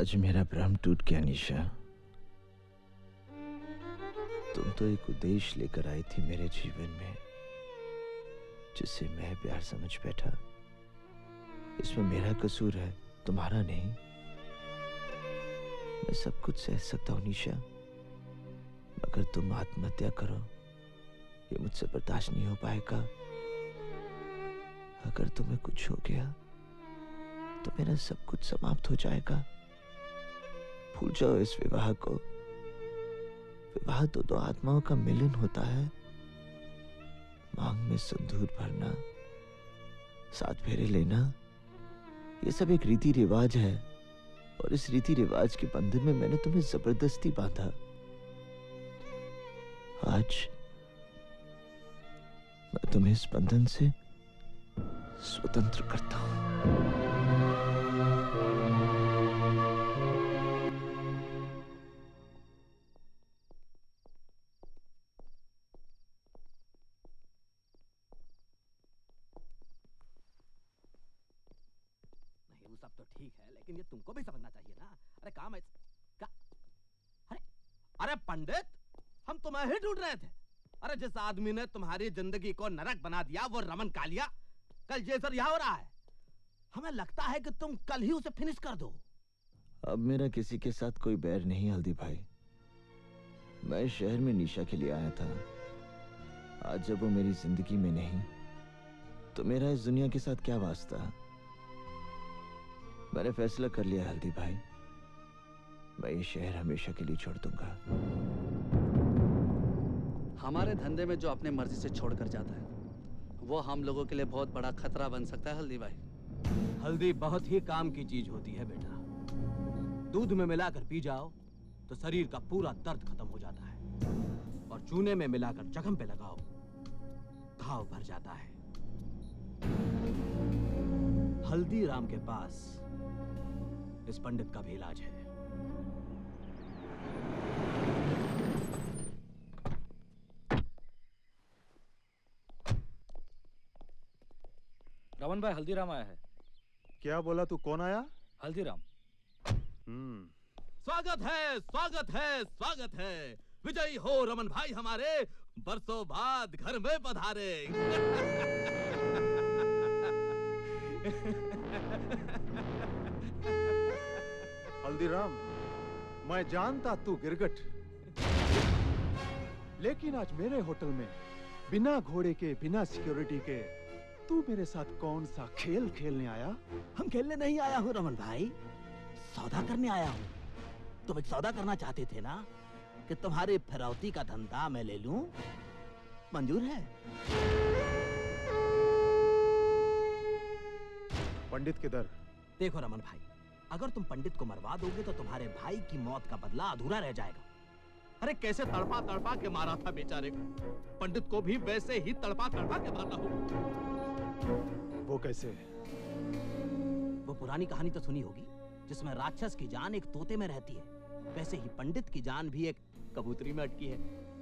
आज मेरा भ्रम टूट गया निशा। तुम तो एक उद्देश्य लेकर आई थी मेरे जीवन में, जिसे मैं प्यार समझ बैठा। इसमें मेरा कसूर है, तुम्हारा नहीं। मैं सब कुछ सह सकता हूं निशा, मगर तुम आत्महत्या करो ये मुझसे बर्दाश्त नहीं हो पाएगा। अगर तुम्हें कुछ हो गया तो मेरा सब कुछ समाप्त हो जाएगा। भूल जाओ इस विवाह को। विवाह तो दो आत्माओं का मिलन होता है। मांग में सिंदूर भरना, 7 फेरे लेना, ये सब एक रीति रिवाज है, और इस रीति रिवाज के बंधन में मैंने तुम्हें जबरदस्ती बांधा। आज मैं तुम्हें इस बंधन से स्वतंत्र करता हूं। सब तो ठीक है, लेकिन ये तुमको भी समझना चाहिए ना। अरे काम है क्या? अरे पंडित, हम तुम्हें ही ढूंढ रहे थे। अरे जिस आदमी ने तुम्हारी जिंदगी को नरक बना दिया वो रमन कालिया कल जेसर यहाँ हो रहा है। हमें लगता है कि तुम कल ही उसे फिनिश कर दो। अब मेरा किसी के साथ कोई बैर नहीं हल्दी भाई। मैं शहर में निशा के लिए आया था। आज जब वो मेरी जिंदगी में नहीं तो मेरा इस दुनिया के साथ क्या वास्ता। मैंने फैसला कर लिया हल्दी भाई, मैं ये शहर हमेशा के लिए छोड़ दूंगा। हमारे धंधे में जो अपने मर्जी से छोड़कर जाता है वो हम लोगों के लिए बहुत बड़ा खतरा बन सकता है हल्दी भाई। हल्दी बहुत ही काम की चीज होती है बेटा। दूध में मिलाकर पी जाओ तो शरीर का पूरा दर्द खत्म हो जाता है, और चूने में मिलाकर जख्म पे लगाओ घाव भर जाता है। हल्दीराम के पास इस पंडित का भी इलाज है। रमन भाई, हल्दीराम आया है। क्या बोला तू? कौन आया? हल्दीराम। स्वागत है, स्वागत है, स्वागत है। विजयी हो रमन भाई हमारे, बरसों बाद घर में पधारे। हल्दीराम, मैं जानता तू गिरगट, लेकिन आज मेरे होटल में बिना घोड़े के, बिना सिक्योरिटी के तू मेरे साथ कौन सा खेल खेलने आया? हम खेलने नहीं आया हूँ रमन भाई, सौदा करने आया हूँ। तुम एक सौदा करना चाहते थे ना कि तुम्हारी फिरौती का धंधा मैं ले लूं, मंजूर है? पंडित किधर? देखो रमन भाई, अगर तुम पंडित को मरवा दोगे तो तुम्हारे भाई की मौत का बदला अधूरा रह जाएगा। अरे कैसे तड़पा तड़पा के मारा था बेचारे को, पंडित को भी वैसे ही तड़पा तड़पा के मारना हो। वो कैसे? वो पुरानी कहानी तो सुनी होगी जिसमें राक्षस की जान एक तोते में रहती है, वैसे ही पंडित की जान भी एक कबूतरी में अटकी है।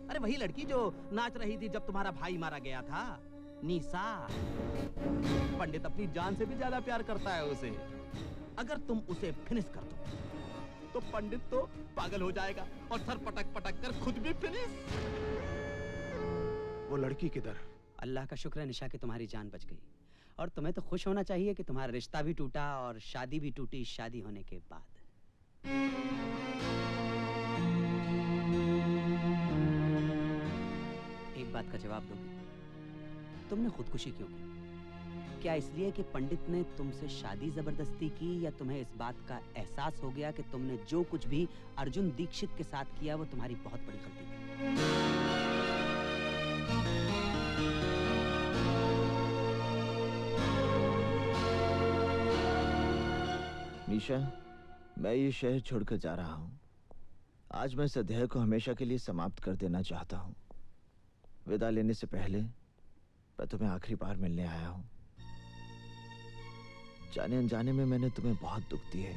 अरे वही लड़की जो नाच रही थी जब तुम्हारा भाई मारा गया था, निशा। पंडित अपनी जान से भी ज्यादा प्यार करता है उसे। अगर तुम उसे फिनिश कर दो तो पंडित तो पागल हो जाएगा और सर पटक पटक कर खुद भी फिनिश। वो लड़की किधर? अल्लाह का शुक्र है निशा कि तुम्हारी जान बच गई, और तुम्हें तो खुश होना चाहिए कि तुम्हारा रिश्ता भी टूटा और शादी भी टूटी शादी होने के बाद। एक बात का जवाब दोगी, तुमने खुदकुशी क्यों की? क्या इसलिए कि पंडित ने तुमसे शादी जबरदस्ती की, या तुम्हें इस बात का एहसास हो गया कि तुमने जो कुछ भी अर्जुन दीक्षित के साथ किया वो तुम्हारी बहुत बड़ी गलती थी? निशा, मैं ये शहर छोड़कर जा रहा हूँ। आज मैं इस अध्याय को हमेशा के लिए समाप्त कर देना चाहता हूँ। विदा लेने से पहले मैं तुम्हें आखिरी बार मिलने आया हूँ। जाने अनजाने में मैंने तुम्हें बहुत दुख दिए,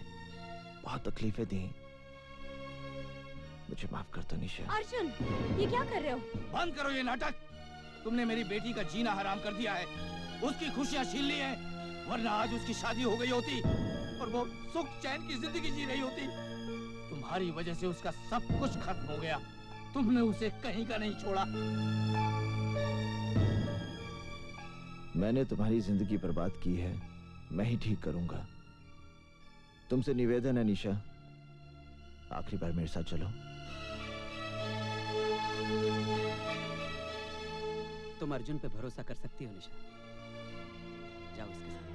बहुत तकलीफें दी। मुझे माफ कर दो निशा। अर्जुन, ये क्या कर रहे हो? बंद करो ये नाटक। तुमने मेरी बेटी का जीना हराम कर दिया है, उसकी खुशियां छीन ली हैं, वरना आज उसकी शादी हो गई होती और वो सुख चैन की जिंदगी जी रही होती। तुम्हारी वजह से उसका सब कुछ खत्म हो गया। तुमने उसे कहीं का नहीं छोड़ा। मैंने तुम्हारी जिंदगी बर्बाद की है, मैं ही ठीक करूंगा। तुमसे निवेदन है निशा, आखिरी बार मेरे साथ चलो। तुम अर्जुन पे भरोसा कर सकती हो निशा, जाओ इसके साथ।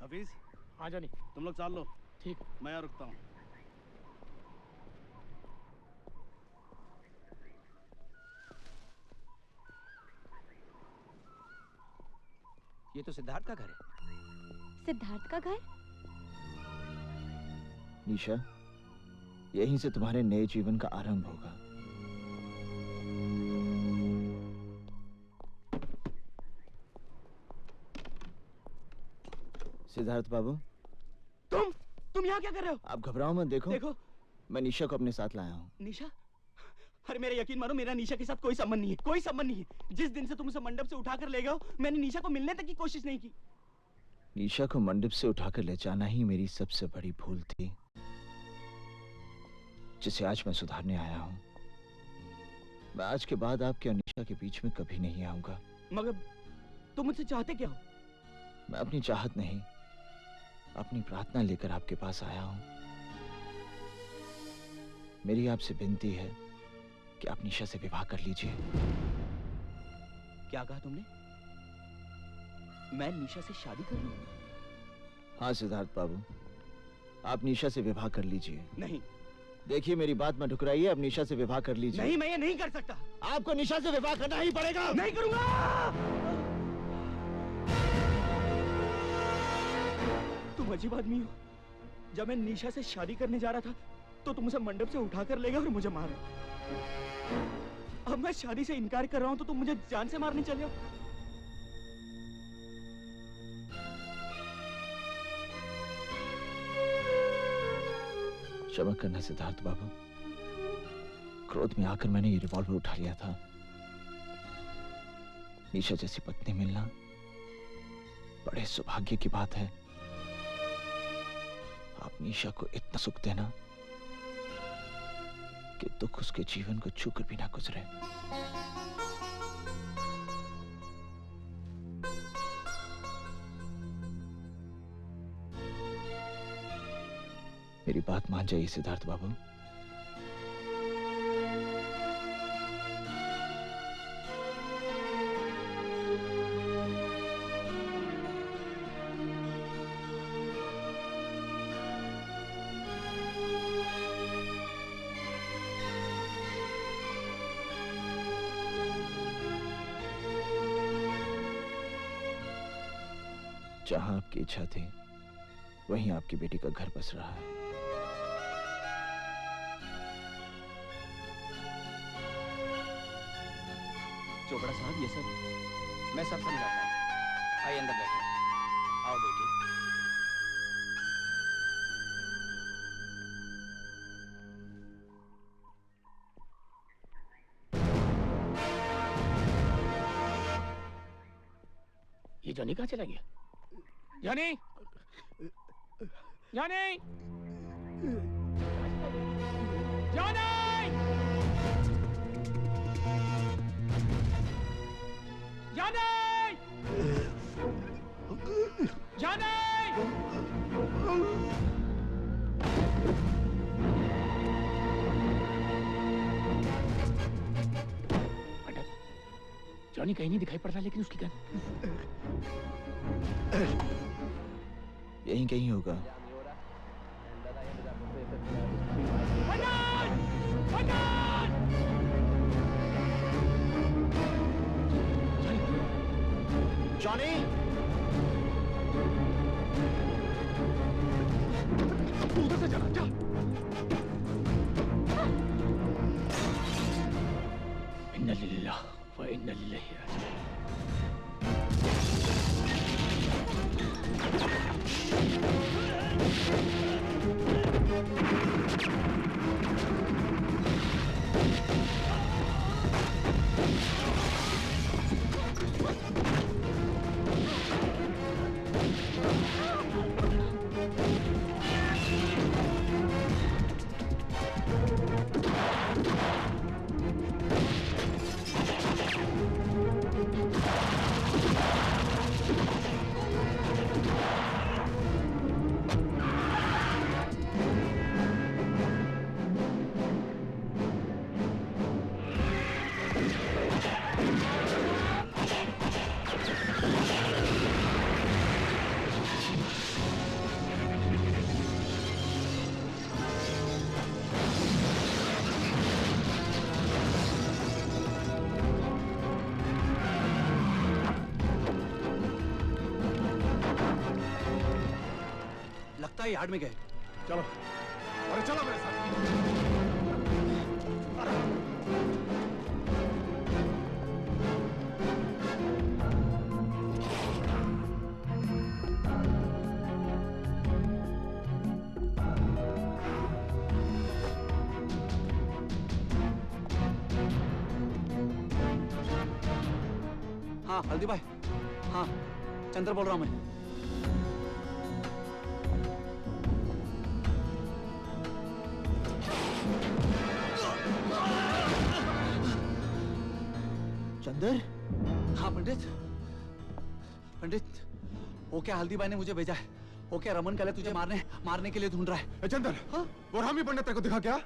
हफीज, हाँ जानी, तुम लोग चाल लो। ठीक, मैं यहाँ रुकता हूँ। ये तो सिद्धार्थ का घर है। सिद्धार्थ का घर? निशा, यहीं से तुम्हारे नए जीवन का आरंभ होगा। सिद्धार्थ बाबू, तुम यहाँ क्या कर रहे हो? आप घबराओ मत। देखो मैं निशा को अपने साथ लाया हूँ। निशा? अरे मेरा यकीन मानो, मेरा निशा के साथ कोई संबंध नहीं है, कोई संबंध नहीं है। जिस दिन से तुम उसे मंडप से उठाकर ले गए हो, मैंने निशा को मिलने तक की कोशिश नहीं की। निशा को मंडप से उठाकर ले जाना ही मेरी सबसे बड़ी भूल थी, जिसे आज मैं सुधारने आया हूँ। मैं आज के बाद आपके और निशा के बीच में कभी नहीं आऊंगा। मगर तुम मुझसे चाहते क्या हो? मैं अपनी चाहत नहीं, अपनी प्रार्थना लेकर आपके पास आया हूं। मेरी आपसे विनती है कि आप निशा से विवाह कर लीजिए। क्या कहा तुमने? मैं निशा से शादी कर लूं? हाँ सिद्धार्थ बाबू, आप निशा से विवाह कर लीजिए। नहीं। देखिए मेरी बात मत ठुकराइए, आप निशा से विवाह कर लीजिए। नहीं, मैं ये नहीं कर सकता। आपको निशा से विवाह करना ही पड़ेगा। नहीं करूंगा। तुम अजीब आदमी हो। जब मैं निशा से शादी करने जा रहा था तो तुम उसे मंडप से उठाकर ले गए और मुझे मारा। अब मैं शादी से इनकार कर रहा हूं तो तुम मुझे जान से मारने चले हो। क्षमा करना सिद्धार्थ बाबू, क्रोध में आकर मैंने ये रिवॉल्वर उठा लिया था। निशा जैसी पत्नी मिलना बड़े सौभाग्य की बात है आप निशा को इतना सुख देना कि दुख उसके जीवन को छूकर भी ना गुजरे। मेरी बात मान जाइए सिद्धार्थ बाबू। जहां आपकी इच्छा थी वहीं आपकी बेटी का घर बस रहा है। चोपड़ा साहब ये सब मैं सब समझाता हूँ। आइए अंदर बैठो। आओ बेटी। ये जॉनी कहाँ चला गया? Johnny, Johnny, Johnny, Johnny, Johnny. Johnny कहीं नहीं दिखाई पड़ रहा, लेकिन उसकी गन यहीं कहीं होगा। जॉनी, उधर से चला जा। इन्ना लिल्लाह व इन्ना इलैहि राजिऊन। यार्ड में गए। चलो, अरे चलो मेरे साथ। हाँ हल्दी भाई, हाँ चंद्र बोल रहा हूँ मैं। चंदर? हाँ पंडित, पंडित वो क्या हल्दी भाई ने मुझे भेजा है। वो क्या रमन कल तुझे मारने के लिए ढूंढ रहा है। चंदर, वो रामी पंडित तेरे को दिखा क्या?